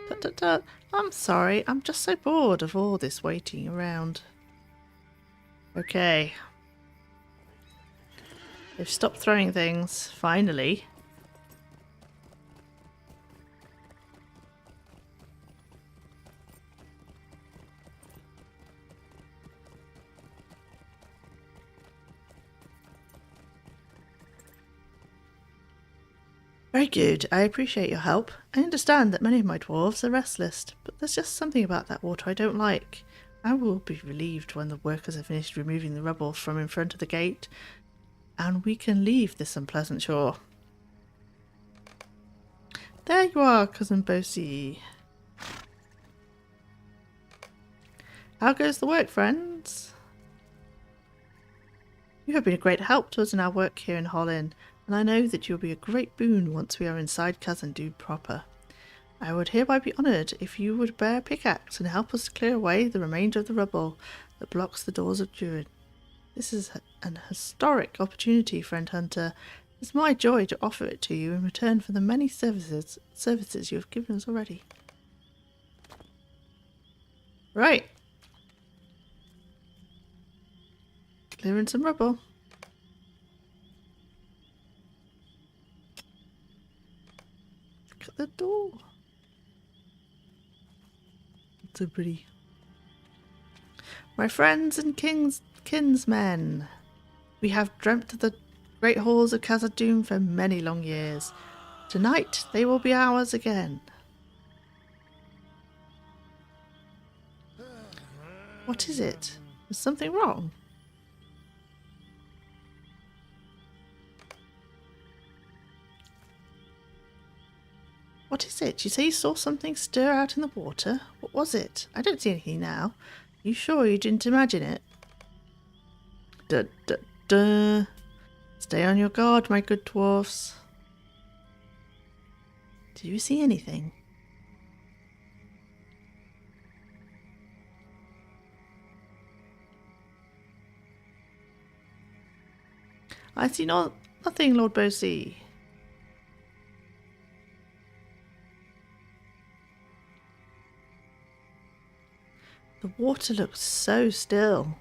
Tut, tut, tut. I'm sorry, I'm just so bored of all this waiting around. Okay. They've stopped throwing things, finally. Very good. I appreciate your help. I understand that many of my dwarves are restless, but there's just something about that water I don't like. I will be relieved when the workers have finished removing the rubble from in front of the gate, and we can leave this unpleasant shore. There you are, Cousin Bosie. How goes the work, friends? You have been a great help to us in our work here in Holland, and I know that you will be a great boon once we are inside Khazad-dûm proper. I would hereby be honoured if you would bear a pickaxe and help us to clear away the remainder of the rubble that blocks the doors of Durin. This is an historic opportunity, friend Hunter. It's my joy to offer it to you in return for the many services you have given us already. Right. Clearing some rubble. Look at the door. It's so pretty. My friends and kinsmen, we have dreamt of the great halls of Khazad-dûm for many long years. Tonight they will be ours again. What is it? Is something wrong? What is it? You say you saw something stir out in the water? What was it? I don't see anything now. You sure you didn't imagine it? Duh, duh, duh. Stay on your guard, my good dwarfs. Do you see anything? I see nothing, Lord Bosie. The water looks so still.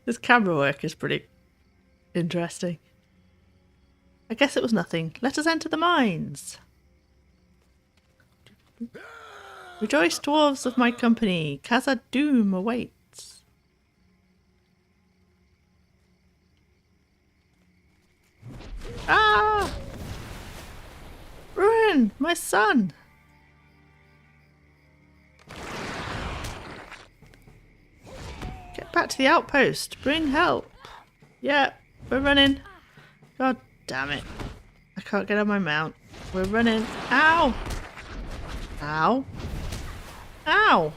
This camera work is pretty interesting. I guess it was nothing. Let us enter the mines. Rejoice, dwarves of my company. Khazad-dûm awaits. Ah! Ruin, my son! Get back to the outpost. Bring help. Yeah, we're running. God damn it. I can't get on my mount. We're running. Ow! Ow. Ow!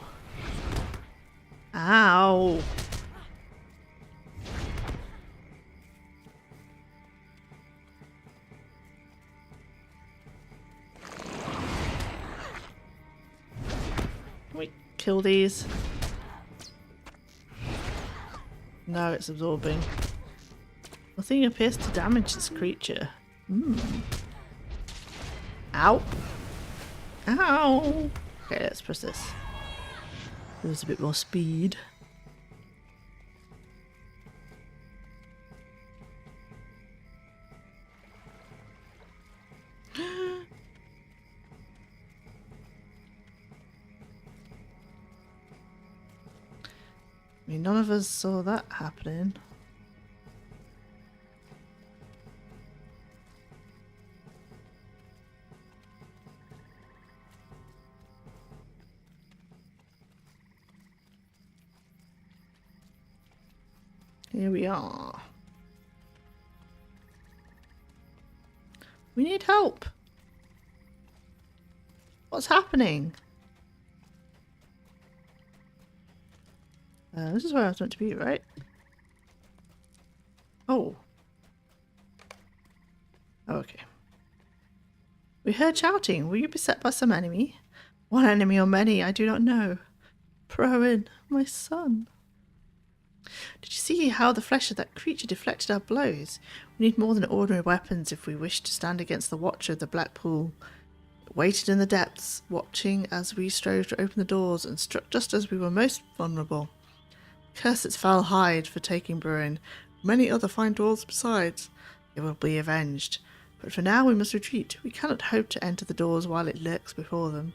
Ow! Can we kill these? No, it's absorbing. Nothing appears to damage this creature. Ow! Ow! Okay, let's press this. There's a bit more speed. I mean, none of us saw that happening. Here we are. We need help. What's happening? This is where I was meant to be, right? Oh. Oh, okay. We heard shouting. Were you beset by some enemy? One enemy or many, I do not know. Proin, my son. Did you see how the flesh of that creature deflected our blows? We need more than ordinary weapons if we wish to stand against the Watcher of the Black Pool. It waited in the depths, watching as we strove to open the doors, and struck just as we were most vulnerable. Curse its foul hide for taking Bruin. Many other fine dwarves besides. It will be avenged. But for now we must retreat. We cannot hope to enter the doors while it lurks before them.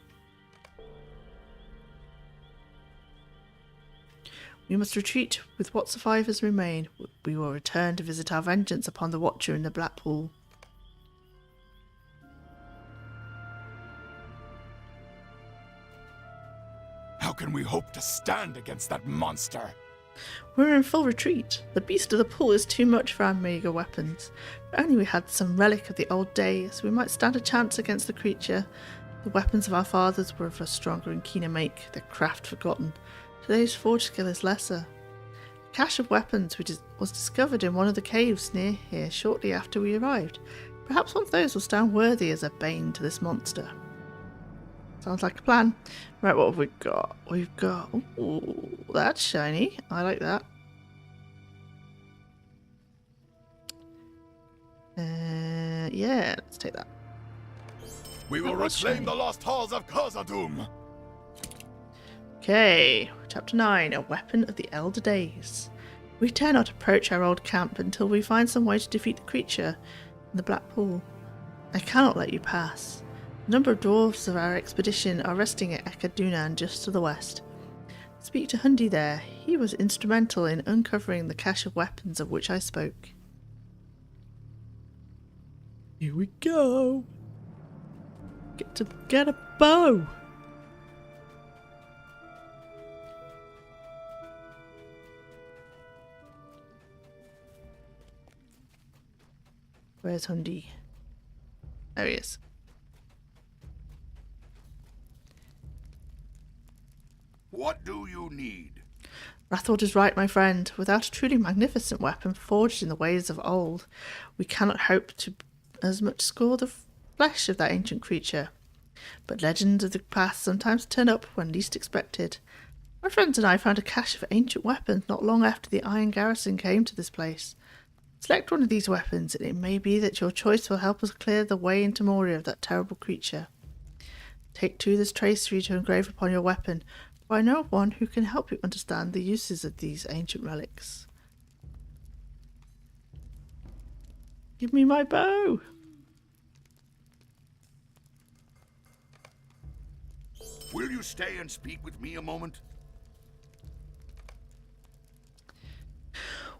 We must retreat with what survivors remain. We will return to visit our vengeance upon the Watcher in the Black Pool. How can we hope to stand against that monster? We're in full retreat. The beast of the pool is too much for our meagre weapons. If only we had some relic of the old days, we might stand a chance against the creature. The weapons of our fathers were of a stronger and keener make, their craft forgotten. Today's forge skill is lesser. A cache of weapons which was discovered in one of the caves near here shortly after we arrived. Perhaps one of those will stand worthy as a bane to this monster. Sounds like a plan. Right, what have we got? We've got... Ooh, that's shiny. I like that. Yeah, let's take that. We will reclaim the lost halls of Khazad-dûm. Okay, Chapter 9, A Weapon of the Elder Days. We dare not approach our old camp until we find some way to defeat the creature in the Black Pool. I cannot let you pass. A number of dwarves of our expedition are resting at Ekadunan just to the west. Speak to Hundi there. He was instrumental in uncovering the cache of weapons of which I spoke. Here we go. Get a bow. Where's Hundi? There he is. What do you need? Rathord is right, my friend. Without a truly magnificent weapon forged in the ways of old, we cannot hope to as much score the flesh of that ancient creature. But legends of the past sometimes turn up when least expected. My friends and I found a cache of ancient weapons not long after the Iron Garrison came to this place. Select one of these weapons, and it may be that your choice will help us clear the way into Moria of that terrible creature. Take 2 this tracery to engrave upon your weapon, for I know of one who can help you understand the uses of these ancient relics. Give me my bow! Will you stay and speak with me a moment?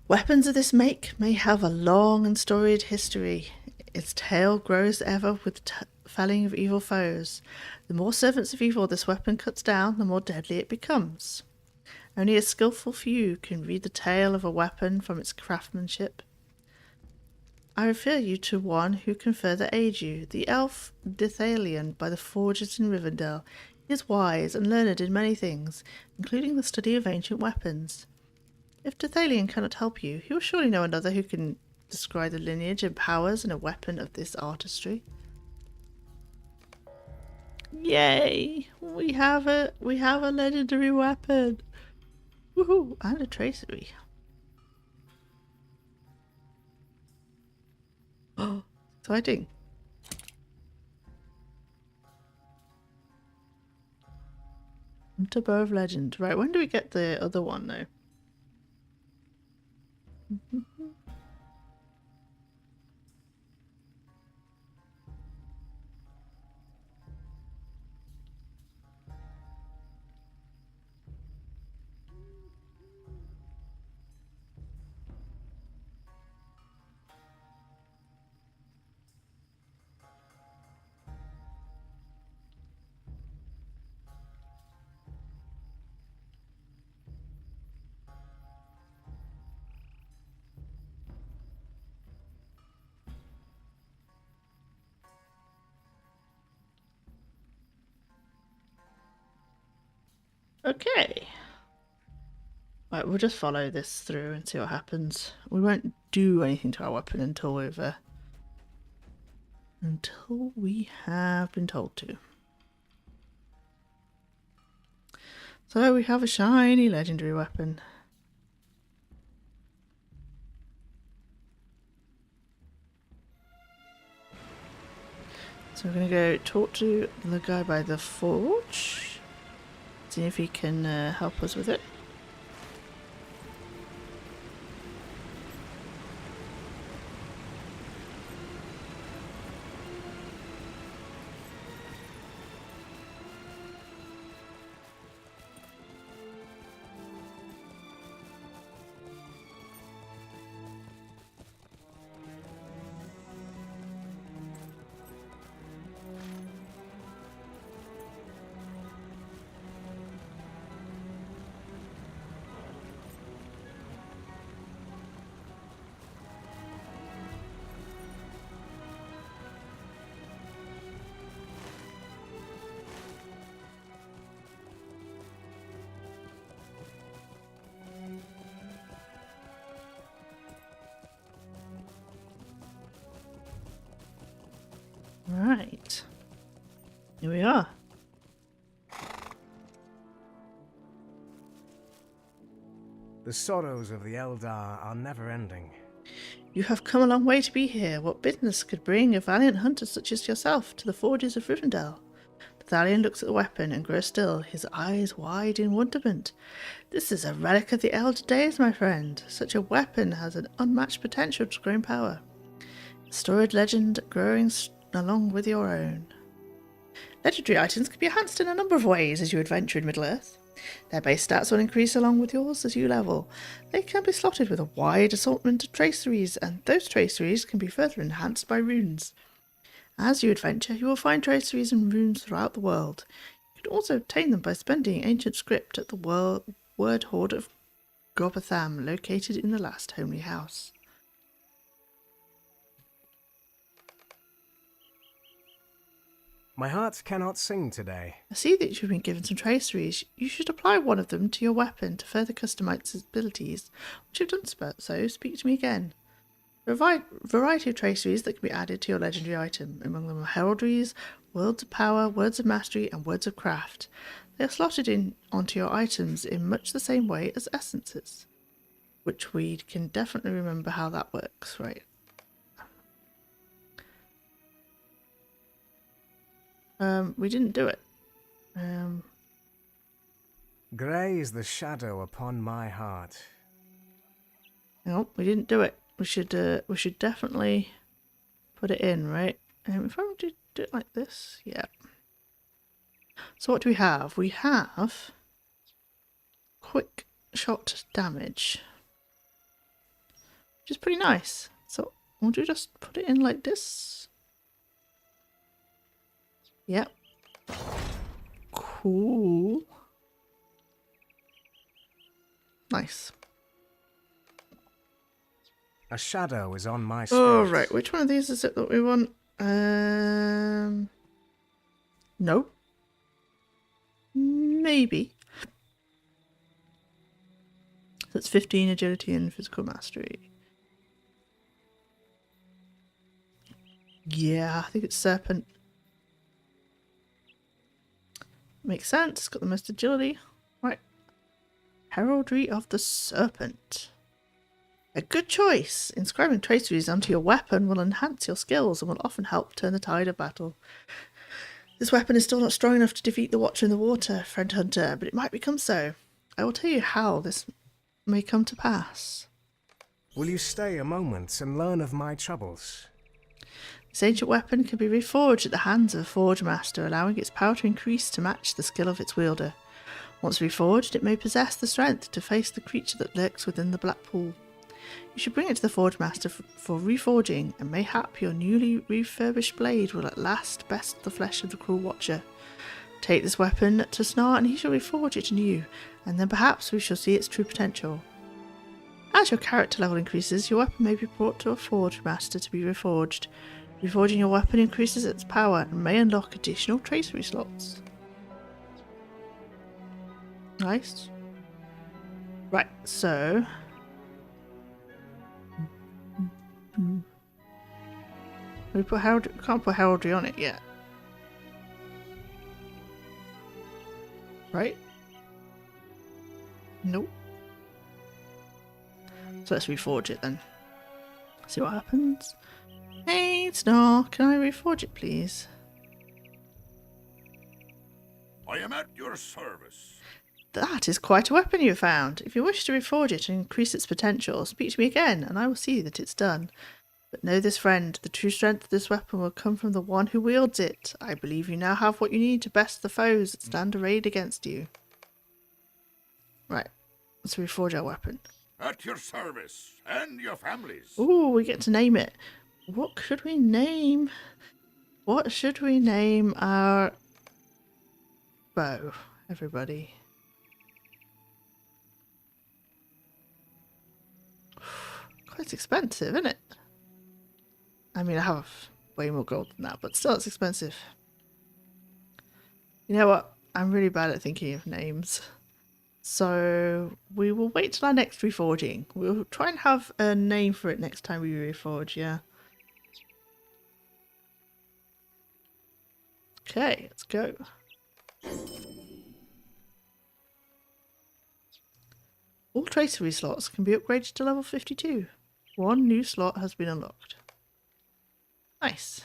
Weapons of this make may have a long and storied history. Its tale grows ever with felling of evil foes. The more servants of evil this weapon cuts down, the more deadly it becomes. Only a skillful few can read the tale of a weapon from its craftsmanship. I refer you to one who can further aid you, the elf Ellerian by the forges in Rivendell. He is wise and learned in many things, including the study of ancient weapons. If Ellerian cannot help you, he will surely know another who can describe the lineage and powers in a weapon of this artistry. Yay! We have a legendary weapon. Woohoo! And a tracery. Oh, exciting. Hunter Bow of Legend. Right, when do we get the other one though? Okay. Right, we'll just follow this through and see what happens. We won't do anything to our weapon until we have been told to. So we have a shiny legendary weapon. So we're going to go talk to the guy by the forge. See if he can help us with it. Right. Here we are. The sorrows of the Eldar are never ending. You have come a long way to be here. What business could bring a valiant hunter such as yourself to the forges of Rivendell? The Thalian looks at the weapon and grows still, his eyes wide in wonderment. This is a relic of the elder days, my friend. Such a weapon has an unmatched potential to grow in power. A storied legend growing along with your own. Legendary items can be enhanced in a number of ways as you adventure in Middle-earth. Their base stats will increase along with yours as you level. They can be slotted with a wide assortment of traceries, and those traceries can be further enhanced by runes. As you adventure, you will find traceries and runes throughout the world. You can also obtain them by spending ancient script at the word hoard of Gobatham, located in the last homely house. My heart cannot sing today. I see that you've been given some traceries. You should apply one of them to your weapon to further customize its abilities. Once you've done so, speak to me again. There are a variety of traceries that can be added to your legendary item. Among them are heraldries, words of power, words of mastery, and words of craft. They are slotted onto your items in much the same way as essences, which we can definitely remember how that works, right? We didn't do it. Grey is the shadow upon my heart. No, we didn't do it. We should definitely put it in, right? If I do it like this, yeah. So what do we have? We have quick shot damage, which is pretty nice. So would you just put it in like this? Yep. Cool. Nice. A shadow is on my spirit. Oh, right. Which one of these is it that we want? No. Maybe. That's 15 agility and physical mastery. Yeah, I think it's Serpent. Makes sense. It's got the most agility. Right. Heraldry of the Serpent. A good choice. Inscribing traceries onto your weapon will enhance your skills and will often help turn the tide of battle. This weapon is still not strong enough to defeat the Watcher in the Water, friend hunter, but it might become so. I will tell you how this may come to pass. Will you stay a moment and learn of my troubles? This ancient weapon can be reforged at the hands of a forge master, allowing its power to increase to match the skill of its wielder. Once reforged, it may possess the strength to face the creature that lurks within the black pool. You should bring it to the forge master for reforging, and mayhap your newly refurbished blade will at last best the flesh of the cruel Watcher. Take this weapon to Snar and he shall reforge it anew, and then perhaps we shall see its true potential. As your character level increases, your weapon may be brought to a forge master to be reforged. Reforging your weapon increases its power and may unlock additional tracery slots. Nice. Right, so... we can't put heraldry on it yet. Right? Nope. So let's reforge it then. See what happens. Hey, Snar, can I reforge it, please? I am at your service. That is quite a weapon you found. If you wish to reforge it and increase its potential, speak to me again, and I will see that it's done. But know this, friend, the true strength of this weapon will come from the one who wields it. I believe you now have what you need to best the foes that stand arrayed against you. Right, let's reforge our weapon. At your service, and your families. Ooh, we get to name it. What should we name? What should we name our bow, everybody? Quite expensive, isn't it? I mean, I have way more gold than that, but still it's expensive. You know what? I'm really bad at thinking of names. So we will wait till our next reforging. We'll try and have a name for it next time we reforge, yeah. Okay, let's go. All tracery slots can be upgraded to level 52. One new slot has been unlocked. Nice.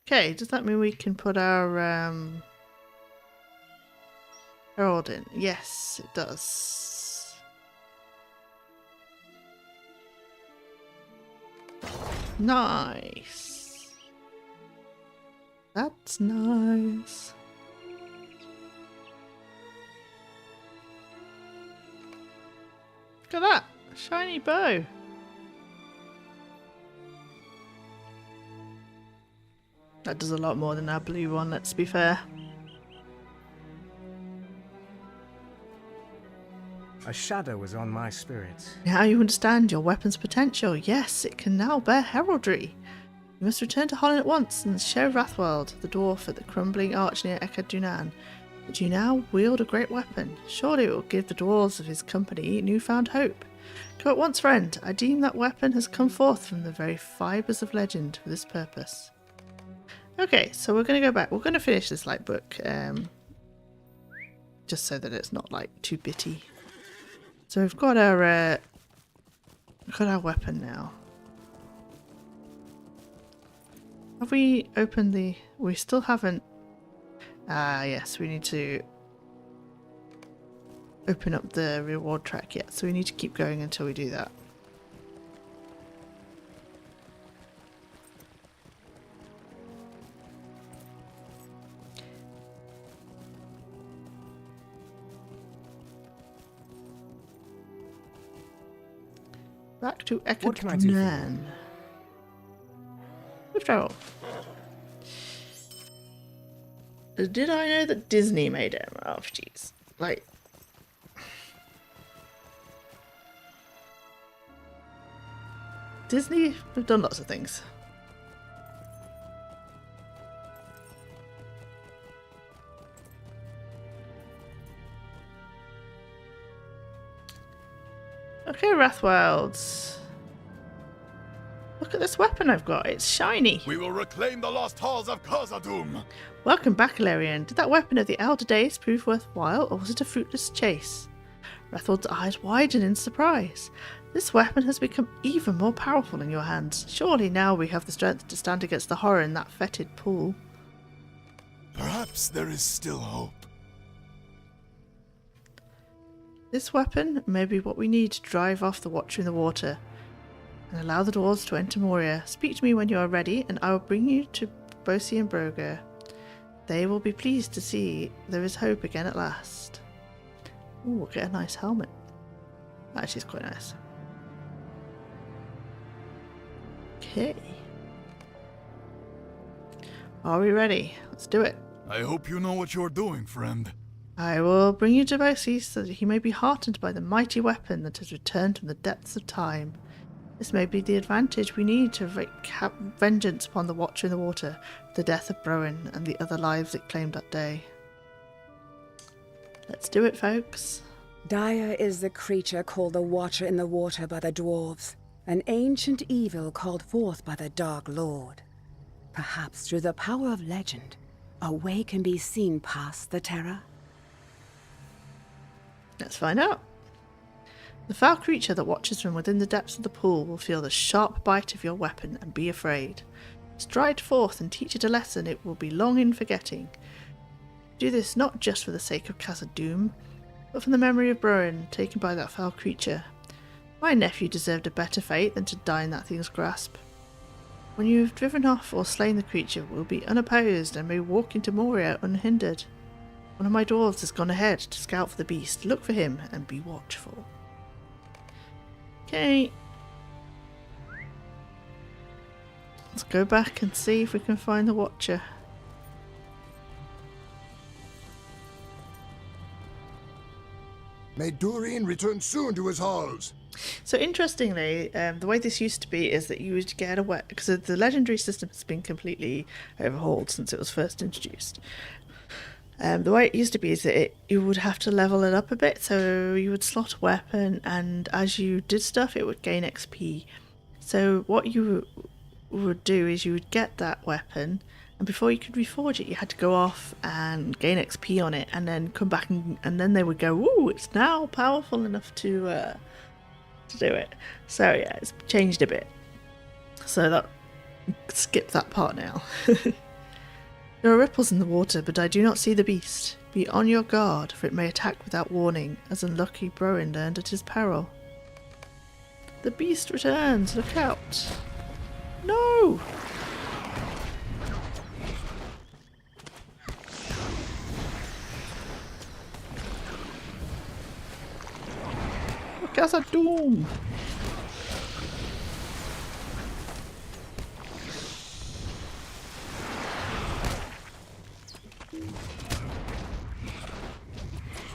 Okay, does that mean we can put our herald in? Yes, it does. Nice. That's nice. Look at that! Shiny bow! That does a lot more than our blue one, let's be fair. A shadow was on my spirit. Now you understand your weapon's potential. Yes, it can now bear heraldry. You must return to Holland at once and show Rathwald, the dwarf at the crumbling arch near Ekadunan, that you now wield a great weapon. Surely it will give the dwarves of his company newfound hope. Go at once, friend. I deem that weapon has come forth from the very fibres of legend for this purpose. Okay, so we're going to go back. We're going to finish this light book, just so that it's not like too bitty. So we've got our weapon now. Have we opened the? We still haven't. Ah, yes, we need to open up the reward track yet. So we need to keep going until we do that. Back to What can I do for you? Ekadunan. We've traveled. Did I know that Disney made it? Oh, jeez. Like... Disney have done lots of things. Okay, Rathwelds. Look at this weapon I've got. It's shiny. We will reclaim the lost halls of Khazad-dûm. Welcome back, Ellerian. Did that weapon of the elder days prove worthwhile, or was it a fruitless chase? Rathwald's eyes widened in surprise. This weapon has become even more powerful in your hands. Surely now we have the strength to stand against the horror in that fetid pool. Perhaps there is still hope. This weapon may be what we need to drive off the Watcher in the Water and allow the dwarves to enter Moria. Speak to me when you are ready, and I will bring you to Bosi and Broger. They will be pleased to see there is hope again at last. Ooh, we'll get a nice helmet. Actually, it's quite nice. Okay. Are we ready? Let's do it. I hope you know what you're doing, friend. I will bring you to Bosi so that he may be heartened by the mighty weapon that has returned from the depths of time. This may be the advantage we need to wreak vengeance upon the Watcher in the Water, the death of Broin, and the other lives it claimed that day. Let's do it, folks. Dire is the creature called the Watcher in the Water by the dwarves, an ancient evil called forth by the Dark Lord. Perhaps through the power of legend, a way can be seen past the terror. Let's find out. The foul creature that watches from within the depths of the pool will feel the sharp bite of your weapon and be afraid. Stride forth and teach it a lesson it will be long in forgetting. Do this not just for the sake of Khazad-dûm, but for the memory of Broin taken by that foul creature. My nephew deserved a better fate than to die in that thing's grasp. When you have driven off or slain the creature, we'll be unopposed and may walk into Moria unhindered. One of my dwarves has gone ahead to scout for the beast. Look for him and be watchful. Okay. Let's go back and see if we can find the Watcher. May Durin return soon to his halls. So interestingly, the way this used to be is that you would get a weapon, because the legendary system has been completely overhauled since it was first introduced. The way it used to be is that you would have to level it up a bit, so you would slot a weapon, and as you did stuff it would gain XP. So what you would do is you would get that weapon, And before you could reforge it, you had to go off and gain XP on it, and then come back, and then they would go, "Ooh, it's now powerful enough to do it." So yeah, it's changed a bit. So that skip that part now. There are ripples in the water, but I do not see the beast. Be on your guard, for it may attack without warning, as unlucky Broin learned at his peril. The beast returns. Look out! No! Casa Doom!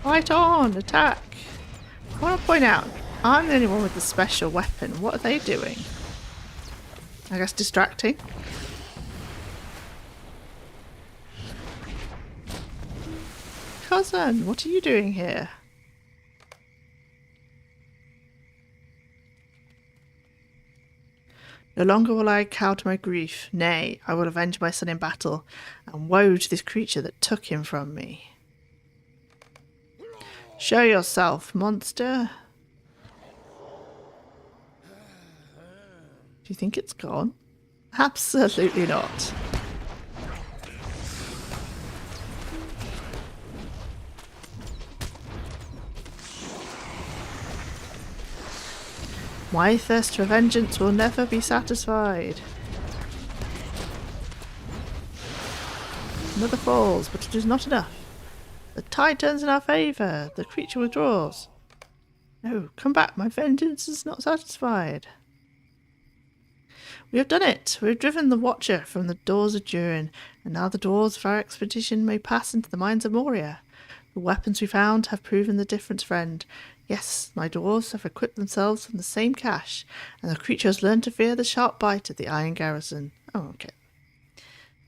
Fight on! Attack! I want to point out, I'm the only one with the special weapon. What are they doing? I guess distracting. Cousin, what are you doing here? No longer will I cow to my grief. Nay, I will avenge my son in battle, and woe to this creature that took him from me. Show yourself, monster. Do you think it's gone? Absolutely not. My thirst for vengeance will never be satisfied. Another falls, but it is not enough. The tide turns in our favour. The creature withdraws. No, come back. My vengeance is not satisfied. We have done it. We have driven the Watcher from the doors of Durin, and now the doors of our expedition may pass into the mines of Moria. The weapons we found have proven the difference, friend. Yes, my dwarves have equipped themselves from the same cache, and the creature has learned to fear the sharp bite of the iron garrison. Oh, okay.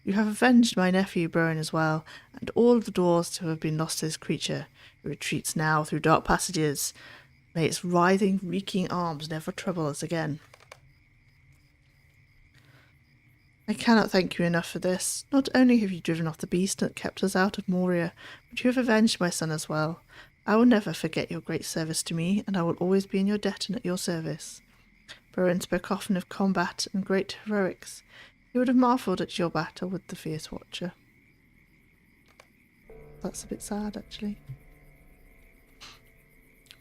You have avenged my nephew Broin as well, and all of the dwarves who have been lost to this creature. It retreats now through dark passages. May its writhing, reeking arms never trouble us again. I cannot thank you enough for this. Not only have you driven off the beast that kept us out of Moria, but you have avenged my son as well. I will never forget your great service to me, and I will always be in your debt and at your service. Broin spoke often of combat and great heroics. He would have marvelled at your battle with the fierce Watcher. That's a bit sad, actually.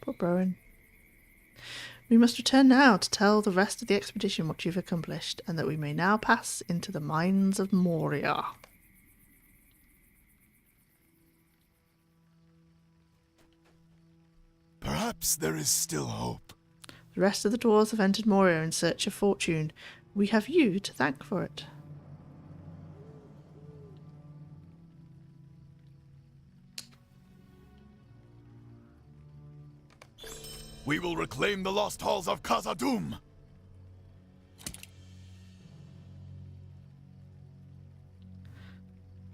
Poor Broin. We must return now to tell the rest of the expedition what you've accomplished, and that we may now pass into the mines of Moria. Perhaps there is still hope. The rest of the dwarves have entered Moria in search of fortune. We have you to thank for it. We will reclaim the lost halls of Khazad-dûm.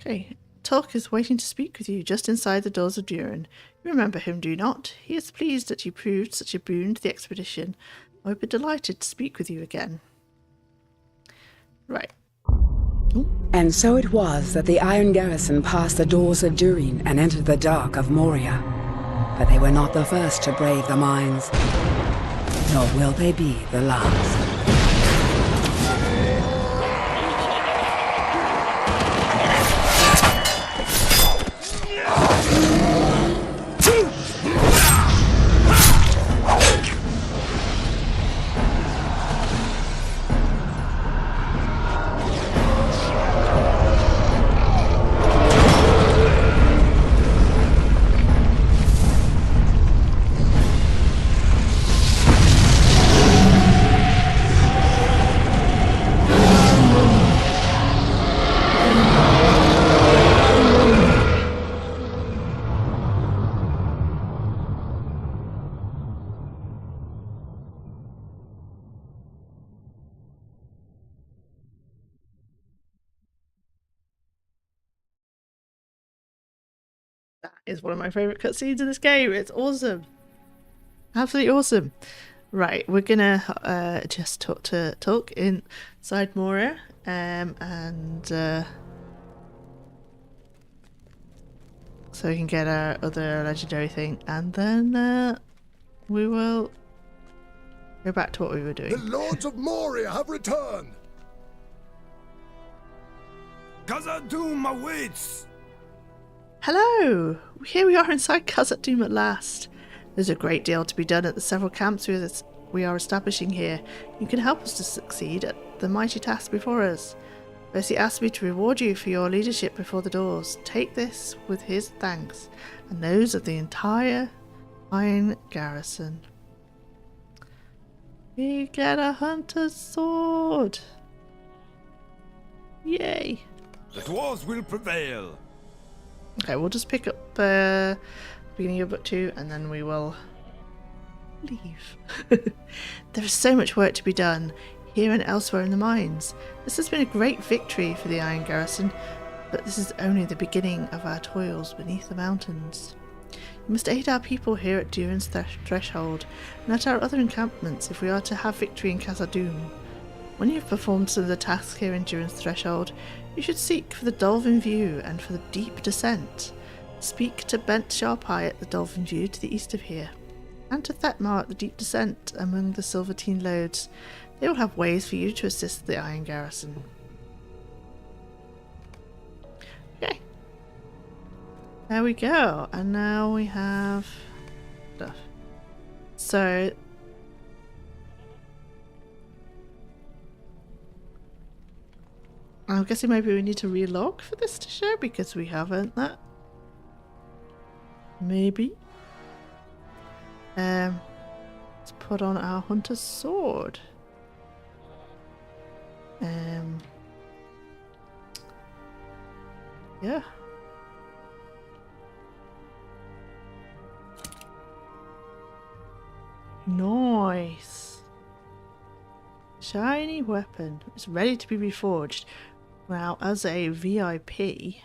Okay, Tulk is waiting to speak with you just inside the doors of Durin. You remember him, do you not? He is pleased that you proved such a boon to the expedition. I would be delighted to speak with you again. Right. Ooh. And so it was that the Iron Garrison passed the doors of Durin and entered the dark of Moria. But they were not the first to brave the mines, nor will they be the last. That is one of my favourite cutscenes in this game. It's awesome. Absolutely awesome. Right, we're gonna just talk to Tulk inside Moria, and so we can get our other legendary thing, and then we will go back to what we were doing. The Lords of Moria have returned! Khazad-dûm awaits! Hello! Here we are inside Khazad-dûm at last. There's a great deal to be done at the several camps we are establishing here. You can help us to succeed at the mighty task before us. Percy asked me to reward you for your leadership before the doors. Take this with his thanks, and those of the entire Iron Garrison. We get a hunter's sword! Yay! The dwarves will prevail. Okay, we'll just pick up beginning of book 2 and then we will leave. There is so much work to be done here and elsewhere in the mines. This has been a great victory for the Iron Garrison, but this is only the beginning of our toils beneath the mountains. We must aid our people here at Durin's Threshold and at our other encampments if we are to have victory in Khazad-dûm. When you have performed some of the tasks here in Durin's Threshold, you should seek for the Dolphin View and for the Deep Descent. Speak to Bent Sharpeye at the Dolphin View to the east of here, and to Thetmar at the Deep Descent among the Silvertine Lodes. They will have ways for you to assist the Iron Garrison. Okay. There we go. And now we have stuff. So I'm guessing maybe we need to relog for this to show because we haven't that. Maybe. Let's put on our hunter's sword. Yeah. Nice. Shiny weapon. It's ready to be reforged. Now, as a VIP,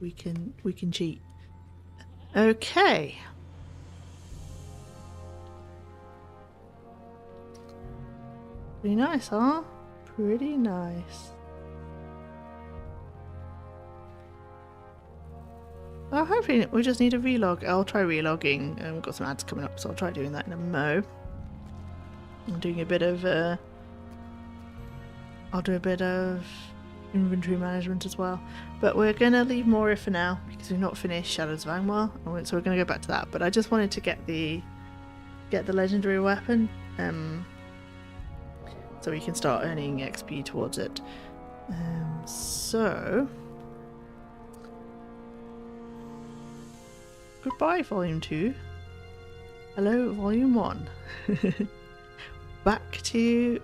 we can cheat. Okay. Pretty nice, huh? Pretty nice. I'm hoping we just need a relog. I'll try relogging. We've got some ads coming up, so I'll try doing that in a mo. I'm doing a bit of I'll do a bit of inventory management as well. But we're gonna leave Moria for now because we've not finished Shadows of Angmar, so we're gonna go back to that. But I just wanted to get the legendary weapon, so we can start earning XP towards it. So goodbye, Volume 2. Hello, Volume 1. Back to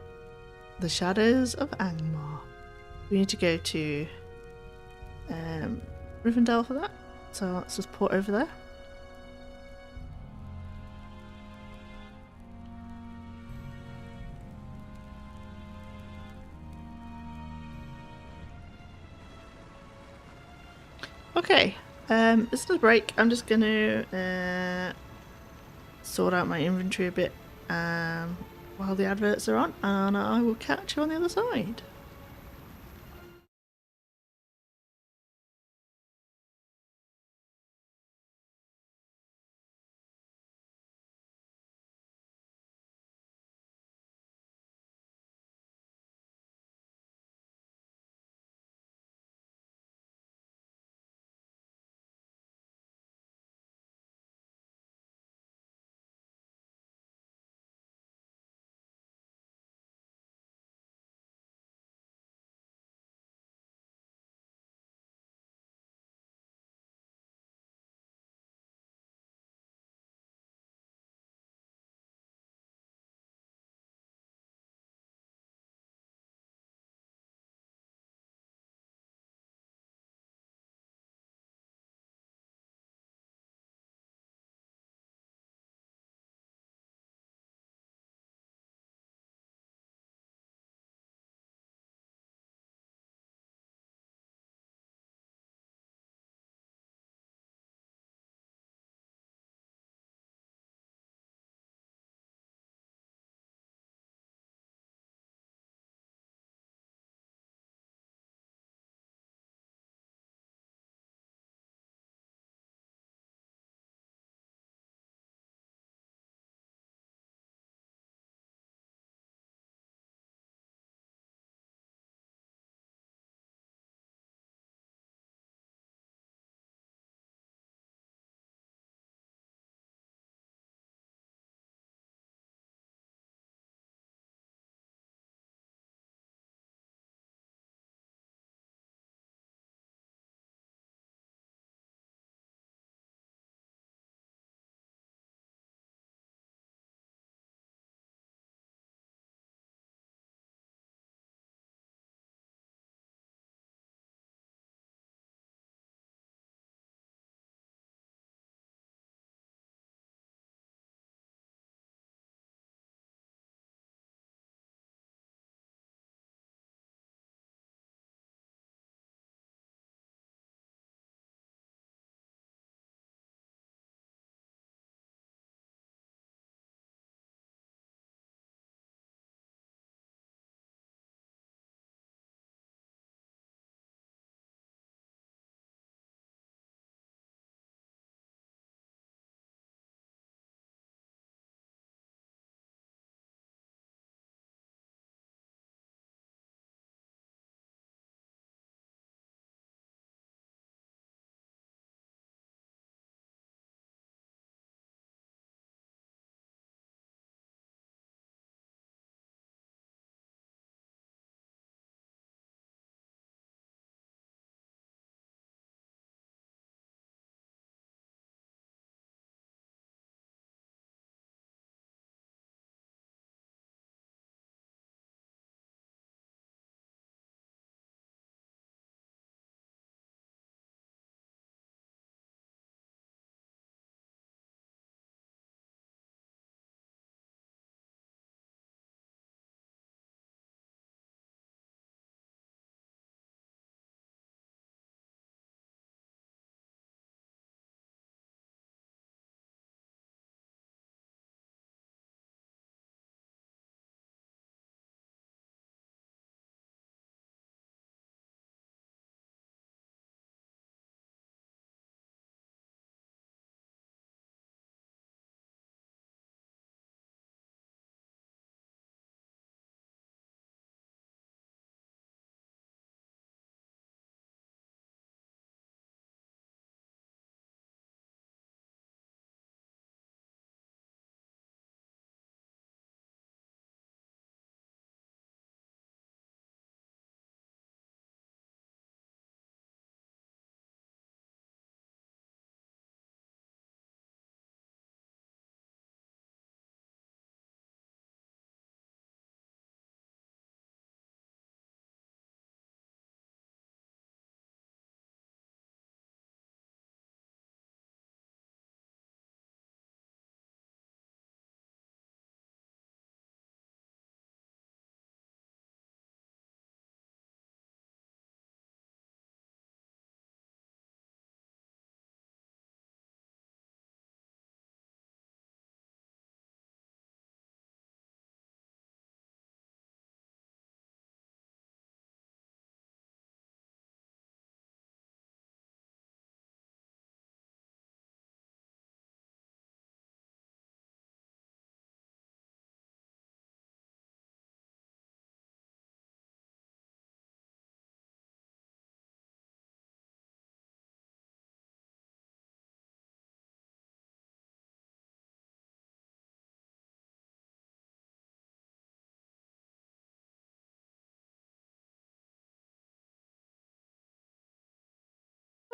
the Shadows of Angmar. We need to go to Rivendell for that, so let's just port over there. Okay, this is a break. I'm just going to sort out my inventory a bit while the adverts are on, and I will catch you on the other side.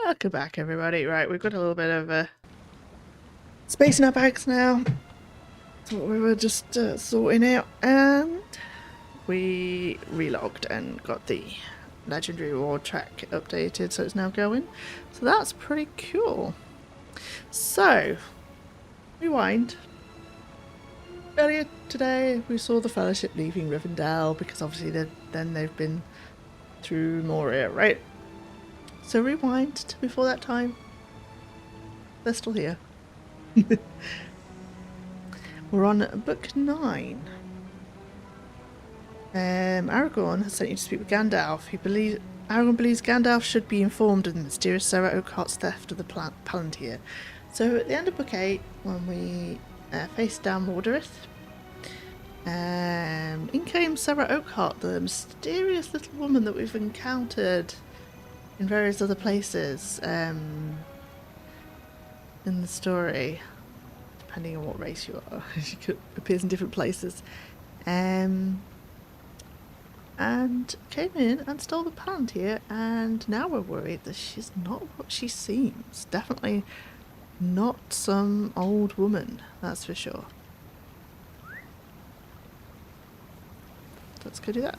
Welcome back, everybody. Right, we've got a little bit of space in our bags now. That's what we were just sorting out, and we relogged and got the legendary reward track updated, so it's now going. So that's pretty cool. So, rewind. Earlier today, we saw the Fellowship leaving Rivendell because obviously they've been through Moria, right? So rewind to before that time. They're still here. We're on book 9. Aragorn has sent you to speak with Gandalf. Aragorn believes Gandalf should be informed of the mysterious Sarah Oakhart's theft of the Palantir. So at the end of book 8, when we faced down Mordorith, in came Sarah Oakhart, the mysterious little woman that we've encountered in various other places in the story, depending on what race you are. She appears in different places. And came in and stole the Palantir, and now we're worried that she's not what she seems. Definitely not some old woman, that's for sure. Let's go do that.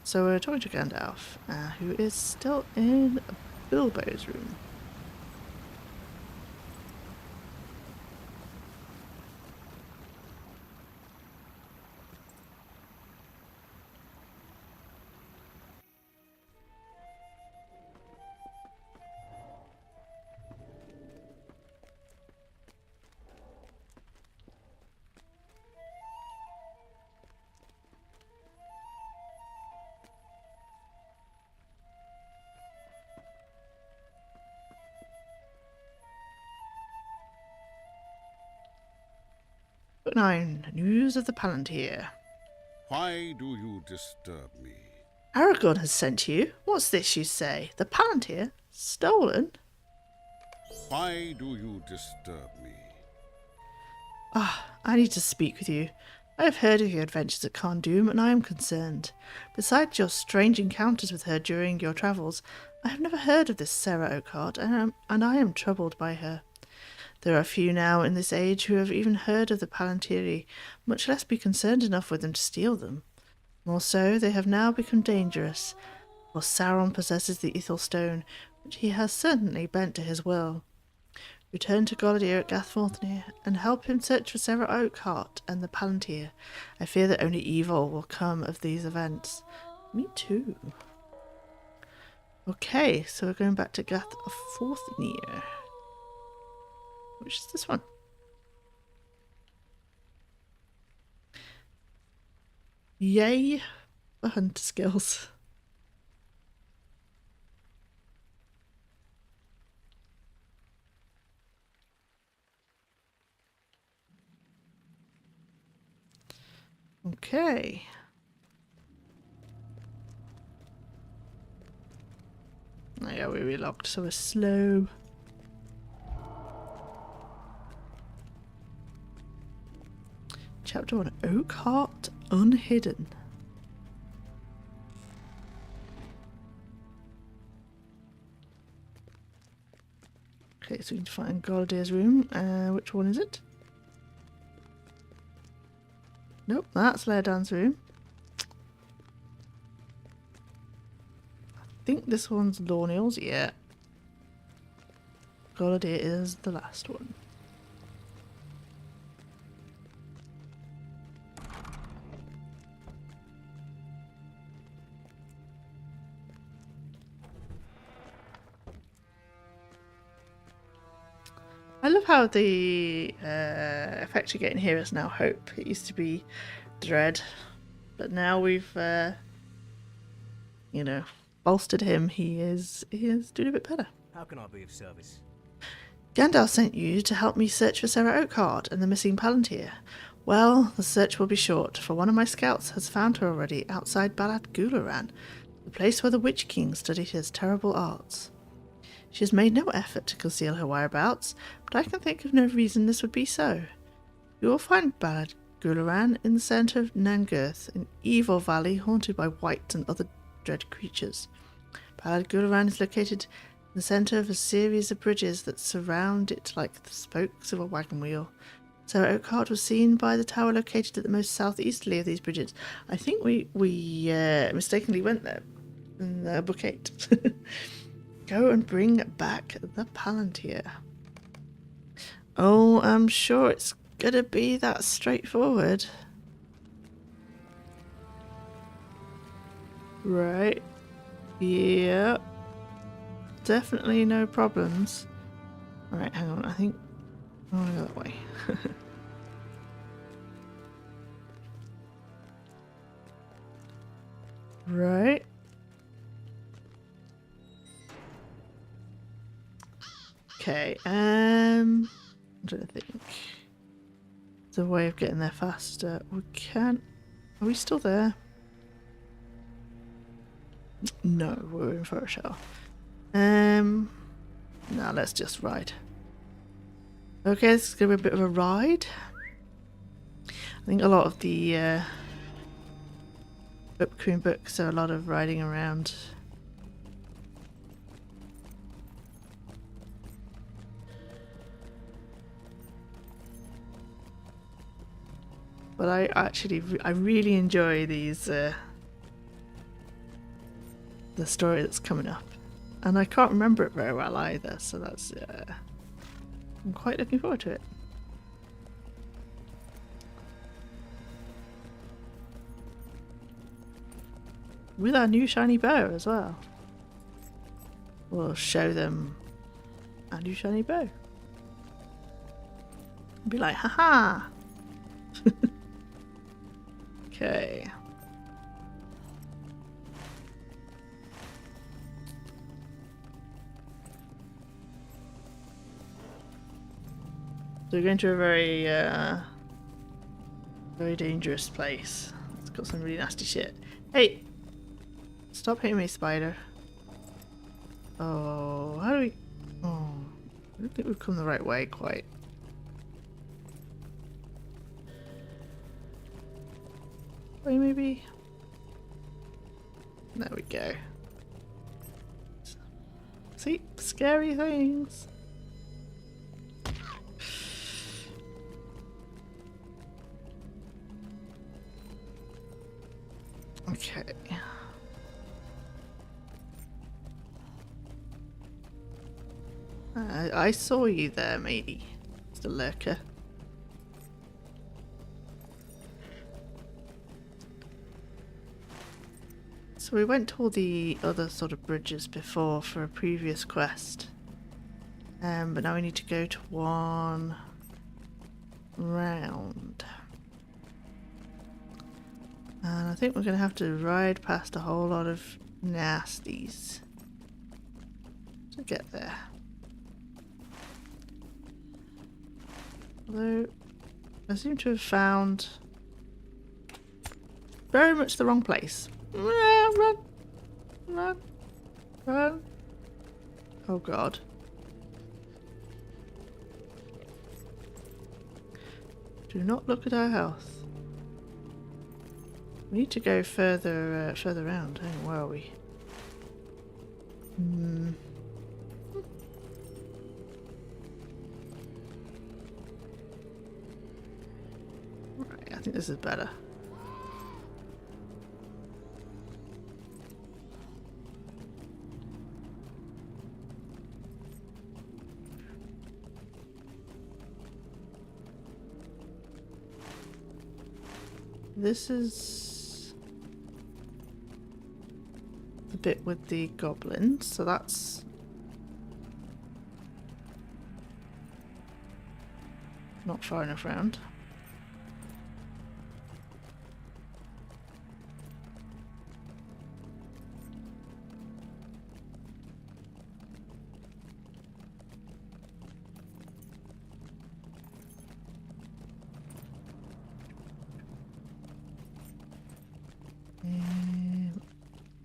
So we're talking to Gandalf, who is still in Bilbo's room. Book 9, News of the Palantir. Why do you disturb me? Aragorn has sent you. What's this you say? The Palantir? Stolen? Why do you disturb me? I need to speak with you. I have heard of your adventures at Carn-Dûm, and I am concerned. Besides your strange encounters with her during your travels, I have never heard of this Sarah Oakhart, and I am troubled by her. There are few now in this age who have even heard of the Palantiri, much less be concerned enough with them to steal them. More so, they have now become dangerous, for Sauron possesses the Ithil Stone, which he has certainly bent to his will. Return to Golidir at Gathforthner, and help him search for Sarah Oakhart and the Palantir. I fear that only evil will come of these events. Me too. Okay, so we're going back to Gathforthner. Which is this one? Yay for hunter skills. Okay. Oh yeah, we relogged, so we're slow. Chapter 1, Oakhart Unhidden. Okay, so we need to find Golidir's room. Which one is it? Nope, that's Lairdan's room. I think this one's Lorneal's, yeah. Golidir is the last one. I love how the effect you're getting here is now hope. It used to be dread, but now we've, you know, bolstered him. He is doing a bit better. How can I be of service? Gandalf sent you to help me search for Sarah Oakhart and the missing Palantir. Well, the search will be short, for one of my scouts has found her already outside Balad Gularan. The place where the Witch King studied his terrible arts. She has made no effort to conceal her whereabouts, but I can think of no reason this would be so. You will find Ballad Gularan in the centre of Nangirth, an evil valley haunted by wights and other dread creatures. Ballad Gularan is located in the centre of a series of bridges that surround it like the spokes of a wagon wheel. Sarah Oakhart was seen by the tower located at the most southeasterly of these bridges. I think we mistakenly went there in book 8. Go and bring back the Palantir. Oh, I'm sure it's gonna be that straightforward. Right. Yeah. Definitely no problems. Alright, hang on. I think I want to go that way. Right. Okay, I'm trying to think. There's a way of getting there faster. We can't. Are we still there? No, we're in for a show. Now let's just ride. Okay, this is gonna be a bit of a ride. I think a lot of the Queen books are a lot of riding around. But I really enjoy these the story that's coming up, and I can't remember it very well either. So that's I'm quite looking forward to it. With our new shiny bow as well. We'll show them our new shiny bow. Be like, haha! Okay. So we're going to a very dangerous place. It's got some really nasty shit. Hey! Stop hitting me, spider. Oh, how do we... Oh, I don't think we've come the right way quite. Wait, maybe... There we go. See? Scary things. Okay. I saw you there, matey. Mr. Lurker. So we went to all the other sort of bridges before for a previous quest. But now we need to go to one round. And I think we're going to have to ride past a whole lot of nasties to get there. Although, I seem to have found very much the wrong place. Run! Run! Run! Oh god. Do not look at our health. We need to go further round. Hang on, where are we? Right, I think this is better. This is the bit with the goblins, so that's not far enough round.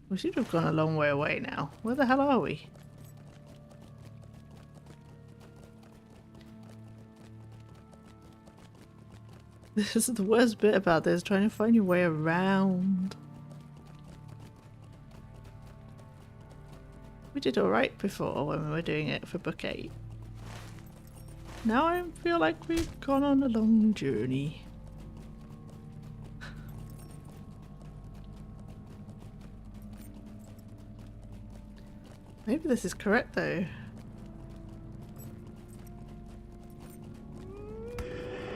We seem to have gone a long way away now. Where the hell are we? This is the worst bit about this, trying to find your way around. We did alright before when we were doing it for book 8. Now I feel like we've gone on a long journey. Maybe this is correct though.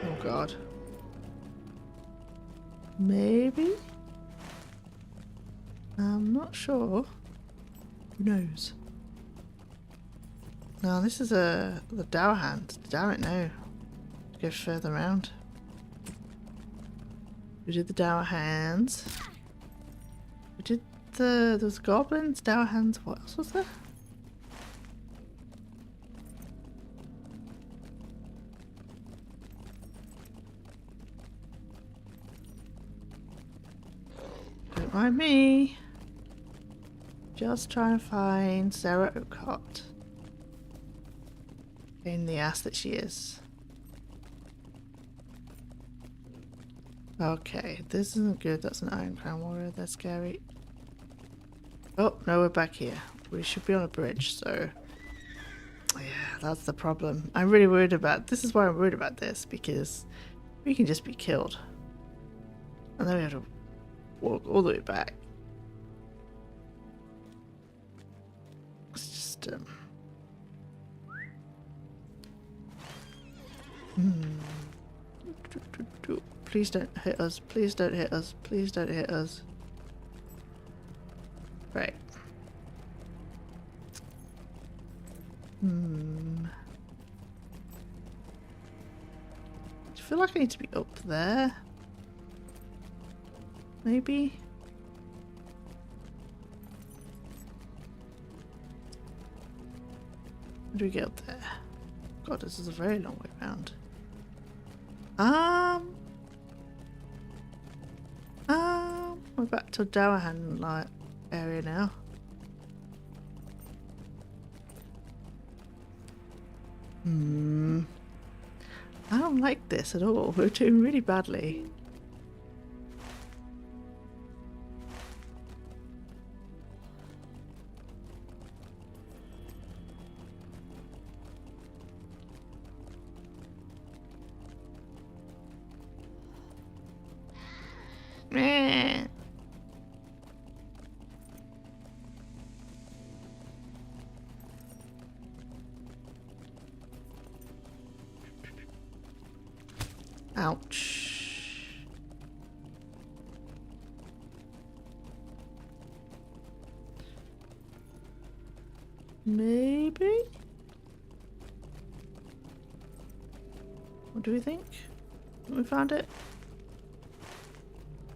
Oh god. Maybe? I'm not sure. Who knows? No, this is the Dower Hand. Damn it, no. Go further around. We did the Dower Hands. We did there was goblins, Dower Hands, what else was there? Don't mind me. Just trying to find Sarah Oakheart. In the ass that she is. Okay, this isn't good. That's an Iron Crown Warrior. That's scary. Oh, no, we're back here. We should be on a bridge, so... Yeah, that's the problem. I'm really worried about... This is why I'm worried about this, because we can just be killed. And then we have to walk all the way back. It's just... Please don't hit us. Please don't hit us. Please don't hit us. Right. I feel like I need to be up there. Maybe? How do we get up there? God, this is a very long way round. We're back to Dowerhand like area now. I don't like this at all. We're doing really badly. Meh. Ouch. Maybe? What do we think? We found it?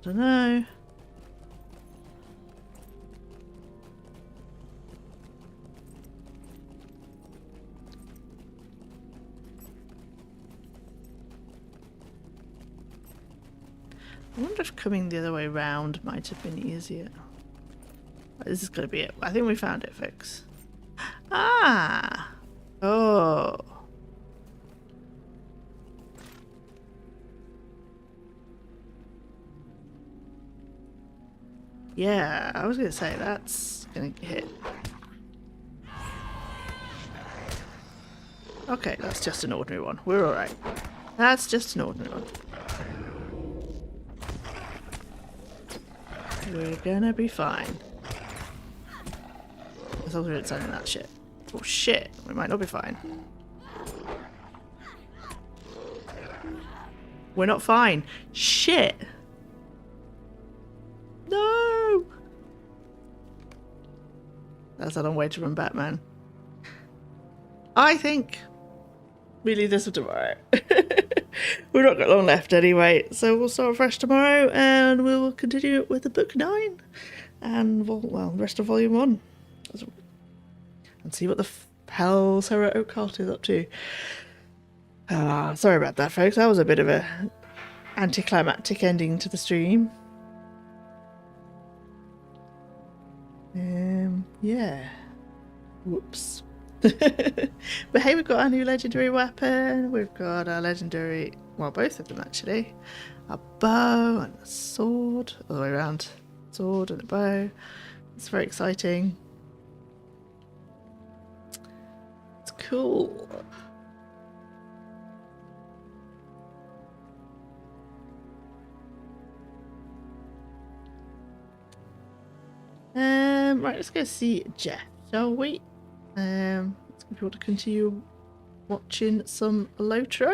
Don't know. I wonder if coming the other way round might have been easier. This is gonna be it. I think we found it, folks. Ah! Oh. Yeah, I was gonna say that's gonna hit. Okay, that's just an ordinary one. We're alright. That's just an ordinary one. We're gonna be fine. As long as we don't send that shit. Oh shit, we might not be fine. We're not fine. Shit! No! That's a long way to run back, man. I think we leave this for tomorrow. We've not got long left anyway, so we'll start fresh tomorrow and we will continue it with the book 9 and well, the rest of volume 1 and see what the hell Sarah Oakheart is up to. Sorry about that, folks. That was a bit of a anticlimactic ending to the stream. Yeah. Whoops. But hey, we've got our new legendary weapon. We've got our legendary, well, both of them actually. A bow and a sword, all the way around. Sword and a bow. It's very exciting. It's cool. Right, let's go see Jeff, shall we? Let's give people to continue watching some Lotro.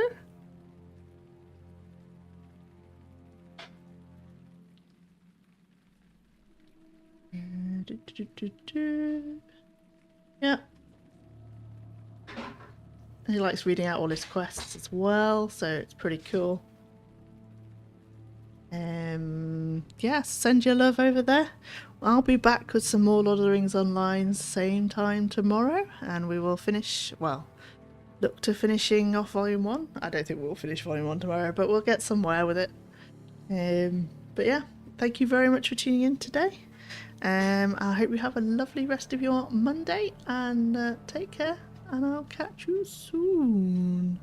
Yeah. He likes reading out all his quests as well, so it's pretty cool. Yeah, send your love over there. I'll be back with some more Lord of the Rings Online same time tomorrow, and we will finish, well, look to finishing off Volume 1. I don't think we'll finish Volume 1 tomorrow, but we'll get somewhere with it. But yeah, thank you very much for tuning in today. I hope you have a lovely rest of your Monday, and take care, and I'll catch you soon.